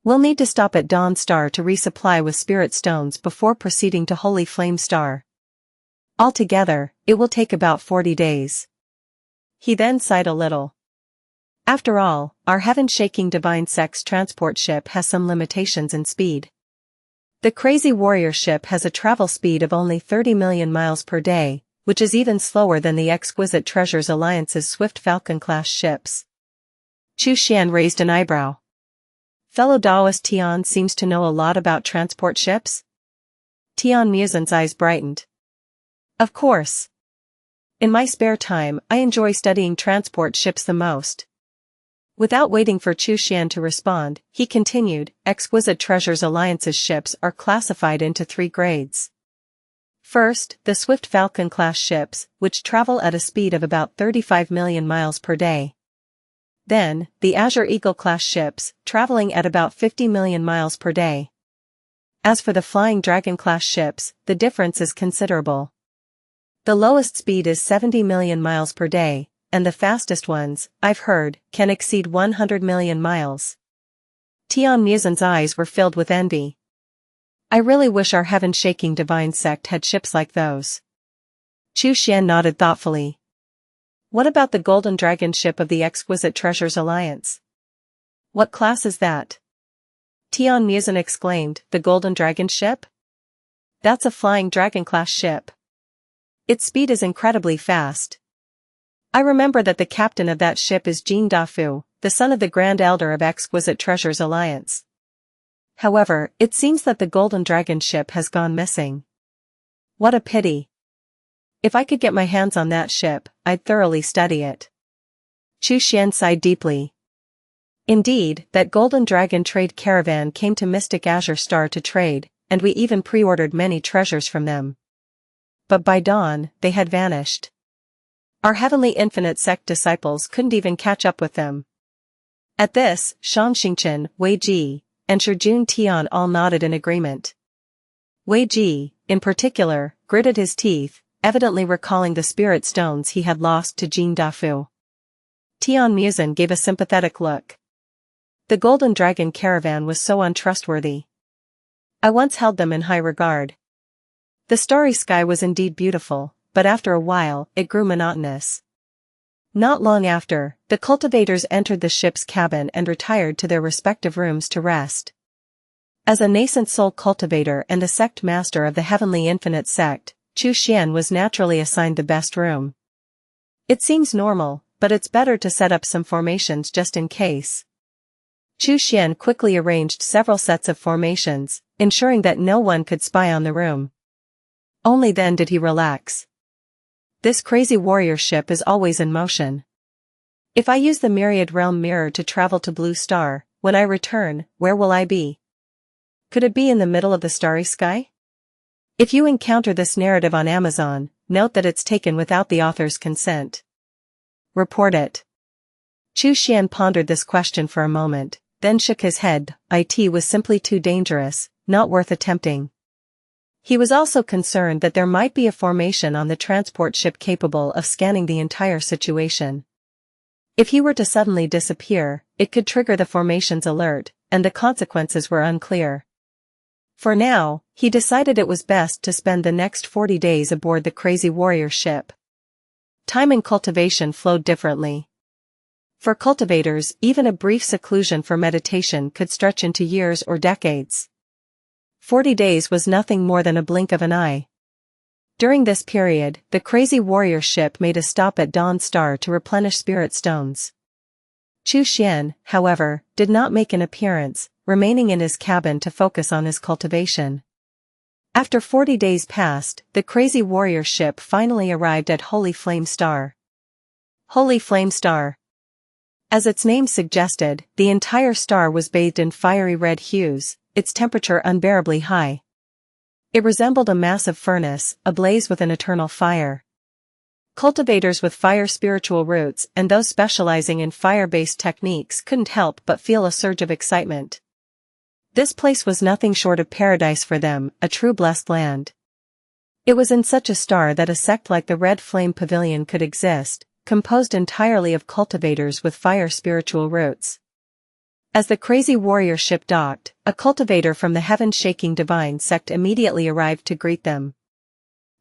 We'll need to stop at Dawn Star to resupply with spirit stones before proceeding to Holy Flame Star. Altogether, it will take about 40 days. He then sighed a little. After all, our heaven-shaking divine sect's transport ship has some limitations in speed. The crazy warrior ship has a travel speed of only 30 million miles per day, which is even slower than the exquisite Treasures Alliance's Swift Falcon-class ships. Chu Xian raised an eyebrow. Fellow Daoist Tian seems to know a lot about transport ships? Tian Muzan's eyes brightened. Of course. In my spare time, I enjoy studying transport ships the most. Without waiting for Chu Xian to respond, he continued, Exquisite Treasures Alliance's ships are classified into 3 grades. First, the Swift Falcon-class ships, which travel at a speed of about 35 million miles per day. Then, the Azure Eagle-class ships, traveling at about 50 million miles per day. As for the Flying Dragon-class ships, the difference is considerable. The lowest speed is 70 million miles per day, and the fastest ones, I've heard, can exceed 100 million miles. Tian Muzan's eyes were filled with envy. I really wish our heaven-shaking divine sect had ships like those. Chu Xian nodded thoughtfully. What about the Golden Dragon ship of the Exquisite Treasures Alliance? What class is that? Tian Muzan exclaimed, the Golden Dragon ship? That's a Flying Dragon-class ship. Its speed is incredibly fast. I remember that the captain of that ship is Jin Dafu, the son of the Grand Elder of Exquisite Treasures Alliance. However, it seems that the Golden Dragon ship has gone missing. What a pity. If I could get my hands on that ship, I'd thoroughly study it. Xuan sighed deeply. Indeed, that Golden Dragon trade caravan came to Mystic Azure Star to trade, and we even pre-ordered many treasures from them. But by dawn, they had vanished. Our Heavenly Infinite Sect disciples couldn't even catch up with them. At this, Xianxia, Wei Ji, and Shijun Tian all nodded in agreement. Wei Ji, in particular, gritted his teeth, evidently recalling the spirit stones he had lost to Jin Dafu. Tian Muzin gave a sympathetic look. The Golden Dragon caravan was so untrustworthy. I once held them in high regard. The starry sky was indeed beautiful, but after a while, it grew monotonous. Not long after, the cultivators entered the ship's cabin and retired to their respective rooms to rest. As a nascent soul cultivator and a sect master of the Heavenly Infinite Sect, Xuan was naturally assigned the best room. It seems normal, but it's better to set up some formations just in case. Xuan quickly arranged several sets of formations, ensuring that no one could spy on the room. Only then did he relax. This crazy warrior ship is always in motion. If I use the Myriad Realm Mirror to travel to Blue Star, when I return, where will I be? Could it be in the middle of the starry sky? If you encounter this narrative on Amazon, note that it's taken without the author's consent. Report it. Xuan pondered this question for a moment, then shook his head. It was simply too dangerous, not worth attempting. He was also concerned that there might be a formation on the transport ship capable of scanning the entire situation. If he were to suddenly disappear, it could trigger the formation's alert, and the consequences were unclear. For now, he decided it was best to spend the next 40 days aboard the crazy warrior ship. Time in cultivation flowed differently. For cultivators, even a brief seclusion for meditation could stretch into years or decades. 40 days was nothing more than a blink of an eye. During this period, the crazy warrior ship made a stop at Dawn Star to replenish spirit stones. Xuan, however, did not make an appearance, remaining in his cabin to focus on his cultivation. After 40 days passed, the crazy warrior ship finally arrived at Holy Flame Star. Holy Flame Star. As its name suggested, the entire star was bathed in fiery red hues, its temperature unbearably high. It resembled a massive furnace, ablaze with an eternal fire. Cultivators with fire spiritual roots and those specializing in fire-based techniques couldn't help but feel a surge of excitement. This place was nothing short of paradise for them, a true blessed land. It was in such a star that a sect like the Red Flame Pavilion could exist, composed entirely of cultivators with fire spiritual roots. As the crazy warrior ship docked, a cultivator from the heaven-shaking divine sect immediately arrived to greet them.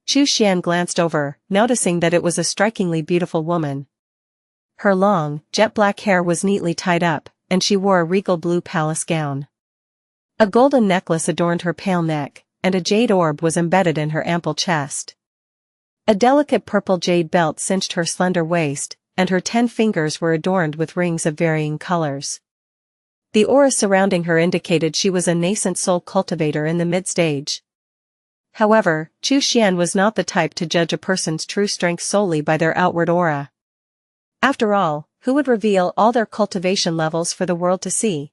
Xuan glanced over, noticing that it was a strikingly beautiful woman. Her long, jet-black hair was neatly tied up, and she wore a regal blue palace gown. A golden necklace adorned her pale neck, and a jade orb was embedded in her ample chest. A delicate purple jade belt cinched her slender waist, and her 10 fingers were adorned with rings of varying colors. The aura surrounding her indicated she was a nascent soul cultivator in the mid-stage. However, Xuan was not the type to judge a person's true strength solely by their outward aura. After all, who would reveal all their cultivation levels for the world to see?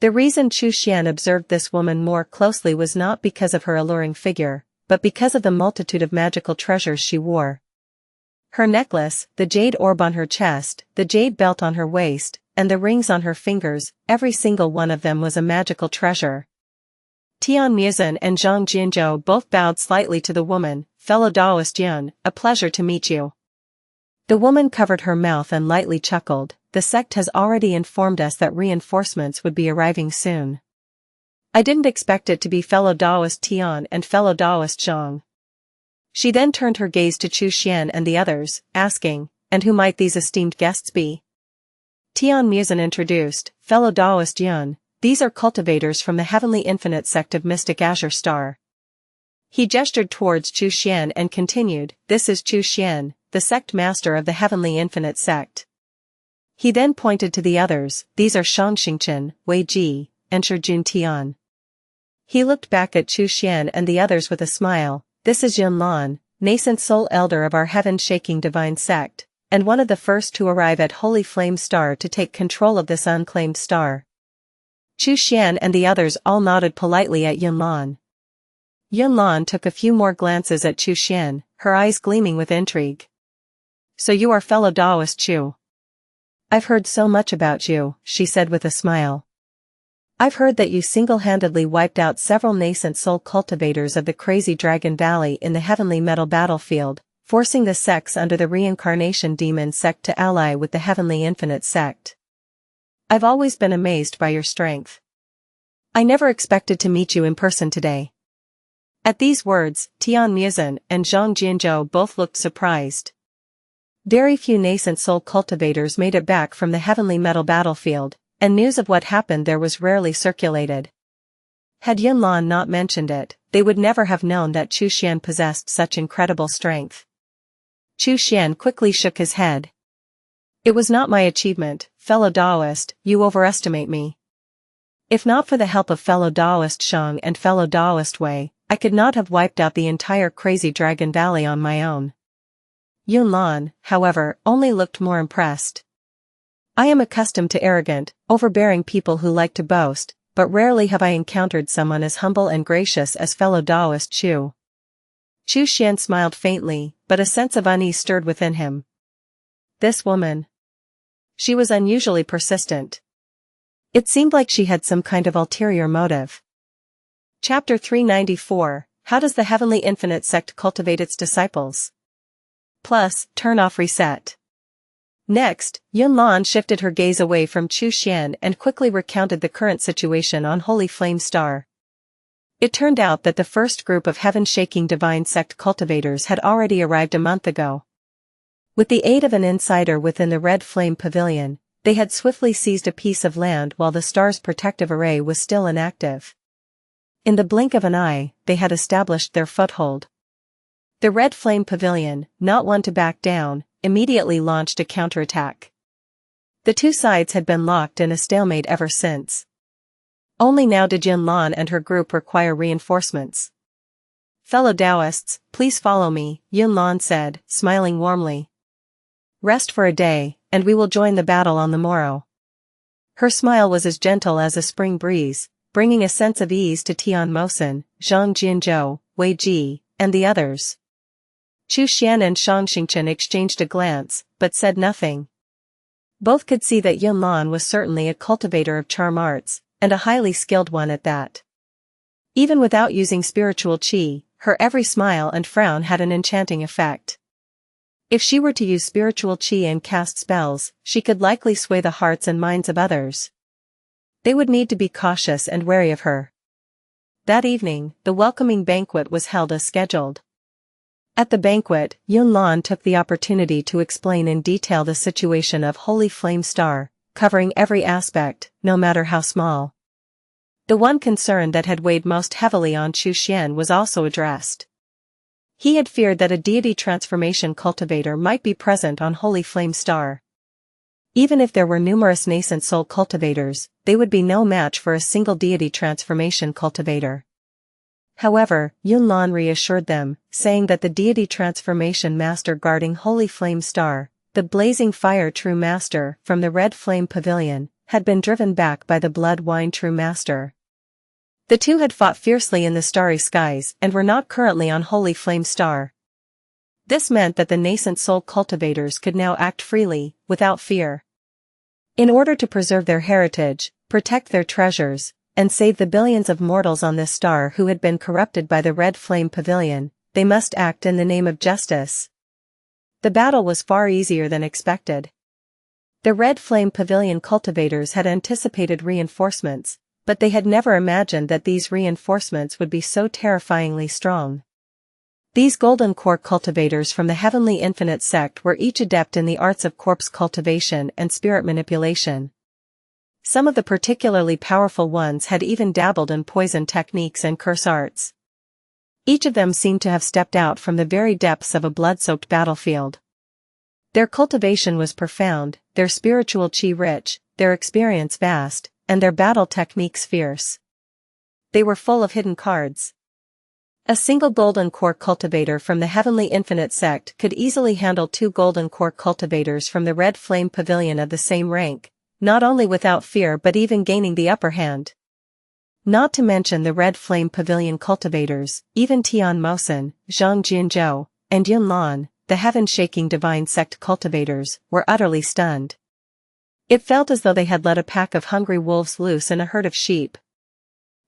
The reason Xuan observed this woman more closely was not because of her alluring figure, but because of the multitude of magical treasures she wore. Her necklace, the jade orb on her chest, the jade belt on her waist, and the rings on her fingers, every single one of them was a magical treasure. Tian Muzin and Zhang Jinzhou both bowed slightly to the woman. Fellow Daoist Yun, a pleasure to meet you. The woman covered her mouth and lightly chuckled. The sect has already informed us that reinforcements would be arriving soon. I didn't expect it to be fellow Daoist Tian and fellow Daoist Zhang. She then turned her gaze to Xuan and the others, asking, and who might these esteemed guests be? Tian Muzin introduced, fellow Daoist Yun, these are cultivators from the Heavenly Infinite Sect of Mystic Azure Star. He gestured towards Xuan and continued, this is Xuan, the sect master of the heavenly infinite sect. He then pointed to the others, these are Xianxia, Wei Ji, and Shijun Tian. He looked back at Chu Xian and the others with a smile, this is Yunlan, nascent soul elder of our heaven-shaking divine sect, and one of the first to arrive at Holy Flame Star to take control of this unclaimed star. Chu Xian and the others all nodded politely at Yunlan. Yunlan took a few more glances at Chu Xian, her eyes gleaming with intrigue. So you are fellow Taoist Chu. I've heard so much about you, she said with a smile. I've heard that you single-handedly wiped out several nascent soul cultivators of the crazy Dragon Valley in the heavenly metal battlefield, forcing the sects under the Reincarnation demon sect to ally with the heavenly infinite sect. I've always been amazed by your strength. I never expected to meet you in person today. At these words, Tian Muzhen and Zhang Jianzhou both looked surprised. Very few nascent soul cultivators made it back from the heavenly metal battlefield, and news of what happened there was rarely circulated. Had Yunlan not mentioned it, they would never have known that Chu Xian possessed such incredible strength. Chu Xian quickly shook his head. It was not my achievement, fellow Taoist, you overestimate me. If not for the help of fellow Taoist Shang and fellow Taoist Wei, I could not have wiped out the entire crazy Dragon Valley on my own. Yunlan, however, only looked more impressed. I am accustomed to arrogant, overbearing people who like to boast, but rarely have I encountered someone as humble and gracious as fellow Taoist Chu. Chu Xian smiled faintly, but a sense of unease stirred within him. This woman. She was unusually persistent. It seemed like she had some kind of ulterior motive. Chapter 394, How does the Heavenly Infinite Sect cultivate its disciples? Plus, turn off reset. Next, Yunlan shifted her gaze away from Chu Xian and quickly recounted the current situation on Holy Flame Star. It turned out that the first group of heaven-shaking divine sect cultivators had already arrived a month ago. With the aid of an insider within the Red Flame Pavilion, they had swiftly seized a piece of land while the star's protective array was still inactive. In the blink of an eye, they had established their foothold. The Red Flame Pavilion, not one to back down, immediately launched a counterattack. The two sides had been locked in a stalemate ever since. Only now did Yunlan and her group require reinforcements. Fellow Taoists, please follow me, Yunlan said, smiling warmly. Rest for a day, and we will join the battle on the morrow. Her smile was as gentle as a spring breeze, bringing a sense of ease to Tian Muzhen, Zhang Jianzhou, Wei Ji, and the others. Chu Xian and Xianxia exchanged a glance, but said nothing. Both could see that Yunlan was certainly a cultivator of charm arts, and a highly skilled one at that. Even without using spiritual qi, her every smile and frown had an enchanting effect. If she were to use spiritual qi and cast spells, she could likely sway the hearts and minds of others. They would need to be cautious and wary of her. That evening, the welcoming banquet was held as scheduled. At the banquet, Yunlan took the opportunity to explain in detail the situation of Holy Flame Star, covering every aspect, no matter how small. The one concern that had weighed most heavily on Chu Xian was also addressed. He had feared that a deity transformation cultivator might be present on Holy Flame Star. Even if there were numerous nascent soul cultivators, they would be no match for a single deity transformation cultivator. However, Yunlan reassured them, saying that the deity transformation master guarding Holy Flame Star, the blazing fire true master from the Red Flame Pavilion, had been driven back by the blood wine true master. The two had fought fiercely in the starry skies and were not currently on Holy Flame Star. This meant that the nascent soul cultivators could now act freely, without fear. In order to preserve their heritage, protect their treasures, and save the billions of mortals on this star who had been corrupted by the Red Flame Pavilion, they must act in the name of justice. The battle was far easier than expected. The Red Flame Pavilion cultivators had anticipated reinforcements, but they had never imagined that these reinforcements would be so terrifyingly strong. These golden core cultivators from the Heavenly Infinite Sect were each adept in the arts of corpse cultivation and spirit manipulation. Some of the particularly powerful ones had even dabbled in poison techniques and curse arts. Each of them seemed to have stepped out from the very depths of a blood-soaked battlefield. Their cultivation was profound, their spiritual chi rich, their experience vast, and their battle techniques fierce. They were full of hidden cards. A single golden core cultivator from the Heavenly Infinite Sect could easily handle 2 golden core cultivators from the Red Flame Pavilion of the same rank, not only without fear but even gaining the upper hand. Not to mention the Red Flame Pavilion cultivators, even Tian Mosen, Zhang Jianzhou, and Yun Lan, the heaven-shaking divine sect cultivators, were utterly stunned. It felt as though they had let a pack of hungry wolves loose in a herd of sheep.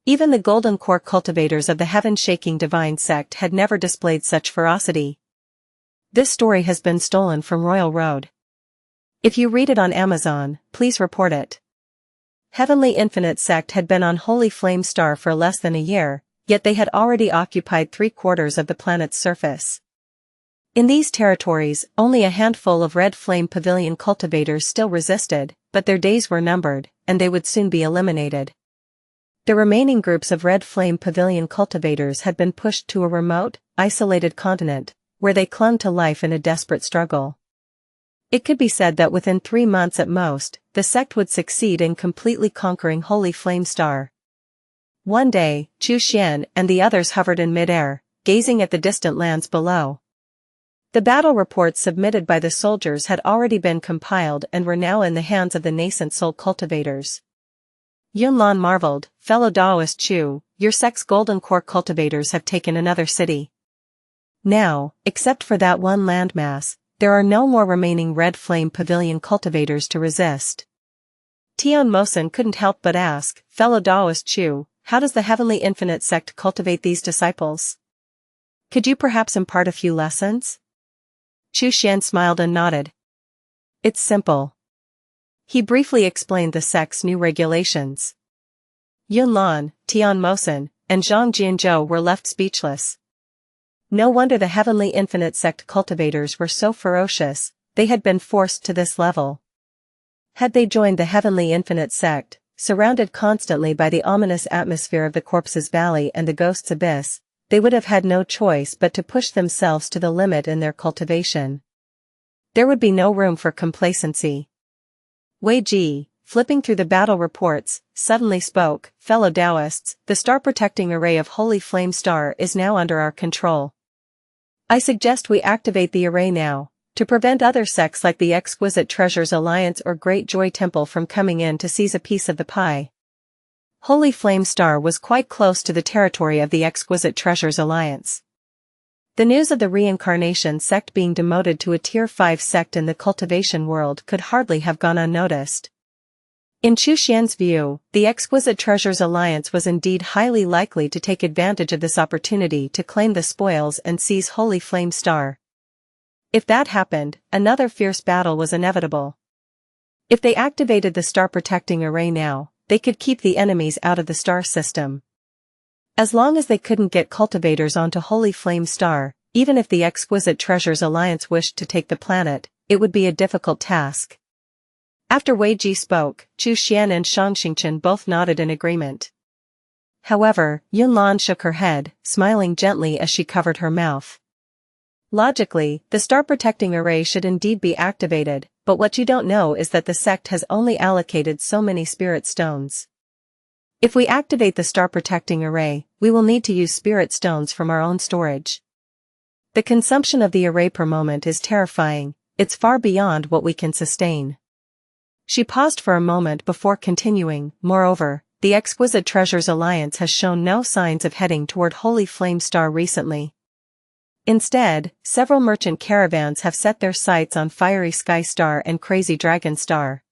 Even the golden core cultivators of the heaven-shaking divine sect had never displayed such ferocity. This story has been stolen from Royal Road. If you read it on Amazon, please report it. Heavenly Infinite Sect had been on Holy Flame Star for less than a year, yet they had already occupied 3/4 of the planet's surface. In these territories, only a handful of Red Flame Pavilion cultivators still resisted, but their days were numbered, and they would soon be eliminated. The remaining groups of Red Flame Pavilion cultivators had been pushed to a remote, isolated continent, where they clung to life in a desperate struggle. It could be said that within 3 months at most, the sect would succeed in completely conquering Holy Flame Star. One day, Xuan and the others hovered in midair, gazing at the distant lands below. The battle reports submitted by the soldiers had already been compiled and were now in the hands of the nascent soul cultivators. Yun Lan marveled, "Fellow Daoist Chu, your sect's golden core cultivators have taken another city. Now, except for that one landmass, there are no more remaining Red Flame Pavilion cultivators to resist." Tian Mosen couldn't help but ask, "Fellow Daoist Chu, how does the Heavenly Infinite Sect cultivate these disciples? Could you perhaps impart a few lessons?" Xuan smiled and nodded. "It's simple." He briefly explained the sect's new regulations. Yun Lan, Tian Mosen, and Zhang Jianzhou were left speechless. No wonder the Heavenly Infinite Sect cultivators were so ferocious, they had been forced to this level. Had they joined the Heavenly Infinite Sect, surrounded constantly by the ominous atmosphere of the Corpses Valley and the Ghost's Abyss, they would have had no choice but to push themselves to the limit in their cultivation. There would be no room for complacency. Wei Ji, flipping through the battle reports, suddenly spoke, "Fellow Taoists, the star-protecting array of Holy Flame Star is now under our control. I suggest we activate the array now, to prevent other sects like the Exquisite Treasures Alliance or Great Joy Temple from coming in to seize a piece of the pie." Holy Flame Star was quite close to the territory of the Exquisite Treasures Alliance. The news of the Reincarnation sect being demoted to a Tier 5 sect in the cultivation world could hardly have gone unnoticed. In Xuan's view, the Exquisite Treasures Alliance was indeed highly likely to take advantage of this opportunity to claim the spoils and seize Holy Flame Star. If that happened, another fierce battle was inevitable. If they activated the star-protecting array now, they could keep the enemies out of the star system. As long as they couldn't get cultivators onto Holy Flame Star, even if the Exquisite Treasures Alliance wished to take the planet, it would be a difficult task. After Wei Ji spoke, Xuan and Xianxia both nodded in agreement. However, Yun Lan shook her head, smiling gently as she covered her mouth. Logically, the star-protecting array should indeed be activated, but what you don't know is that the sect has only allocated so many spirit stones. If we activate the star-protecting array, we will need to use spirit stones from our own storage. The consumption of the array per moment is terrifying, it's far beyond what we can sustain. She paused for a moment before continuing, "Moreover, the Exquisite Treasures Alliance has shown no signs of heading toward Holy Flame Star recently. Instead, several merchant caravans have set their sights on Fiery Sky Star and Crazy Dragon Star.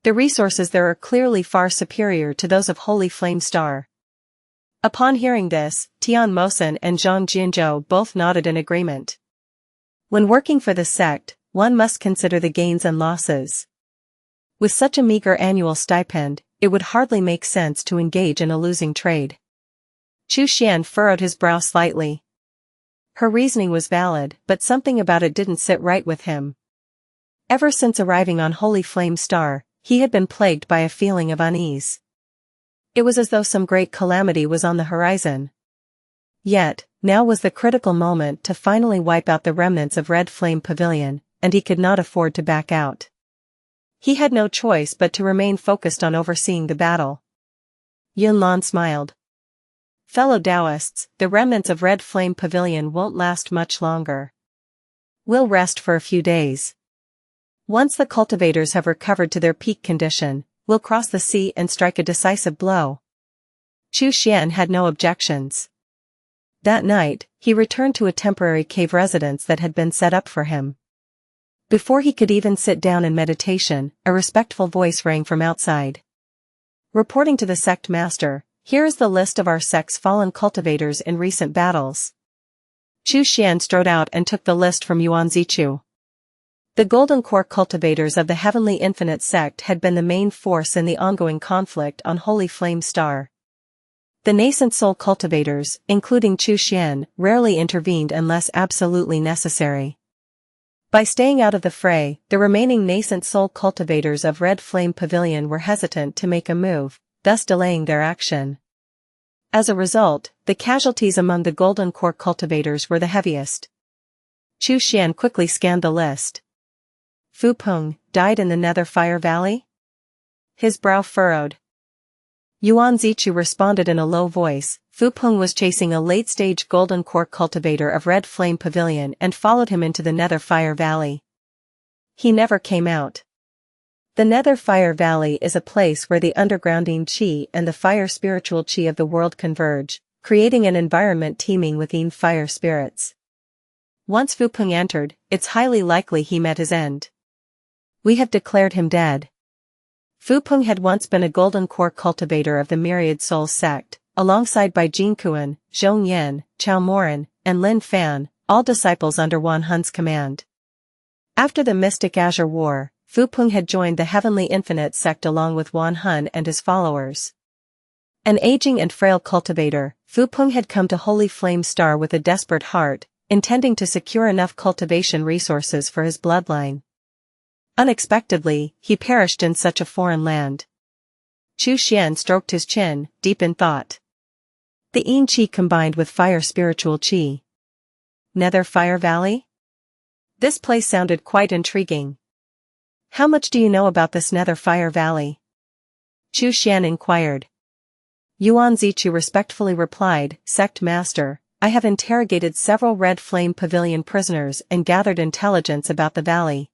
The resources there are clearly far superior to those of Holy Flame Star." Upon hearing this, Tian Mosen and Zhang Jianzhou both nodded in agreement. When working for the sect, one must consider the gains and losses. With such a meager annual stipend, it would hardly make sense to engage in a losing trade. Xuan furrowed his brow slightly. Her reasoning was valid, but something about it didn't sit right with him. Ever since arriving on Holy Flame Star, he had been plagued by a feeling of unease. It was as though some great calamity was on the horizon. Yet, now was the critical moment to finally wipe out the remnants of Red Flame Pavilion, and he could not afford to back out. He had no choice but to remain focused on overseeing the battle. Yunlan smiled. Fellow Taoists, the remnants of Red Flame Pavilion won't last much longer. We'll rest for a few days. Once the cultivators have recovered to their peak condition, we'll cross the sea and strike a decisive blow. Xuan had no objections. That night, he returned to a temporary cave residence that had been set up for him. Before he could even sit down in meditation, a respectful voice rang from outside. Reporting to the Sect Master, here is the list of our Sect's fallen cultivators in recent battles. Xuan strode out and took the list from Yuan Zichu. The Golden Core cultivators of the Heavenly Infinite Sect had been the main force in the ongoing conflict on Holy Flame Star. The nascent soul cultivators, including Xuan, rarely intervened unless absolutely necessary. By staying out of the fray, the remaining nascent soul cultivators of Red Flame Pavilion were hesitant to make a move, thus delaying their action. As a result, the casualties among the Golden Core cultivators were the heaviest. Xuan quickly scanned the list. Fu Peng died in the Nether Fire Valley? His brow furrowed. Yuan Zichu responded in a low voice. Fu Peng was chasing a late-stage Golden Core cultivator of Red Flame Pavilion and followed him into the Nether Fire Valley. He never came out. The Nether Fire Valley is a place where the underground Yin Qi and the fire spiritual Qi of the world converge, creating an environment teeming with Yin fire spirits. Once Fu Peng entered, it's highly likely he met his end. We have declared him dead. Fu Peng had once been a Golden Core cultivator of the Myriad Souls Sect, alongside by Jin Kuan, Zhong Yan, Chao Moran, and Lin Fan, all disciples under Wan Hun's command. After the Mystic Azure War, Fu Peng had joined the Heavenly Infinite Sect along with Wan Hun and his followers. An aging and frail cultivator, Fu Peng had come to Holy Flame Star with a desperate heart, intending to secure enough cultivation resources for his bloodline. Unexpectedly, he perished in such a foreign land. Xuan stroked his chin, deep in thought. The Yin Qi combined with fire spiritual Qi. Nether Fire Valley? This place sounded quite intriguing. How much do you know about this Nether Fire Valley? Xuan inquired. Yuan Zichu respectfully replied, Sect Master, I have interrogated several Red Flame Pavilion prisoners and gathered intelligence about the valley.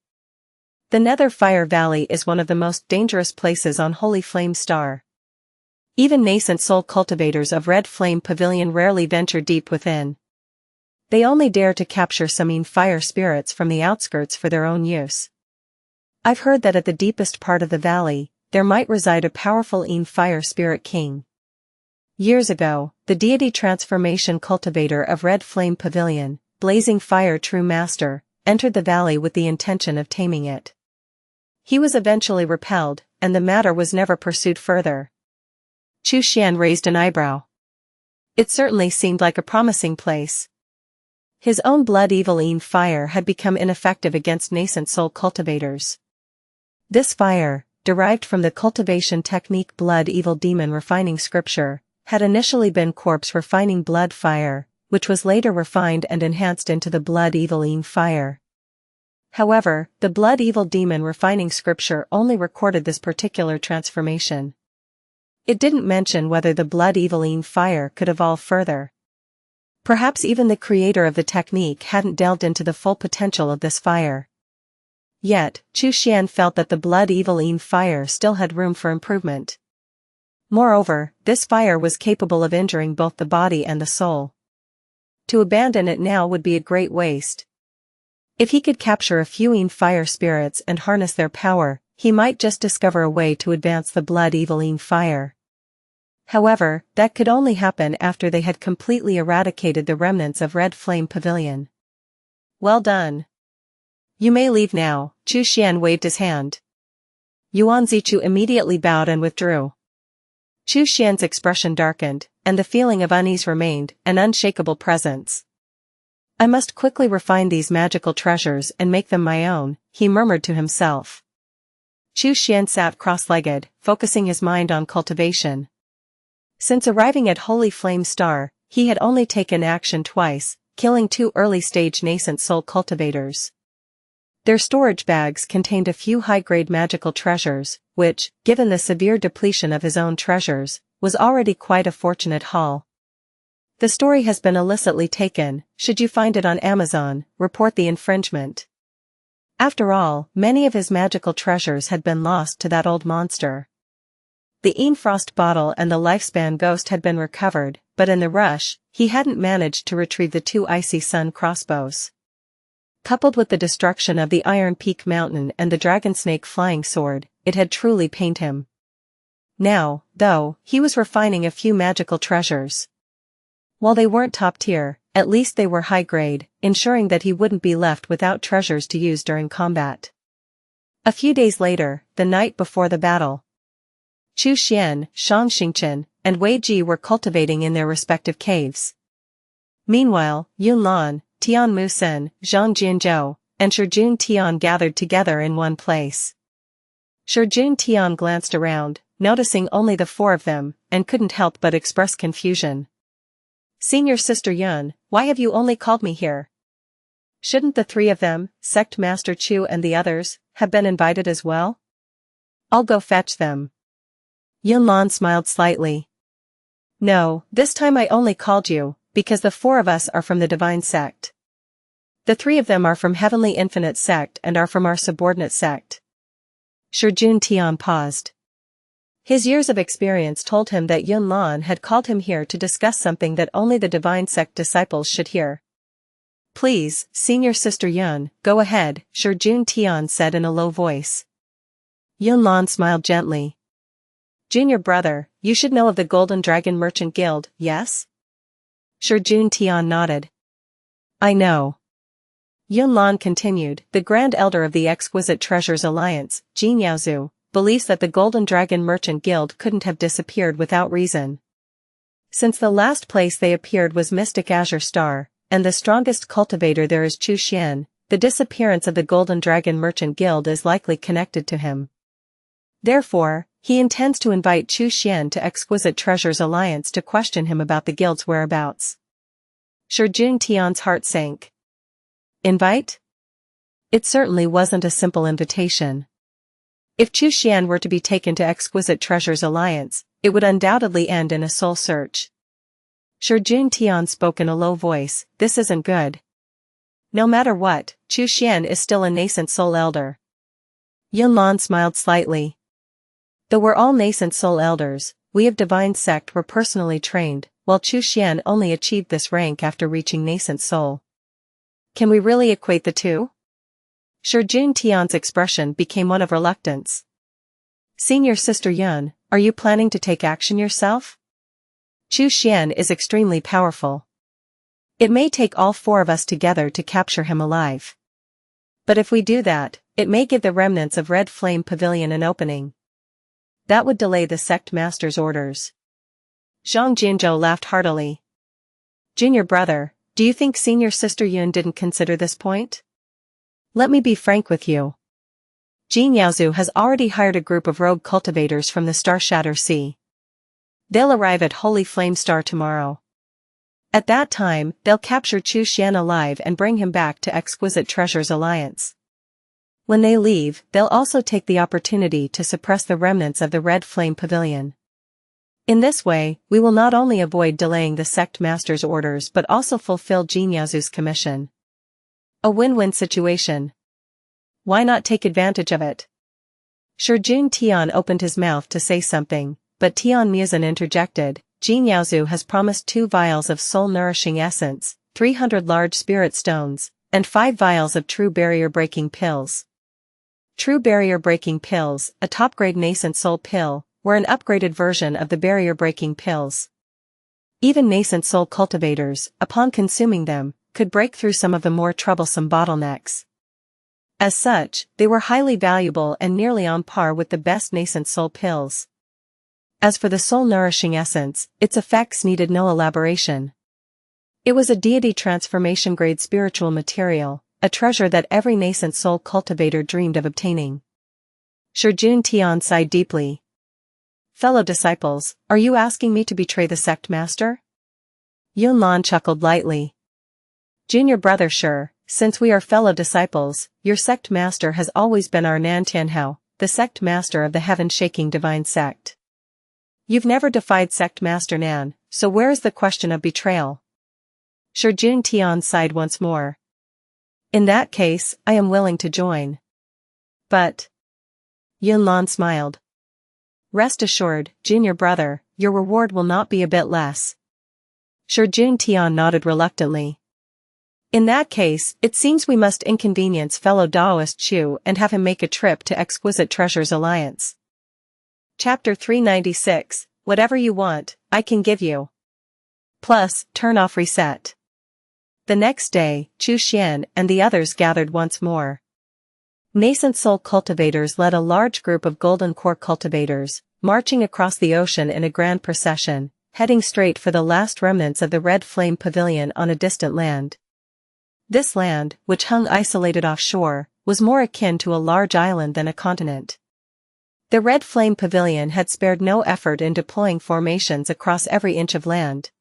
The Nether Fire Valley is one of the most dangerous places on Holy Flame Star. Even nascent soul cultivators of Red Flame Pavilion rarely venture deep within. They only dare to capture some Yin fire spirits from the outskirts for their own use. I've heard that at the deepest part of the valley, there might reside a powerful Yin fire spirit king. Years ago, the deity transformation cultivator of Red Flame Pavilion, Blazing Fire True Master, entered the valley with the intention of taming it. He was eventually repelled, and the matter was never pursued further. Xuan raised an eyebrow. It certainly seemed like a promising place. His own blood evil Yin fire had become ineffective against nascent soul cultivators. This fire, derived from the cultivation technique blood evil demon refining scripture, had initially been corpse refining blood fire, which was later refined and enhanced into the blood evil Yin fire. However, the blood evil demon refining scripture only recorded this particular transformation. It didn't mention whether the blood evil Yin fire could evolve further. Perhaps even the creator of the technique hadn't delved into the full potential of this fire. Yet, Xuan felt that the blood evil Yin fire still had room for improvement. Moreover, this fire was capable of injuring both the body and the soul. To abandon it now would be a great waste. If he could capture a few Yin fire spirits and harness their power, he might just discover a way to advance the blood evil Yin fire. However, that could only happen after they had completely eradicated the remnants of Red Flame Pavilion. Well done. You may leave now, Xuan waved his hand. Yuan Zichu immediately bowed and withdrew. Xuan's expression darkened, and the feeling of unease remained, an unshakable presence. I must quickly refine these magical treasures and make them my own, he murmured to himself. Xuan sat cross-legged, focusing his mind on cultivation. Since arriving at Holy Flame Star, he had only taken action twice, killing 2 early-stage nascent soul cultivators. Their storage bags contained a few high-grade magical treasures, which, given the severe depletion of his own treasures, was already quite a fortunate haul. The story has been illicitly taken. Should you find it on Amazon, report the infringement. After all, many of his magical treasures had been lost to that old monster. The Frost bottle and the lifespan ghost had been recovered, but in the rush, he hadn't managed to retrieve the 2 Icy Sun crossbows. Coupled with the destruction of the Iron Peak Mountain and the Dragonsnake flying sword, it had truly pained him. Now, though, he was refining a few magical treasures. While they weren't top tier, at least they were high grade, ensuring that he wouldn't be left without treasures to use during combat. A few days later, the night before the battle, Chu Xian, Xianxia, and Wei Ji were cultivating in their respective caves. Meanwhile, Yun Lan, Tian Musen, Zhang Jianzhou, and Shijun Tian gathered together in one place. Shijun Tian glanced around, noticing only the 4 of them, and couldn't help but express confusion. Senior Sister Yun, why have you only called me here? Shouldn't the 3 of them, Sect Master Chu and the others, have been invited as well? I'll go fetch them. Yun Lan smiled slightly. No, this time I only called you, because the 4 of us are from the Divine Sect. The 3 of them are from Heavenly Infinite Sect and are from our subordinate sect. Shijun Tian paused. His years of experience told him that Yun Lan had called him here to discuss something that only the Divine Sect disciples should hear. Please, Senior Sister Yun, go ahead, Shijun Tian said in a low voice. Yun Lan smiled gently. Junior brother, you should know of the Golden Dragon Merchant Guild, yes? Shijun Tian nodded. I know. Yun Lan continued, the Grand Elder of the Exquisite Treasures Alliance, Jin Yaozu, believes that the Golden Dragon Merchant Guild couldn't have disappeared without reason. Since the last place they appeared was Mystic Azure Star, and the strongest cultivator there is Chu Xian, the disappearance of the Golden Dragon Merchant Guild is likely connected to him. Therefore, he intends to invite Chu Xian to Exquisite Treasures Alliance to question him about the guild's whereabouts. Shijun Tian's heart sank. Invite? It certainly wasn't a simple invitation. If Chu Xian were to be taken to Exquisite Treasures Alliance, it would undoubtedly end in a soul search. Shijun Tian spoke in a low voice, this isn't good. No matter what, Chu Xian is still a nascent soul elder. Yun Lan smiled slightly. Though we're all nascent soul elders, we of Divine Sect were personally trained, while Chu Xian only achieved this rank after reaching nascent soul. Can we really equate the two? Shijun Tian's expression became one of reluctance. Senior Sister Yun, are you planning to take action yourself? Chu Xian is extremely powerful. It may take all 4 of us together to capture him alive. But if we do that, it may give the remnants of Red Flame Pavilion an opening. That would delay the Sect Master's orders. Zhang Jianzhou laughed heartily. Junior brother, do you think Senior Sister Yun didn't consider this point? Let me be frank with you. Jin Yaozu has already hired a group of rogue cultivators from the Star Shatter Sea. They'll arrive at Holy Flame Star tomorrow. At that time, they'll capture Chu Xian alive and bring him back to Exquisite Treasures Alliance. When they leave, they'll also take the opportunity to suppress the remnants of the Red Flame Pavilion. In this way, we will not only avoid delaying the Sect Master's orders but also fulfill Jin Yaozu's commission. A win-win situation. Why not take advantage of it? Shijun Tian opened his mouth to say something, but Tian Musen interjected, Jin Yaozu has promised 2 vials of soul-nourishing essence, 300 large spirit stones, and 5 vials of true barrier-breaking pills. True barrier-breaking pills, a top-grade nascent soul pill, were an upgraded version of the barrier-breaking pills. Even nascent soul cultivators, upon consuming them, could break through some of the more troublesome bottlenecks. As such, they were highly valuable and nearly on par with the best nascent soul pills. As for the soul-nourishing essence, its effects needed no elaboration. It was a deity transformation-grade spiritual material, a treasure that every nascent soul cultivator dreamed of obtaining. Shijun Tian sighed deeply. Fellow disciples, are you asking me to betray the Sect Master? Yun Lan chuckled lightly. Junior brother sure, since we are fellow disciples, your sect master has always been our Nan Tianhao, the sect master of the heaven-shaking divine sect. You've never defied sect master Nan, so where is the question of betrayal? Shi Juntian sighed once more. In that case, I am willing to join. But... Yunlan smiled. Rest assured, junior brother, your reward will not be a bit less. Shi Juntian nodded reluctantly. In that case, it seems we must inconvenience fellow Daoist Chu and have him make a trip to Exquisite Treasures Alliance. Chapter 396, Whatever you want, I can give you. Plus, turn off reset. The next day, Chu Xian and the others gathered once more. Nascent soul cultivators led a large group of golden core cultivators, marching across the ocean in a grand procession, heading straight for the last remnants of the red flame pavilion on a distant land. This land, which hung isolated offshore, was more akin to a large island than a continent. The red flame pavilion had spared no effort in deploying formations across every inch of land.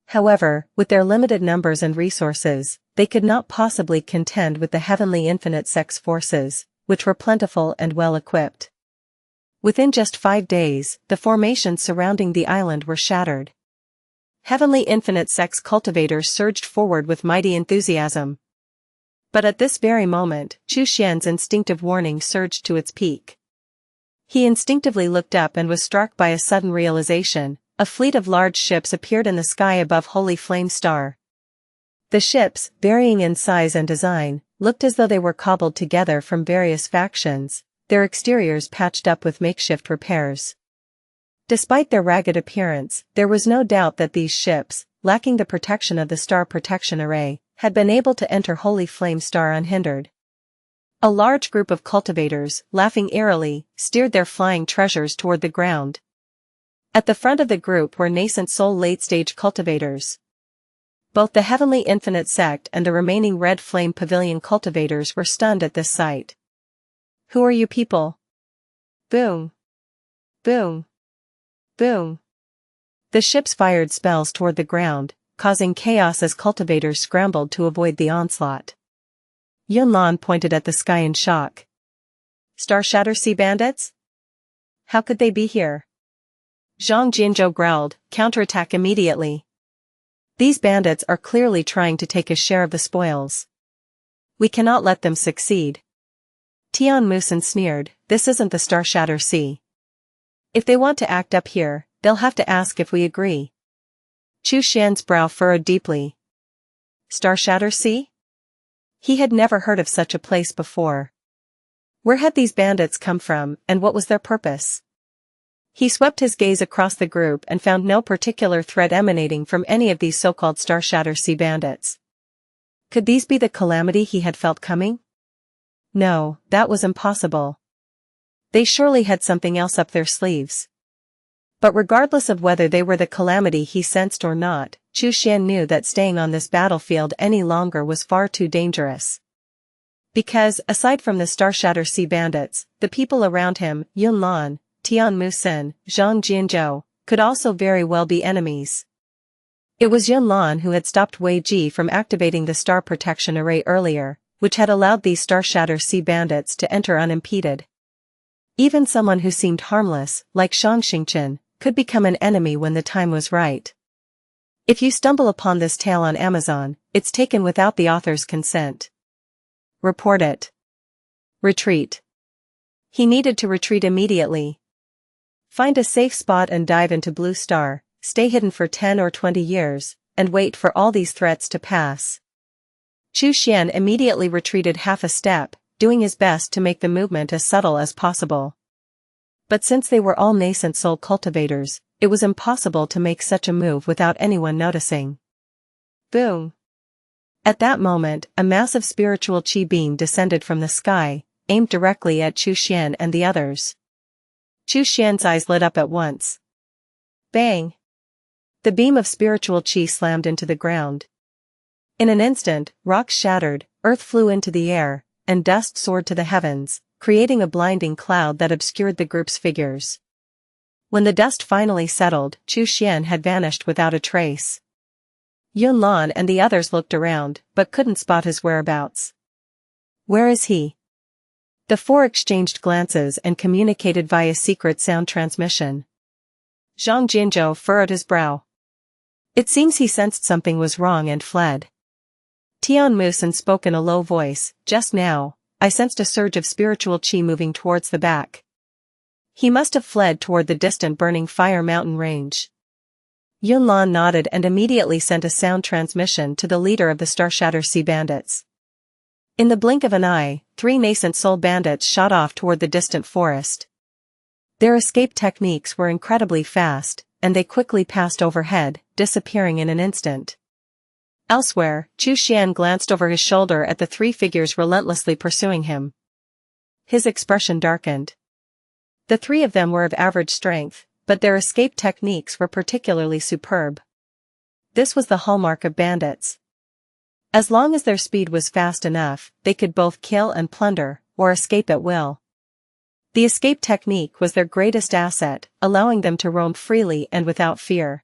However, with their limited numbers and resources, they could not possibly contend with the heavenly infinite Sect's forces, which were plentiful and well-equipped. Within just 5 days, the formations surrounding the island were shattered. Heavenly Infinite Sect's cultivators surged forward with mighty enthusiasm. But at this very moment, Chu Xian's instinctive warning surged to its peak. He instinctively looked up and was struck by a sudden realization. A fleet of large ships appeared in the sky above Holy Flame Star. The ships, varying in size and design, looked as though they were cobbled together from various factions, their exteriors patched up with makeshift repairs. Despite their ragged appearance, there was no doubt that these ships, lacking the protection of the star protection array, had been able to enter Holy Flame Star unhindered. A large group of cultivators, laughing eerily, steered their flying treasures toward the ground. At the front of the group were nascent soul late-stage cultivators. Both the Heavenly Infinite Sect and the remaining Red Flame Pavilion cultivators were stunned at this sight. Who are you people? Boom. Boom. Boom. The ships fired spells toward the ground, causing chaos as cultivators scrambled to avoid the onslaught. Yunlan pointed at the sky in shock. Star Shatter Sea Bandits? How could they be here? Zhang Jinzhou growled, counterattack immediately. These bandits are clearly trying to take a share of the spoils. We cannot let them succeed. Tian Musen sneered, this isn't the Star Shatter Sea. If they want to act up here, they'll have to ask if we agree. Chu Xian's brow furrowed deeply. Star Shatter Sea? He had never heard of such a place before. Where had these bandits come from, and what was their purpose? He swept his gaze across the group and found no particular threat emanating from any of these so-called Star Shatter Sea bandits. Could these be the calamity he had felt coming? No, that was impossible. They surely had something else up their sleeves. But regardless of whether they were the calamity he sensed or not, Chu Xian knew that staying on this battlefield any longer was far too dangerous. Because, aside from the Star Shatter Sea bandits, the people around him, Yunlan, Tian Musen, Zhang Jinzhou, could also very well be enemies. It was Yunlan who had stopped Wei Ji from activating the Star Protection Array earlier, which had allowed these Star Shatter Sea bandits to enter unimpeded. Even someone who seemed harmless, like Xianxia, could become an enemy when the time was right. If you stumble upon this tale on Amazon, it's taken without the author's consent. Report it. Retreat. He needed to retreat immediately. Find a safe spot and dive into Blue Star, stay hidden for 10 or 20 years, and wait for all these threats to pass. Chu Xian immediately retreated half a step, doing his best to make the movement as subtle as possible. But since they were all nascent soul cultivators, it was impossible to make such a move without anyone noticing. Boom. At that moment, a massive spiritual chi beam descended from the sky, aimed directly at Chu Xian and the others. Chu Xian's eyes lit up at once. Bang! The beam of spiritual chi slammed into the ground. In an instant, rocks shattered, earth flew into the air, and dust soared to the heavens, creating a blinding cloud that obscured the group's figures. When the dust finally settled, Chu Xian had vanished without a trace. Yunlan and the others looked around, but couldn't spot his whereabouts. Where is he? The four exchanged glances and communicated via secret sound transmission. Zhang Jinzhou furrowed his brow. It seems he sensed something was wrong and fled. Tian Musen spoke in a low voice. Just now, I sensed a surge of spiritual qi moving towards the back. He must have fled toward the distant burning fire mountain range. Yunlan nodded and immediately sent a sound transmission to the leader of the Starshatter Sea Bandits. In the blink of an eye, 3 nascent soul bandits shot off toward the distant forest. Their escape techniques were incredibly fast, and they quickly passed overhead, disappearing in an instant. Elsewhere, Xuan glanced over his shoulder at the 3 figures relentlessly pursuing him. His expression darkened. The 3 of them were of average strength, but their escape techniques were particularly superb. This was the hallmark of bandits. As long as their speed was fast enough, they could both kill and plunder, or escape at will. The escape technique was their greatest asset, allowing them to roam freely and without fear.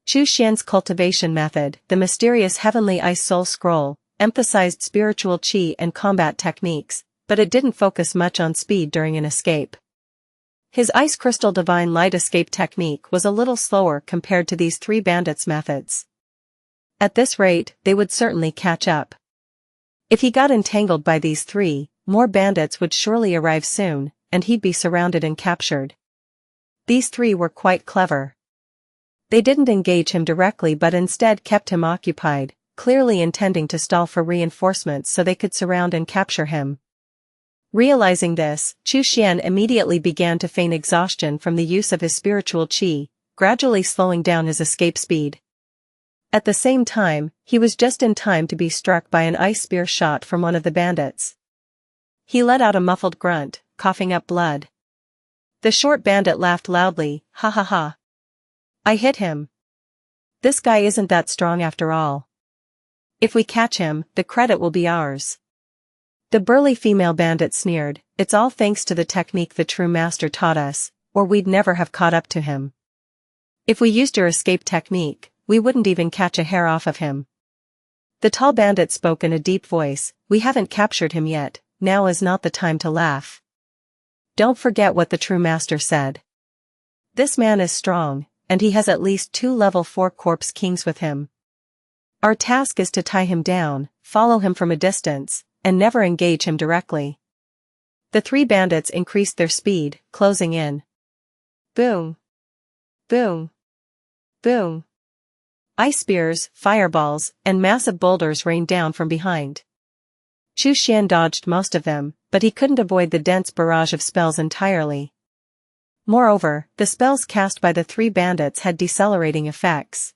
Xuan's cultivation method, the mysterious heavenly ice soul scroll, emphasized spiritual qi and combat techniques, but it didn't focus much on speed during an escape. His ice crystal divine light escape technique was a little slower compared to these 3 bandits' methods. At this rate, they would certainly catch up. If he got entangled by these 3, more bandits would surely arrive soon, and he'd be surrounded and captured. These 3 were quite clever. They didn't engage him directly but instead kept him occupied, clearly intending to stall for reinforcements so they could surround and capture him. Realizing this, Xuan immediately began to feign exhaustion from the use of his spiritual qi, gradually slowing down his escape speed. At the same time, he was just in time to be struck by an ice spear shot from one of the bandits. He let out a muffled grunt, coughing up blood. The short bandit laughed loudly, ha ha ha. I hit him. This guy isn't that strong after all. If we catch him, the credit will be ours. The burly female bandit sneered, it's all thanks to the technique the true master taught us, or we'd never have caught up to him. If we used your escape technique, we wouldn't even catch a hair off of him. The tall bandit spoke in a deep voice, we haven't captured him yet, now is not the time to laugh. Don't forget what the true master said. This man is strong, and he has at least 2 level 4 corpse kings with him. Our task is to tie him down, follow him from a distance, and never engage him directly. The 3 bandits increased their speed, closing in. Boom. Boom. Boom. Ice spears, fireballs, and massive boulders rained down from behind. Xuan dodged most of them, but he couldn't avoid the dense barrage of spells entirely. Moreover, the spells cast by the 3 bandits had decelerating effects.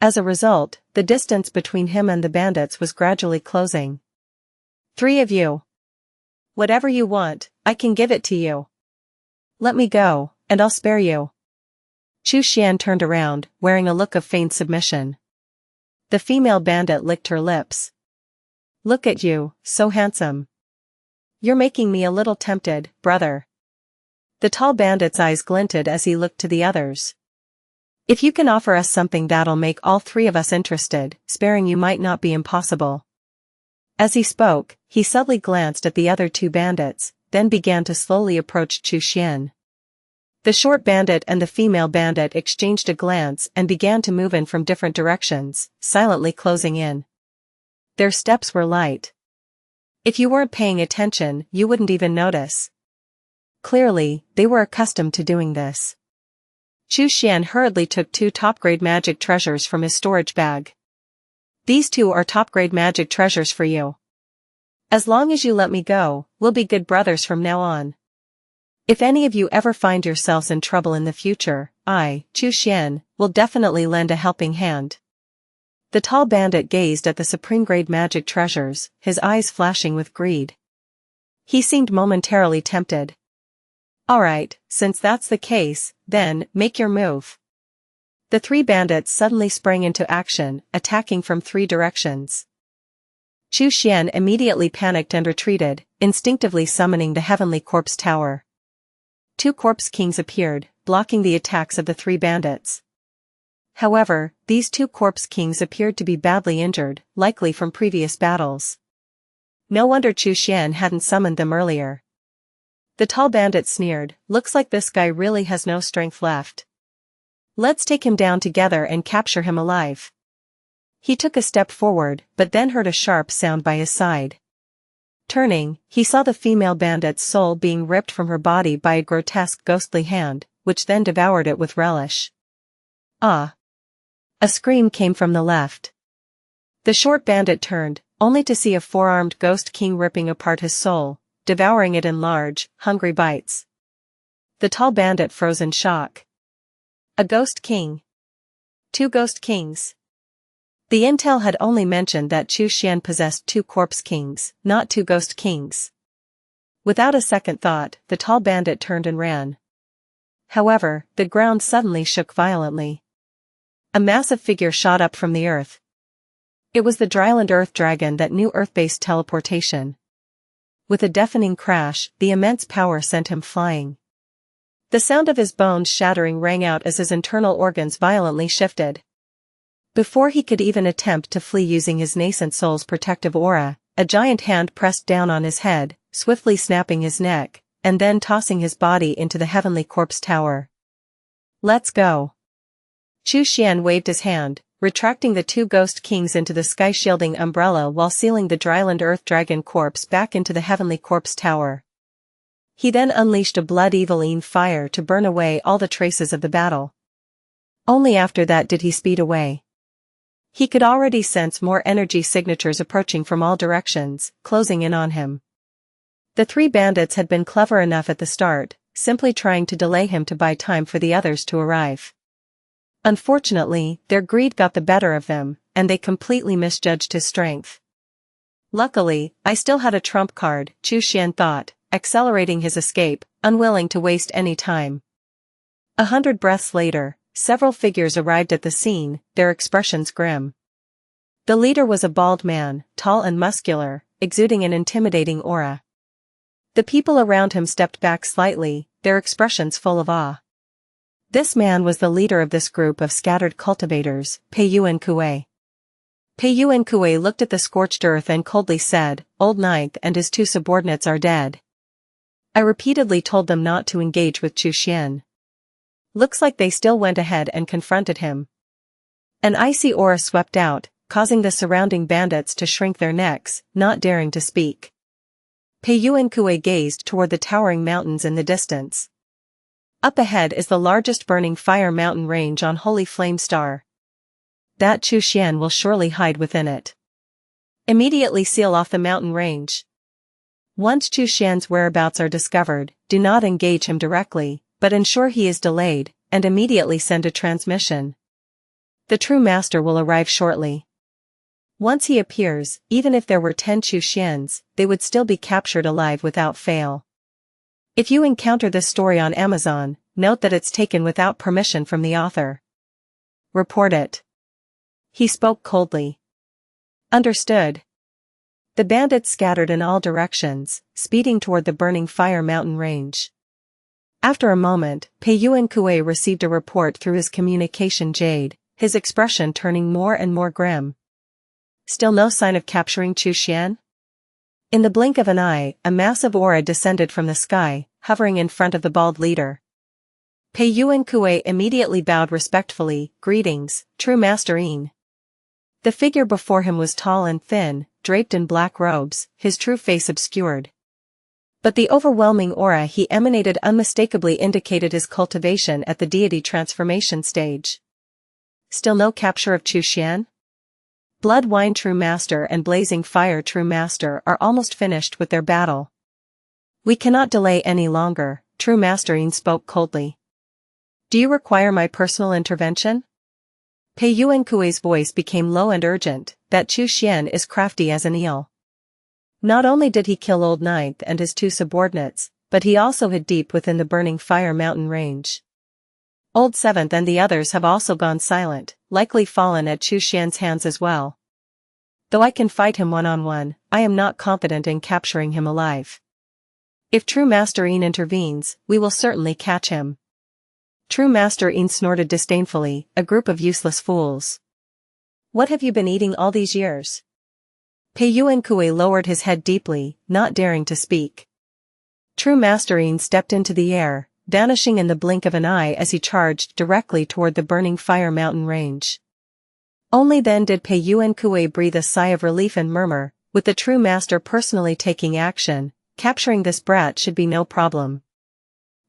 As a result, the distance between him and the bandits was gradually closing. 3 of you. Whatever you want, I can give it to you. Let me go, and I'll spare you. Xuan turned around, wearing a look of feigned submission. The female bandit licked her lips. Look at you, so handsome. You're making me a little tempted, brother. The tall bandit's eyes glinted as he looked to the others. If you can offer us something that'll make all 3 of us interested, sparing you might not be impossible. As he spoke, he subtly glanced at the other 2 bandits, then began to slowly approach Xuan. The short bandit and the female bandit exchanged a glance and began to move in from different directions, silently closing in. Their steps were light. If you weren't paying attention, you wouldn't even notice. Clearly, they were accustomed to doing this. Xuan hurriedly took 2 top-grade magic treasures from his storage bag. These 2 are top-grade magic treasures for you. As long as you let me go, we'll be good brothers from now on. If any of you ever find yourselves in trouble in the future, I, Xuan, will definitely lend a helping hand. The tall bandit gazed at the supreme-grade magic treasures, his eyes flashing with greed. He seemed momentarily tempted. Alright, since that's the case, then, make your move. The 3 bandits suddenly sprang into action, attacking from 3 directions. Xuan immediately panicked and retreated, instinctively summoning the heavenly corpse tower. 2 corpse kings appeared, blocking the attacks of the 3 bandits. However, these two corpse kings appeared to be badly injured, likely from previous battles. No wonder Xuan hadn't summoned them earlier. The tall bandit sneered, "Looks like this guy really has no strength left. Let's take him down together and capture him alive." He took a step forward, but then heard a sharp sound by his side. Turning, he saw the female bandit's soul being ripped from her body by a grotesque ghostly hand, which then devoured it with relish. "Ah!" A scream came from the left. The short bandit turned, only to see a four-armed ghost king ripping apart his soul, devouring it in large, hungry bites. The tall bandit froze in shock. A ghost king. Two ghost kings. The intel had only mentioned that Xuan possessed two corpse kings, not two ghost kings. Without a second thought, the tall bandit turned and ran. However, the ground suddenly shook violently. A massive figure shot up from the earth. It was the dryland earth dragon that knew earth-based teleportation. With a deafening crash, the immense power sent him flying. The sound of his bones shattering rang out as his internal organs violently shifted. Before he could even attempt to flee using his nascent soul's protective aura, a giant hand pressed down on his head, swiftly snapping his neck, and then tossing his body into the heavenly corpse tower. "Let's go." Xuan waved his hand, retracting the two ghost kings into the sky-shielding umbrella while sealing the dryland earth dragon corpse back into the heavenly corpse tower. He then unleashed a blood-eviling fire to burn away all the traces of the battle. Only after that did he speed away. He could already sense more energy signatures approaching from all directions, closing in on him. The three bandits had been clever enough at the start, simply trying to delay him to buy time for the others to arrive. Unfortunately, their greed got the better of them, and they completely misjudged his strength. "Luckily, I still had a trump card," Xuan thought, accelerating his escape, unwilling to waste any time. 100 breaths later, several figures arrived at the scene, their expressions grim. The leader was a bald man, tall and muscular, exuding an intimidating aura. The people around him stepped back slightly, their expressions full of awe. This man was the leader of this group of scattered cultivators, Pei Yuan-Kue looked at the scorched earth and coldly said, "Old Ninth and his two subordinates are dead. I repeatedly told them not to engage with Xuan. Looks like they still went ahead and confronted him." An icy aura swept out, causing the surrounding bandits to shrink their necks, not daring to speak. Pei Yuan-Kue gazed toward the towering mountains in the distance. Up ahead is the largest burning fire mountain range on Holy Flame Star. That Xuan will surely hide within it. Immediately seal off the mountain range. Once Xuan's whereabouts are discovered, do not engage him directly, but ensure he is delayed, and immediately send a transmission. The true master will arrive shortly. Once he appears, even if there were 10 Xuans, they would still be captured alive without fail. If you encounter this story on Amazon, note that it's taken without permission from the author. Report it. He spoke coldly. Understood. The bandits scattered in all directions, speeding toward the burning fire mountain range. After a moment, Pei Yuan-Kue received a report through his communication jade, his expression turning more and more grim. Still no sign of capturing Xuan? In the blink of an eye, a massive aura descended from the sky, hovering in front of the bald leader. Pei Yuan-Kue immediately bowed respectfully, "Greetings, true Master Yin." The figure before him was tall and thin, draped in black robes, his true face obscured. But the overwhelming aura he emanated unmistakably indicated his cultivation at the deity transformation stage. Still no capture of Xuan? Blood Wine True Master and Blazing Fire True Master are almost finished with their battle. We cannot delay any longer, True Master Yin spoke coldly. Do you require my personal intervention? Pei Yuan-Kue's voice became low and urgent, that Xuan is crafty as an eel. Not only did he kill Old Ninth and his two subordinates, but he also hid deep within the burning fire mountain range. Old Seventh and the others have also gone silent, likely fallen at Xuan's hands as well. Though I can fight him one-on-one, I am not confident in capturing him alive. If True Master Yin intervenes, we will certainly catch him. True Master Yin snorted disdainfully, a group of useless fools. What have you been eating all these years? Pei Yuankui lowered his head deeply, not daring to speak. True Master Yin stepped into the air, vanishing in the blink of an eye as he charged directly toward the burning fire mountain range. Only then did Pei Yuankui breathe a sigh of relief and murmur, with the True Master personally taking action, capturing this brat should be no problem.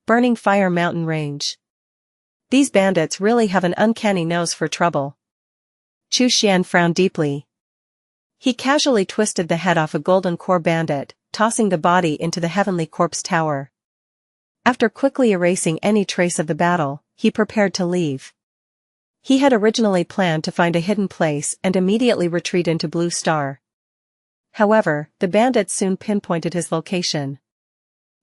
Burning fire mountain range. These bandits really have an uncanny nose for trouble. Xuan frowned deeply. He casually twisted the head off a golden core bandit, tossing the body into the heavenly corpse tower. After quickly erasing any trace of the battle, he prepared to leave. He had originally planned to find a hidden place and immediately retreat into Blue Star. However, the bandits soon pinpointed his location.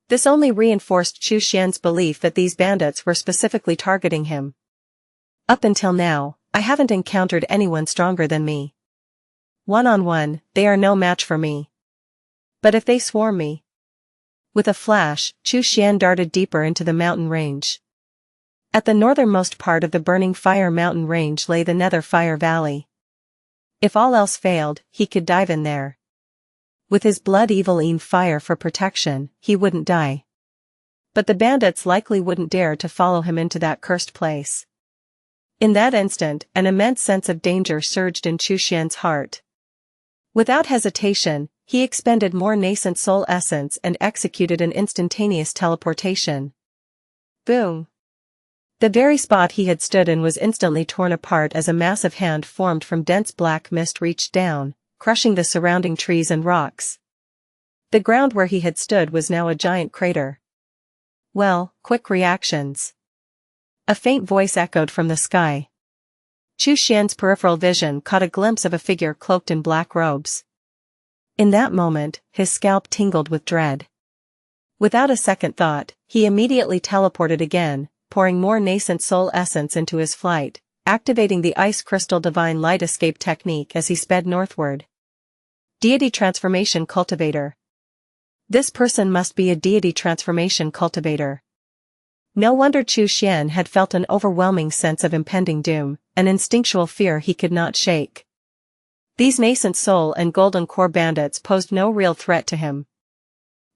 This only reinforced Xuan's belief that these bandits were specifically targeting him. Up until now, I haven't encountered anyone stronger than me. One-on-one, they are no match for me. But if they swarm me... With a flash, Xuan darted deeper into the mountain range. At the northernmost part of the burning fire mountain range lay the Nether Fire Valley. If all else failed, he could dive in there. With his blood-evil Yin fire for protection, he wouldn't die. But the bandits likely wouldn't dare to follow him into that cursed place. In that instant, an immense sense of danger surged in Xuan's heart. Without hesitation, he expended more nascent soul essence and executed an instantaneous teleportation. Boom! The very spot he had stood in was instantly torn apart as a massive hand formed from dense black mist reached down, crushing the surrounding trees and rocks. The ground where he had stood was now a giant crater. Well, quick reactions. A faint voice echoed from the sky. Xuan's peripheral vision caught a glimpse of a figure cloaked in black robes. In that moment, his scalp tingled with dread. Without a second thought, he immediately teleported again, pouring more nascent soul essence into his flight, activating the ice crystal divine light escape technique as he sped northward. Deity transformation cultivator. This person must be a deity transformation cultivator. No wonder Xuan had felt an overwhelming sense of impending doom, an instinctual fear he could not shake. These nascent soul and golden core bandits posed no real threat to him.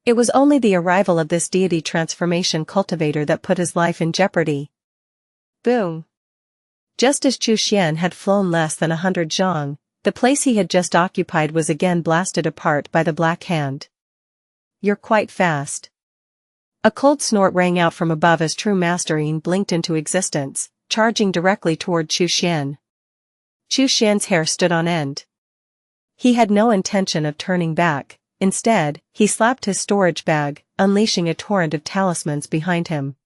It was only the arrival of this deity transformation cultivator that put his life in jeopardy. Boom! Just as Xuan had flown less than 100 zhang, the place he had just occupied was again blasted apart by the Black Hand. You're quite fast. A cold snort rang out from above as True Master Yin blinked into existence, charging directly toward Xuan. Xuan's hair stood on end. He had no intention of turning back. Instead, he slapped his storage bag, unleashing a torrent of talismans behind him.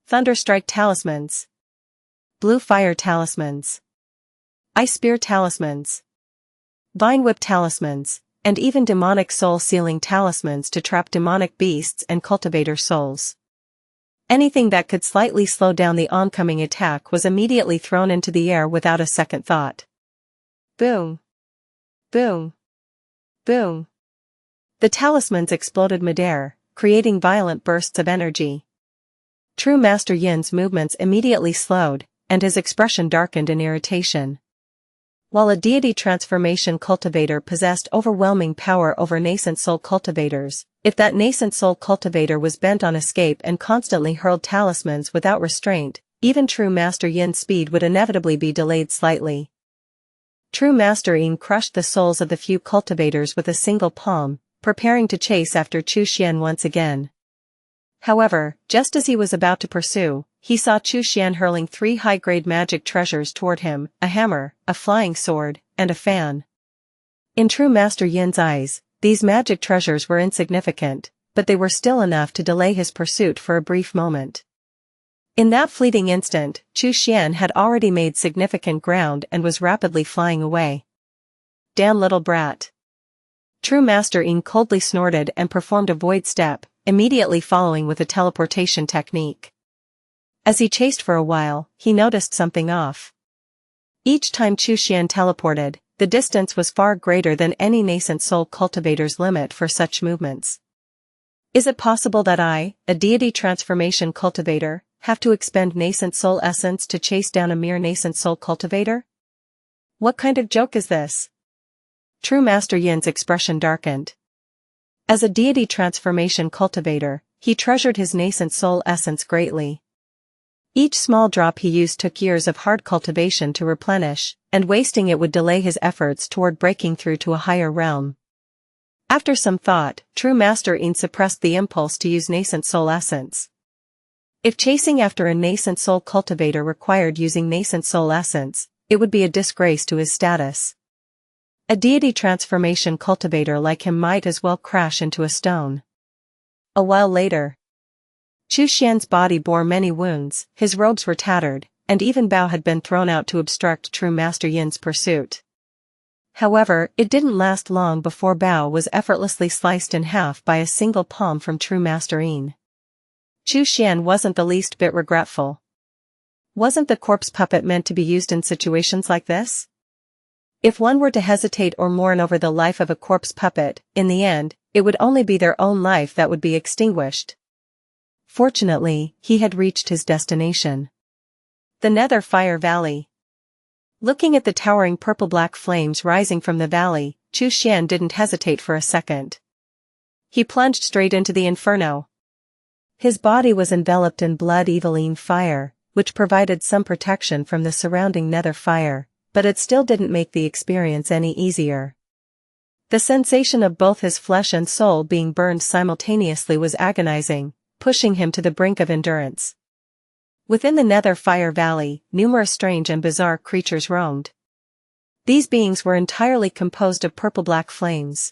Thunderstrike talismans. Blue fire talismans. Ice spear talismans. Vine whip talismans, and even demonic soul sealing talismans to trap demonic beasts and cultivator souls. Anything that could slightly slow down the oncoming attack was immediately thrown into the air without a second thought. Boom! Boom! Boom! The talismans exploded midair, creating violent bursts of energy. True Master Yin's movements immediately slowed, and his expression darkened in irritation. While a deity transformation cultivator possessed overwhelming power over nascent soul cultivators, if that nascent soul cultivator was bent on escape and constantly hurled talismans without restraint, even True Master Yin's speed would inevitably be delayed slightly. True Master Yin crushed the souls of the few cultivators with a single palm, preparing to chase after Xuan once again. However, just as he was about to pursue, he saw Xuan hurling 3 high-grade magic treasures toward him, a hammer, a flying sword, and a fan. In True Master Yin's eyes, these magic treasures were insignificant, but they were still enough to delay his pursuit for a brief moment. In that fleeting instant, Xuan had already made significant ground and was rapidly flying away. Damn little brat. True Master Yin coldly snorted and performed a void step, immediately following with a teleportation technique. As he chased for a while, he noticed something off. Each time Xuan teleported, the distance was far greater than any nascent soul cultivator's limit for such movements. Is it possible that I, a deity transformation cultivator, have to expend nascent soul essence to chase down a mere nascent soul cultivator? What kind of joke is this? True Master Yin's expression darkened. As a deity transformation cultivator, he treasured his nascent soul essence greatly. Each small drop he used took years of hard cultivation to replenish, and wasting it would delay his efforts toward breaking through to a higher realm. After some thought, True Master Yin suppressed the impulse to use nascent soul essence. If chasing after a nascent soul cultivator required using nascent soul essence, it would be a disgrace to his status. A deity transformation cultivator like him might as well crash into a stone. A while later, Xuan's body bore many wounds, his robes were tattered, and even Bao had been thrown out to obstruct True Master Yin's pursuit. However, it didn't last long before Bao was effortlessly sliced in half by a single palm from True Master Yin. Xuan wasn't the least bit regretful. Wasn't the corpse puppet meant to be used in situations like this? If one were to hesitate or mourn over the life of a corpse puppet, in the end, it would only be their own life that would be extinguished. Fortunately, he had reached his destination. The Nether Fire Valley. Looking at the towering purple-black flames rising from the valley, Xuan didn't hesitate for a second. He plunged straight into the inferno. His body was enveloped in blood-eveling fire, which provided some protection from the surrounding nether fire, but it still didn't make the experience any easier. The sensation of both his flesh and soul being burned simultaneously was agonizing, pushing him to the brink of endurance. Within the Nether Fire Valley, numerous strange and bizarre creatures roamed. These beings were entirely composed of purple-black flames.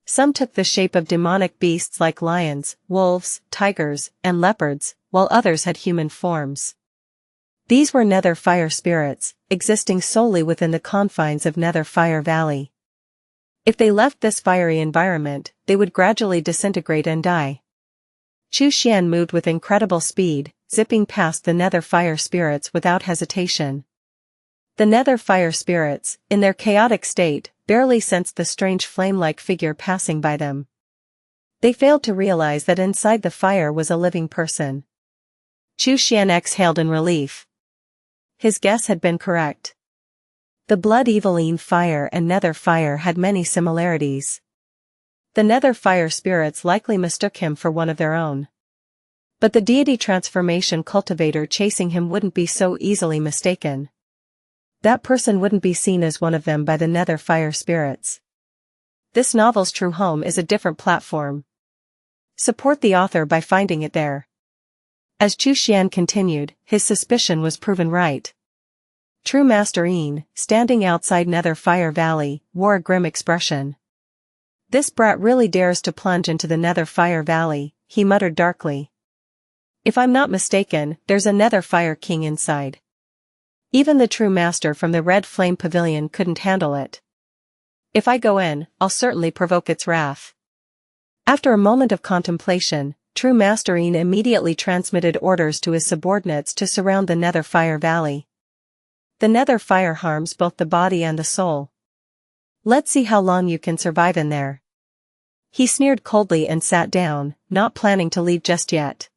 Some took the shape of demonic beasts like lions, wolves, tigers, and leopards, while others had human forms. These were Nether Fire spirits, existing solely within the confines of Nether Fire Valley. If they left this fiery environment, they would gradually disintegrate and die. Xuan moved with incredible speed, zipping past the Nether Fire spirits without hesitation. The Nether Fire spirits, in their chaotic state, barely sensed the strange flame-like figure passing by them. They failed to realize that inside the fire was a living person. Xuan exhaled in relief. His guess had been correct. The blood-eveling fire and Nether Fire had many similarities. The Nether Fire spirits likely mistook him for one of their own. But the deity transformation cultivator chasing him wouldn't be so easily mistaken. That person wouldn't be seen as one of them by the Nether Fire spirits. This novel's true home is a different platform. Support the author by finding it there. As Xuan continued, his suspicion was proven right. True Master Yin, standing outside Nether Fire Valley, wore a grim expression. This brat really dares to plunge into the Nether Fire Valley, he muttered darkly. If I'm not mistaken, there's a Nether Fire King inside. Even the true master from the Red Flame Pavilion couldn't handle it. If I go in, I'll certainly provoke its wrath. After a moment of contemplation, True Master Yin immediately transmitted orders to his subordinates to surround the Nether Fire Valley. The Nether Fire harms both the body and the soul. Let's see how long you can survive in there. He sneered coldly and sat down, not planning to leave just yet.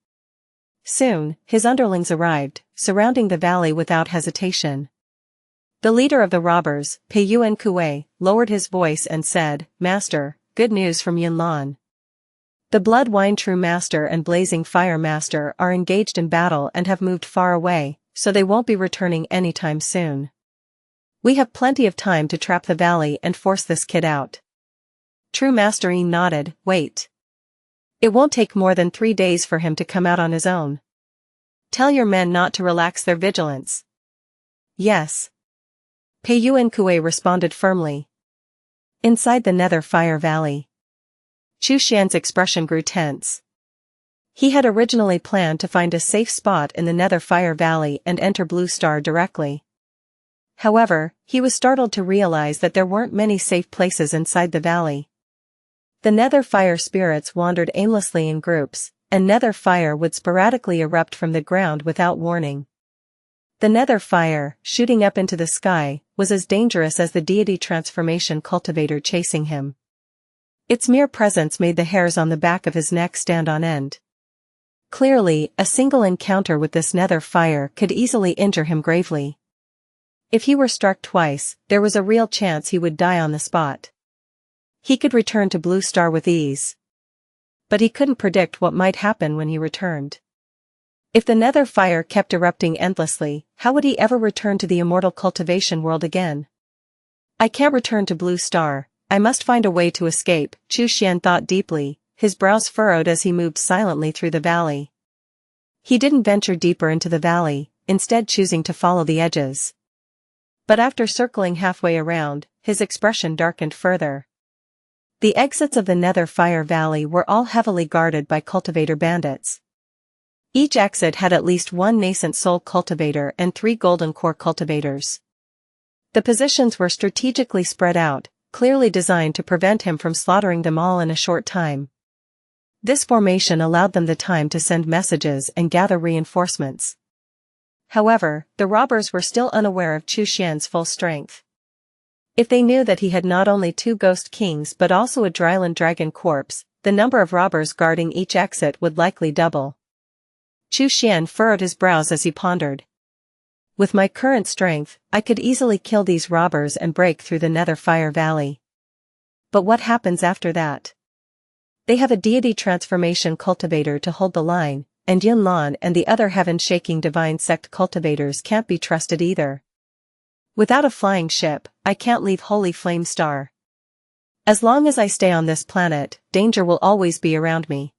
Soon, his underlings arrived, surrounding the valley without hesitation. The leader of the robbers, Pei Yuan Kuei, lowered his voice and said, "Master, good news from Yunlan. The Blood Wine True Master and Blazing Fire Master are engaged in battle and have moved far away, so they won't be returning anytime soon. We have plenty of time to trap the valley and force this kid out." True Master Yin nodded. Wait. It won't take more than 3 days for him to come out on his own. Tell your men not to relax their vigilance. Yes. Pei Yuan Kuei responded firmly. Inside the Nether Fire Valley, Xuan's expression grew tense. He had originally planned to find a safe spot in the Nether Fire Valley and enter Blue Star directly. However, he was startled to realize that there weren't many safe places inside the valley. The Nether Fire spirits wandered aimlessly in groups, and Nether Fire would sporadically erupt from the ground without warning. The Nether Fire, shooting up into the sky, was as dangerous as the deity transformation cultivator chasing him. Its mere presence made the hairs on the back of his neck stand on end. Clearly, a single encounter with this nether fire could easily injure him gravely. If he were struck twice, there was a real chance he would die on the spot. He could return to Blue Star with ease. But he couldn't predict what might happen when he returned. If the nether fire kept erupting endlessly, how would he ever return to the immortal cultivation world again? I can't return to Blue Star, I must find a way to escape, Xuan thought deeply, his brows furrowed as he moved silently through the valley. He didn't venture deeper into the valley, instead choosing to follow the edges. But after circling halfway around, his expression darkened further. The exits of the Nether Fire Valley were all heavily guarded by cultivator bandits. Each exit had at least one nascent soul cultivator and 3 golden core cultivators. The positions were strategically spread out, clearly designed to prevent him from slaughtering them all in a short time. This formation allowed them the time to send messages and gather reinforcements. However, the robbers were still unaware of Xuan's full strength. If they knew that he had not only 2 ghost kings but also a dryland dragon corpse, the number of robbers guarding each exit would likely double. Xuan furrowed his brows as he pondered. With my current strength, I could easily kill these robbers and break through the Nether Fire Valley. But what happens after that? They have a deity transformation cultivator to hold the line, and Yunlan and the other heaven-shaking divine sect cultivators can't be trusted either. Without a flying ship, I can't leave Holy Flame Star. As long as I stay on this planet, danger will always be around me.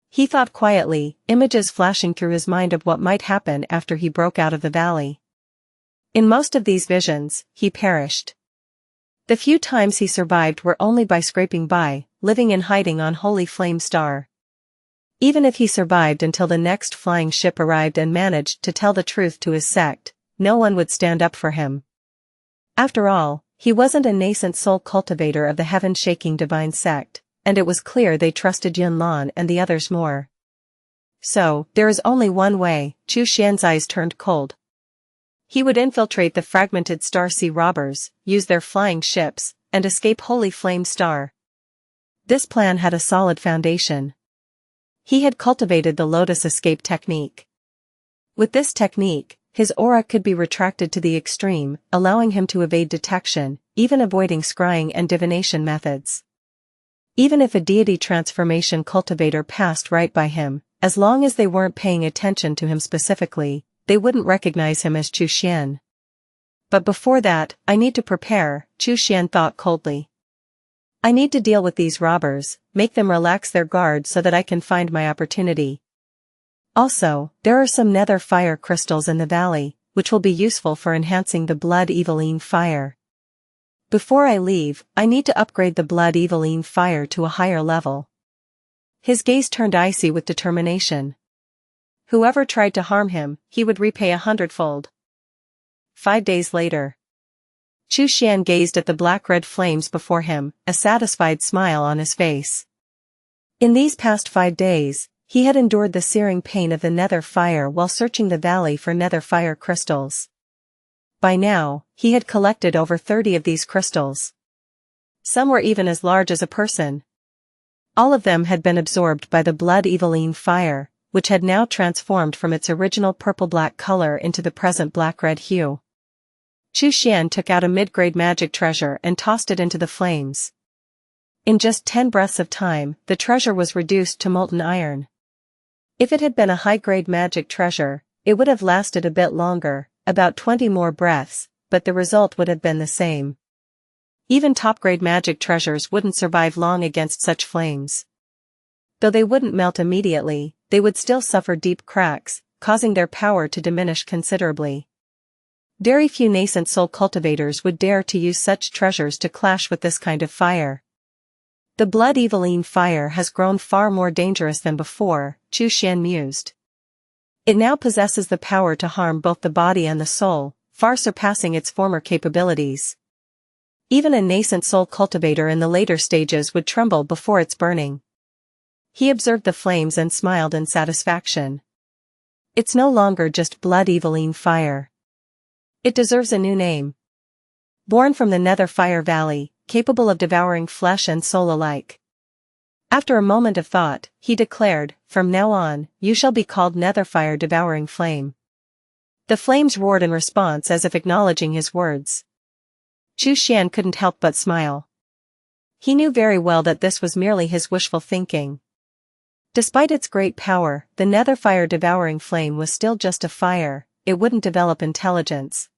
He thought quietly, images flashing through his mind of what might happen after he broke out of the valley. In most of these visions, he perished. The few times he survived were only by scraping by, living in hiding on Holy Flame Star. Even if he survived until the next flying ship arrived and managed to tell the truth to his sect, no one would stand up for him. After all, he wasn't a nascent soul cultivator of the heaven-shaking divine sect, and it was clear they trusted Yunlan and the others more. So, there is only one way, Xuan's eyes turned cold. He would infiltrate the fragmented Star Sea robbers, use their flying ships, and escape Holy Flame Star. This plan had a solid foundation. He had cultivated the Lotus Escape technique. With this technique, his aura could be retracted to the extreme, allowing him to evade detection, even avoiding scrying and divination methods. Even if a deity transformation cultivator passed right by him, as long as they weren't paying attention to him specifically, they wouldn't recognize him as Xuan. But before that, I need to prepare, Xuan thought coldly. I need to deal with these robbers, make them relax their guard so that I can find my opportunity. Also, there are some nether fire crystals in the valley, which will be useful for enhancing the Blood Eveline fire. Before I leave, I need to upgrade the Blood Eveline fire to a higher level. His gaze turned icy with determination. Whoever tried to harm him, he would repay 100-fold. 5 days later. Xuan gazed at the black-red flames before him, a satisfied smile on his face. In these past 5 days, he had endured the searing pain of the nether fire while searching the valley for nether fire crystals. By now, he had collected over 30 of these crystals. Some were even as large as a person. All of them had been absorbed by the Blood Eveline fire, which had now transformed from its original purple-black color into the present black-red hue. Xuan took out a mid-grade magic treasure and tossed it into the flames. In just 10 breaths of time, the treasure was reduced to molten iron. If it had been a high-grade magic treasure, it would have lasted a bit longer, about 20 more breaths, but the result would have been the same. Even top-grade magic treasures wouldn't survive long against such flames. Though they wouldn't melt immediately, they would still suffer deep cracks, causing their power to diminish considerably. Very few nascent soul cultivators would dare to use such treasures to clash with this kind of fire. The Blood Eveline fire has grown far more dangerous than before, Xuan mused. It now possesses the power to harm both the body and the soul, far surpassing its former capabilities. Even a nascent soul cultivator in the later stages would tremble before its burning. He observed the flames and smiled in satisfaction. It's no longer just Blood Eveline fire. It deserves a new name. Born from the Nether Fire Valley, capable of devouring flesh and soul alike. After a moment of thought, he declared, "From now on, you shall be called Netherfire Devouring Flame." The flames roared in response as if acknowledging his words. Xuan couldn't help but smile. He knew very well that this was merely his wishful thinking. Despite its great power, the Netherfire Devouring Flame was still just a fire, it wouldn't develop intelligence.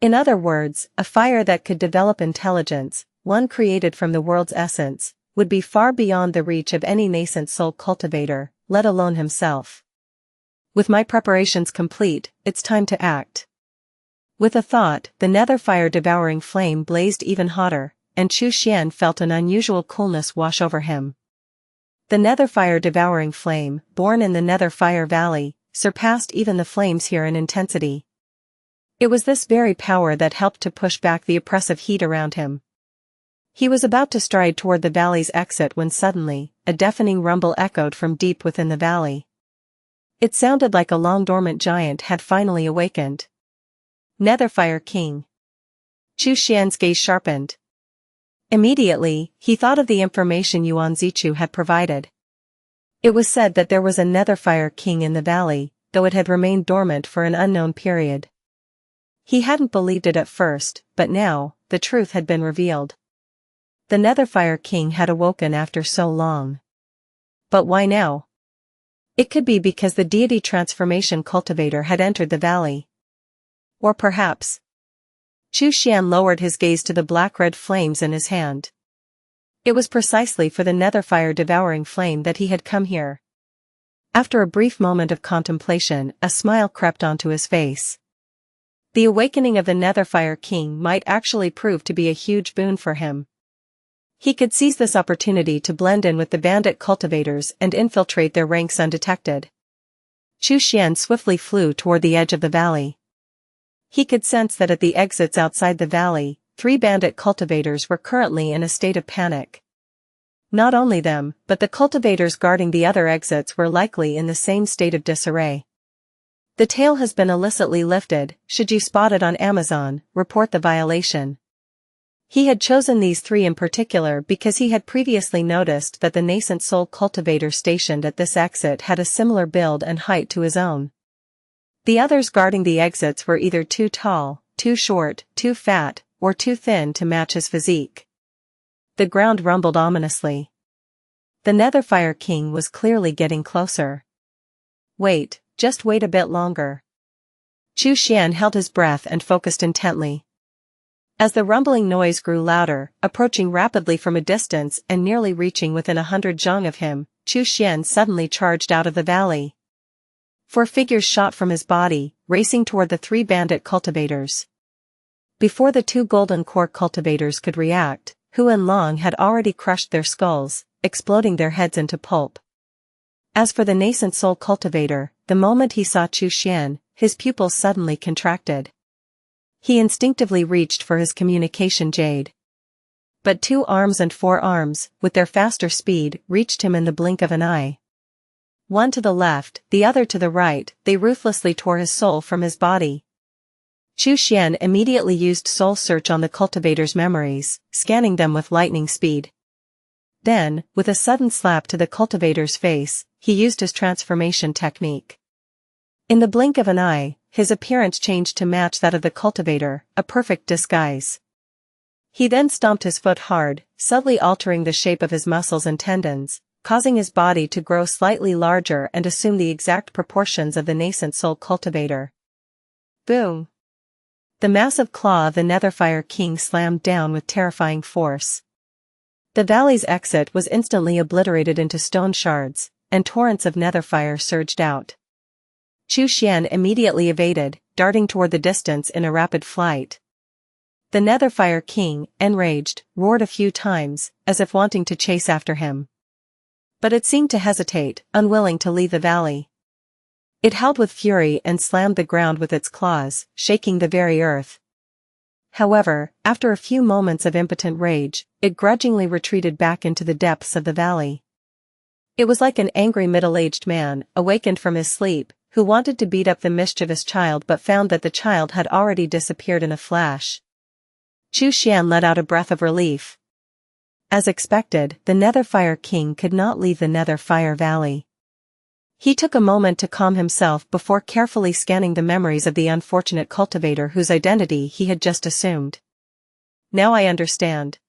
In other words, a fire that could develop intelligence, one created from the world's essence, would be far beyond the reach of any nascent soul cultivator, let alone himself. With my preparations complete, it's time to act. With a thought, the Netherfire Devouring Flame blazed even hotter, and Xuan felt an unusual coolness wash over him. The Netherfire Devouring Flame, born in the Netherfire Valley, surpassed even the flames here in intensity. It was this very power that helped to push back the oppressive heat around him. He was about to stride toward the valley's exit when suddenly, a deafening rumble echoed from deep within the valley. It sounded like a long-dormant giant had finally awakened. Netherfire King. Xuan's gaze sharpened. Immediately, he thought of the information Yuan Zichu had provided. It was said that there was a Netherfire King in the valley, though it had remained dormant for an unknown period. He hadn't believed it at first, but now, the truth had been revealed. The Netherfire King had awoken after so long. But why now? It could be because the deity transformation cultivator had entered the valley. Or perhaps. Xuan lowered his gaze to the black-red flames in his hand. It was precisely for the Netherfire Devouring Flame that he had come here. After a brief moment of contemplation, a smile crept onto his face. The awakening of the Netherfire King might actually prove to be a huge boon for him. He could seize this opportunity to blend in with the bandit cultivators and infiltrate their ranks undetected. Xuan swiftly flew toward the edge of the valley. He could sense that at the exits outside the valley, 3 bandit cultivators were currently in a state of panic. Not only them, but the cultivators guarding the other exits were likely in the same state of disarray. The tail has been illicitly lifted, should you spot it on Amazon, report the violation. He had chosen these 3 in particular because he had previously noticed that the nascent soul cultivator stationed at this exit had a similar build and height to his own. The others guarding the exits were either too tall, too short, too fat, or too thin to match his physique. The ground rumbled ominously. The Netherfire King was clearly getting closer. Wait, just wait a bit longer. Xuan held his breath and focused intently. As the rumbling noise grew louder, approaching rapidly from a distance and nearly reaching within 100 zhang of him, Xuan suddenly charged out of the valley. 4 figures shot from his body, racing toward the 3 bandit cultivators. Before the 2 golden core cultivators could react, Huan Long had already crushed their skulls, exploding their heads into pulp. As for the nascent soul cultivator, the moment he saw Xuan, his pupils suddenly contracted. He instinctively reached for his communication jade. But 2 arms and 4 arms, with their faster speed, reached him in the blink of an eye. One to the left, the other to the right, they ruthlessly tore his soul from his body. Xuan immediately used soul search on the cultivator's memories, scanning them with lightning speed. Then, with a sudden slap to the cultivator's face, he used his transformation technique. In the blink of an eye, his appearance changed to match that of the cultivator, a perfect disguise. He then stomped his foot hard, subtly altering the shape of his muscles and tendons, causing his body to grow slightly larger and assume the exact proportions of the nascent soul cultivator. Boom! The massive claw of the Netherfire King slammed down with terrifying force. The valley's exit was instantly obliterated into stone shards, and torrents of netherfire surged out. Xuan immediately evaded, darting toward the distance in a rapid flight. The Netherfire King, enraged, roared a few times, as if wanting to chase after him. But it seemed to hesitate, unwilling to leave the valley. It howled with fury and slammed the ground with its claws, shaking the very earth. However, after a few moments of impotent rage, it grudgingly retreated back into the depths of the valley. It was like an angry middle-aged man, awakened from his sleep, who wanted to beat up the mischievous child but found that the child had already disappeared in a flash. Xuan let out a breath of relief. As expected, the Netherfire King could not leave the Netherfire Valley. He took a moment to calm himself before carefully scanning the memories of the unfortunate cultivator whose identity he had just assumed. Now I understand.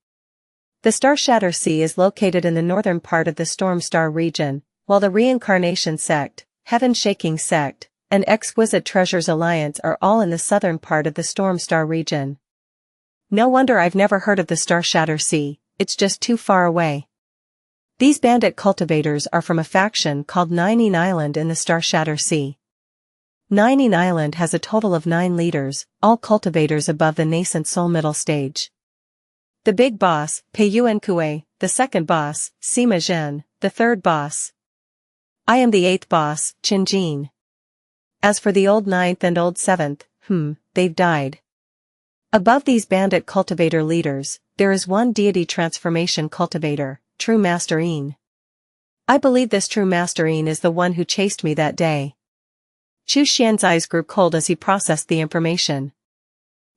The Starshatter Sea is located in the northern part of the Stormstar region, while the Reincarnation Sect, Heaven-shaking Sect, and Exquisite Treasures Alliance are all in the southern part of the Stormstar region. No wonder I've never heard of the Starshatter Sea, it's just too far away. These bandit cultivators are from a faction called Nining Island in the Starshatter Sea. Nining Island has a total of 9 leaders, all cultivators above the nascent soul middle stage. The big boss, Peiyuan Kue, the second boss, Sima Zhen, the third boss. I am the 8th boss, Qin Jin. As for the old 9th and old 7th, they've died. Above these bandit cultivator leaders, there is one deity transformation cultivator, True Master Yin. I believe this True Master Yin is the one who chased me that day. Chu Xian's eyes grew cold as he processed the information.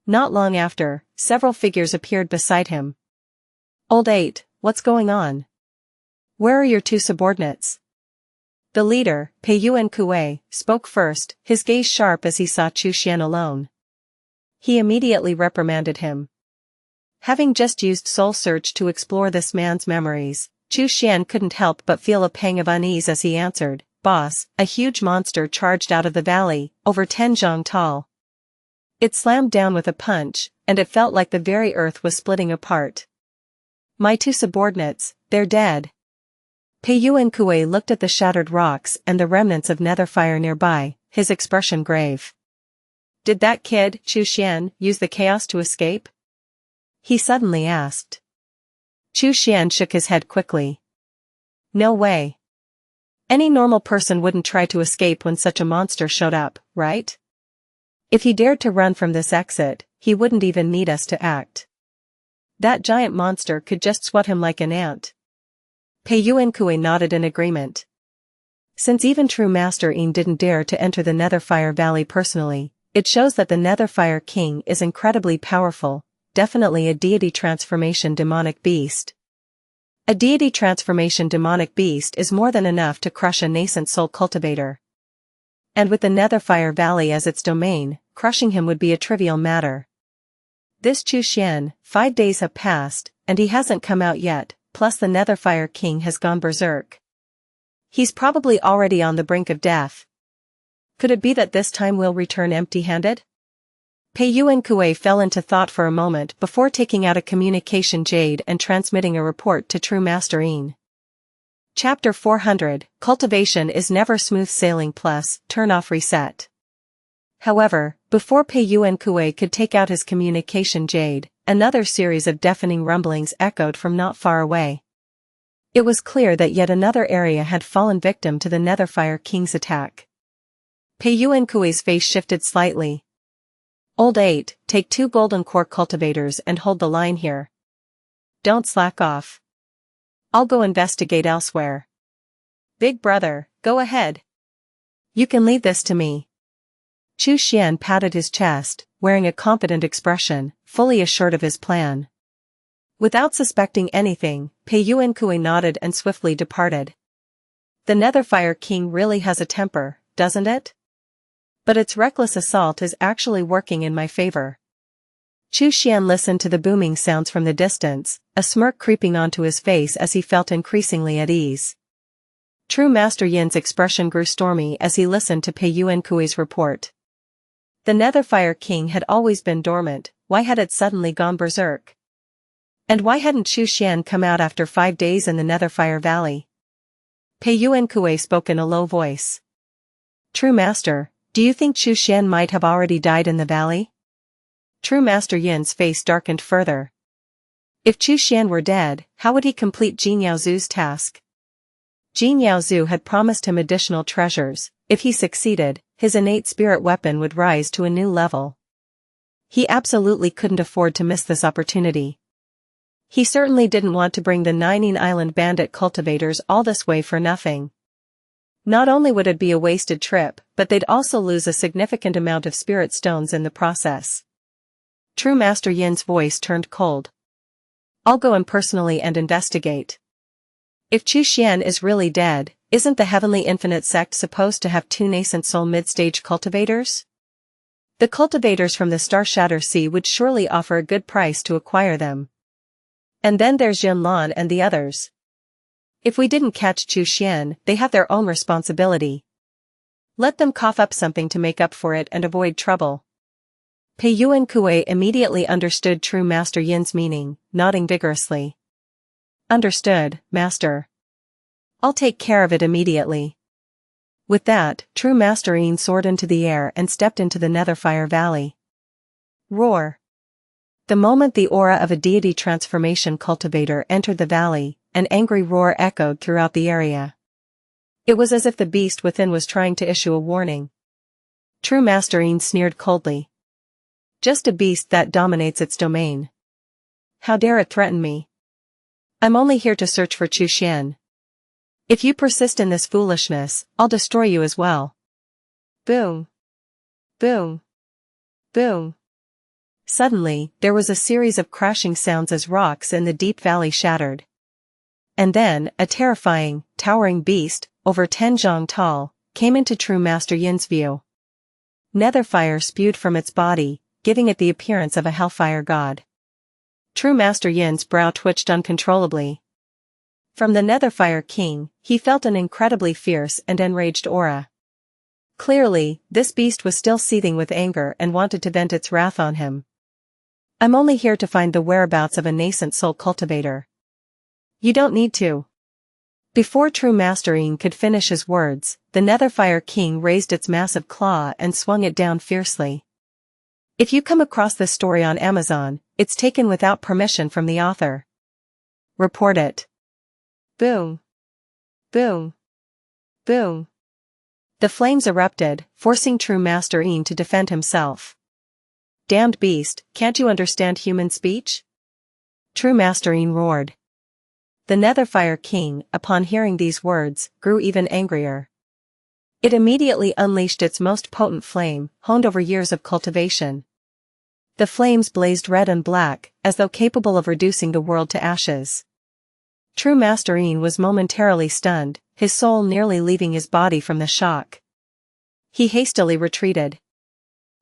Not long after, several figures appeared beside him. Old 8, what's going on? Where are your 2 subordinates? The leader, Peiyuan Kue, spoke first, his gaze sharp as he saw Chu Xian alone. He immediately reprimanded him. Having just used Soul Search to explore this man's memories, Chu Xian couldn't help but feel a pang of unease as he answered, Boss, a huge monster charged out of the valley, over 10 zhang tall. It slammed down with a punch, and it felt like the very earth was splitting apart. My 2 subordinates, they're dead. Peiyuan Kue looked at the shattered rocks and the remnants of Netherfire nearby, his expression grave. Did that kid, Chu Xian, use the chaos to escape? He suddenly asked. Chu Xian shook his head quickly. No way. Any normal person wouldn't try to escape when such a monster showed up, right? If he dared to run from this exit, he wouldn't even need us to act. That giant monster could just swat him like an ant. Peiyuan Kue nodded in agreement. Since even True Master Yin didn't dare to enter the Netherfire Valley personally, it shows that the Netherfire King is incredibly powerful. Definitely a deity transformation demonic beast. A deity transformation demonic beast is more than enough to crush a nascent soul cultivator. And with the Netherfire Valley as its domain, crushing him would be a trivial matter. This Chu Xian, 5 days have passed, and he hasn't come out yet, plus the Netherfire King has gone berserk. He's probably already on the brink of death. Could it be that this time we'll return empty-handed? Peiyuan Kue fell into thought for a moment before taking out a communication jade and transmitting a report to True Master Yin. Chapter 400, Cultivation is never smooth sailing plus, turn off reset. However, before Peiyuan Kue could take out his communication jade, another series of deafening rumblings echoed from not far away. It was clear that yet another area had fallen victim to the Netherfire King's attack. Peiyuan Kue's face shifted slightly. Old 8, take 2 golden core cultivators and hold the line here. Don't slack off. I'll go investigate elsewhere. Big brother, go ahead. You can leave this to me. Chu Xian patted his chest, wearing a confident expression, fully assured of his plan. Without suspecting anything, Peiyuan Kue nodded and swiftly departed. The Netherfire King really has a temper, doesn't it? But its reckless assault is actually working in my favor. Chu Xian listened to the booming sounds from the distance, a smirk creeping onto his face as he felt increasingly at ease. True Master Yin's expression grew stormy as he listened to Peiyuan Kue's report. The Netherfire King had always been dormant, why had it suddenly gone berserk? And why hadn't Chu Xian come out after 5 days in the Netherfire Valley? Peiyuan Kue spoke in a low voice. True Master, do you think Chu Xian might have already died in the valley? True Master Yin's face darkened further. If Chu Xian were dead, how would he complete Jin Yaozu's task? Jin Yaozu had promised him additional treasures. If he succeeded, his innate spirit weapon would rise to a new level. He absolutely couldn't afford to miss this opportunity. He certainly didn't want to bring the Nining Island bandit cultivators all this way for nothing. Not only would it be a wasted trip, but they'd also lose a significant amount of spirit stones in the process. True Master Yin's voice turned cold. I'll go in personally and investigate. If Xuan is really dead, isn't the Heavenly Infinite Sect supposed to have 2 nascent soul mid-stage cultivators? The cultivators from the Star-Shatter Sea would surely offer a good price to acquire them. And then there's Yunlan and the others. If we didn't catch Xuan, they have their own responsibility. Let them cough up something to make up for it and avoid trouble. Pei Yuan Kuei immediately understood True Master Yin's meaning, nodding vigorously. Understood, Master. I'll take care of it immediately. With that, True Master Yin soared into the air and stepped into the Netherfire Valley. Roar. The moment the aura of a deity transformation cultivator entered the valley, an angry roar echoed throughout the area. It was as if the beast within was trying to issue a warning. True Master Yin sneered coldly. Just a beast that dominates its domain. How dare it threaten me? I'm only here to search for Xuan. If you persist in this foolishness, I'll destroy you as well. Boom. Boom. Boom. Suddenly, there was a series of crashing sounds as rocks in the deep valley shattered. And then, a terrifying, towering beast, over 10 zhang tall, came into True Master Yin's view. Netherfire spewed from its body, giving it the appearance of a hellfire god. True Master Yin's brow twitched uncontrollably. From the Netherfire King, he felt an incredibly fierce and enraged aura. Clearly, this beast was still seething with anger and wanted to vent its wrath on him. I'm only here to find the whereabouts of a nascent soul cultivator. You don't need to. Before True Master Yin could finish his words, the Netherfire King raised its massive claw and swung it down fiercely. If you come across this story on Amazon, it's taken without permission from the author. Report it. Boom. Boom. Boom. The flames erupted, forcing True Master Yin to defend himself. Damned beast, can't you understand human speech? True Master Yin roared. The Netherfire King, upon hearing these words, grew even angrier. It immediately unleashed its most potent flame, honed over years of cultivation. The flames blazed red and black, as though capable of reducing the world to ashes. True Master Yin was momentarily stunned, his soul nearly leaving his body from the shock. He hastily retreated.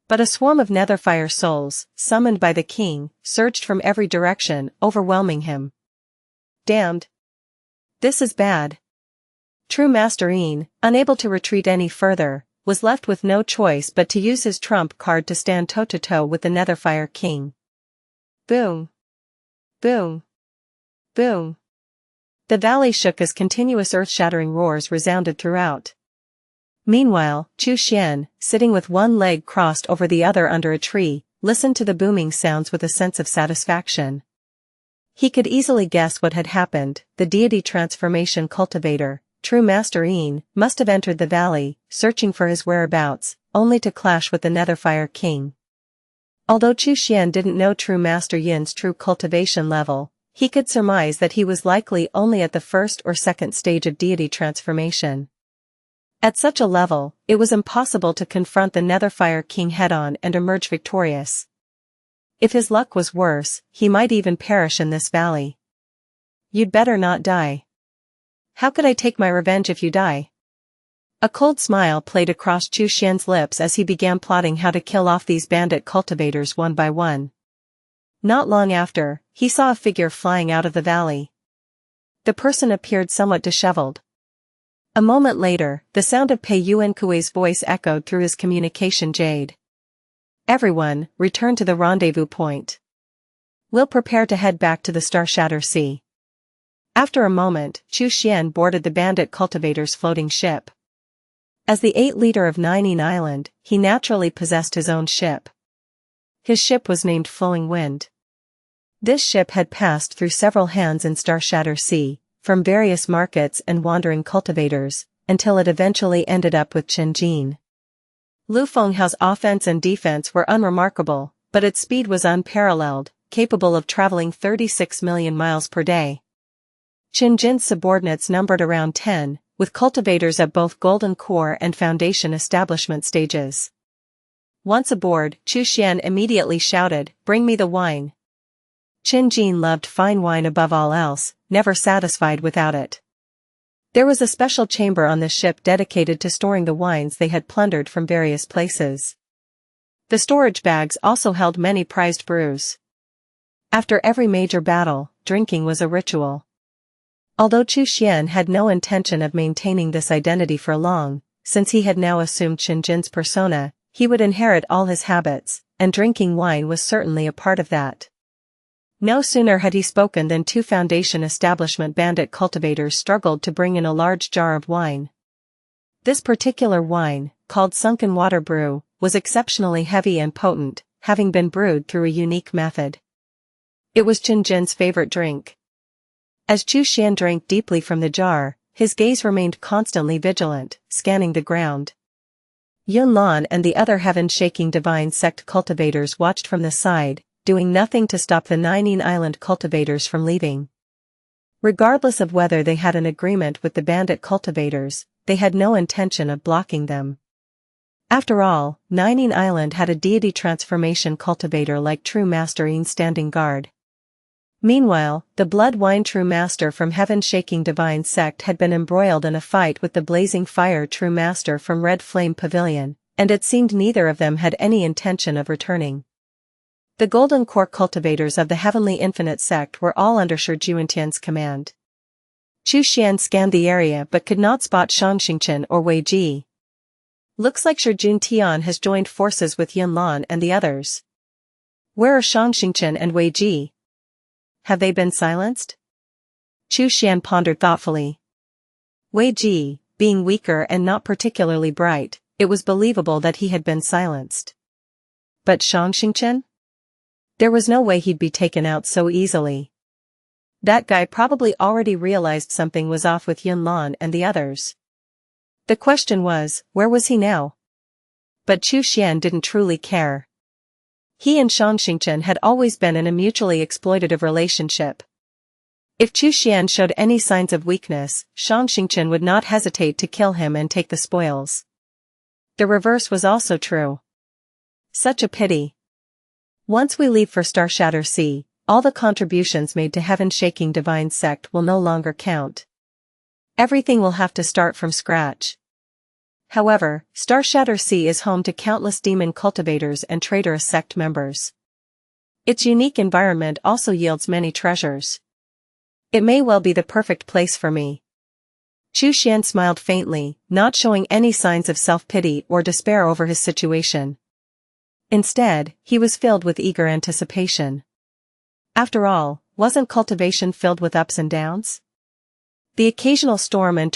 But a swarm of Netherfire souls, summoned by the king, surged from every direction, overwhelming him. Damned. This is bad. True Master Yin, unable to retreat any further, was left with no choice but to use his trump card to stand toe-to-toe with the Netherfire King. Boom. Boom. Boom. The valley shook as continuous earth-shattering roars resounded throughout. Meanwhile, Xuan, sitting with one leg crossed over the other under a tree, listened to the booming sounds with a sense of satisfaction. He could easily guess what had happened. The deity transformation cultivator, True Master Yin, must have entered the valley, searching for his whereabouts, only to clash with the Netherfire King. Although Xuan didn't know True Master Yin's true cultivation level, he could surmise that he was likely only at the first or second stage of deity transformation. At such a level, it was impossible to confront the Netherfire King head-on and emerge victorious. If his luck was worse, he might even perish in this valley. You'd better not die. How could I take my revenge if you die? A cold smile played across Xuan's lips as he began plotting how to kill off these bandit cultivators one by one. Not long after, he saw a figure flying out of the valley. The person appeared somewhat disheveled. A moment later, the sound of Pei Yuankui's voice echoed through his communication jade. Everyone, return to the rendezvous point. We'll prepare to head back to the Star-Shatter Sea. After a moment, Xuan boarded the bandit cultivator's floating ship. As the 8-leader of Nining Island, he naturally possessed his own ship. His ship was named Flowing Wind. This ship had passed through several hands in Star-Shatter Sea, from various markets and wandering cultivators, until it eventually ended up with Chen Jin. Lu Fenghao's offense and defense were unremarkable, but its speed was unparalleled, capable of traveling 36 million miles per day. Chen Jin's subordinates numbered around 10, with cultivators at both Golden Core and Foundation establishment stages. Once aboard, Xuan immediately shouted, "Bring me the wine." Qin Jin loved fine wine above all else, never satisfied without it. There was a special chamber on the ship dedicated to storing the wines they had plundered from various places. The storage bags also held many prized brews. After every major battle, drinking was a ritual. Although Chu Xian had no intention of maintaining this identity for long, since he had now assumed Qin Jin's persona, he would inherit all his habits, and drinking wine was certainly a part of that. No sooner had he spoken than two Foundation establishment bandit cultivators struggled to bring in a large jar of wine. This particular wine, called sunken water brew, was exceptionally heavy and potent, having been brewed through a unique method. It was Qin Jin's favorite drink. As Chu Xian drank deeply from the jar, his gaze remained constantly vigilant, scanning the ground. Yunlan and the other heaven-shaking divine sect cultivators watched from the side, doing nothing to stop the Nining Island cultivators from leaving. Regardless of whether they had an agreement with the bandit cultivators, they had no intention of blocking them. After all, Nining Island had a deity transformation cultivator like True Master Yin standing guard. Meanwhile, the Blood Wine True Master from Heaven-Shaking Divine Sect had been embroiled in a fight with the Blazing Fire True Master from Red Flame Pavilion, and it seemed neither of them had any intention of returning. The Golden Core cultivators of the Heavenly Infinite Sect were all under Shi Juantian's command. Chu Xian scanned the area but could not spot Xianxia or Wei Ji. Looks like Shi Juantian has joined forces with Yunlan and the others. Where are Xianxia and Wei Ji? Have they been silenced? Chu Xian pondered thoughtfully. Wei Ji, being weaker and not particularly bright, it was believable that he had been silenced. But Xianxia? There was no way he'd be taken out so easily. That guy probably already realized something was off with Yunlan and the others. The question was, where was he now? But Chu Xian didn't truly care. He and Xianxia had always been in a mutually exploitative relationship. If Chu Xian showed any signs of weakness, Xianxia would not hesitate to kill him and take the spoils. The reverse was also true. Such a pity. Once we leave for Starshatter Sea, all the contributions made to Heaven-Shaking Divine Sect will no longer count. Everything will have to start from scratch. However, Starshatter Sea is home to countless demon cultivators and traitorous sect members. Its unique environment also yields many treasures. It may well be the perfect place for me. Chu Xian smiled faintly, not showing any signs of self-pity or despair over his situation. Instead, he was filled with eager anticipation. After all, wasn't cultivation filled with ups and downs? The occasional storm and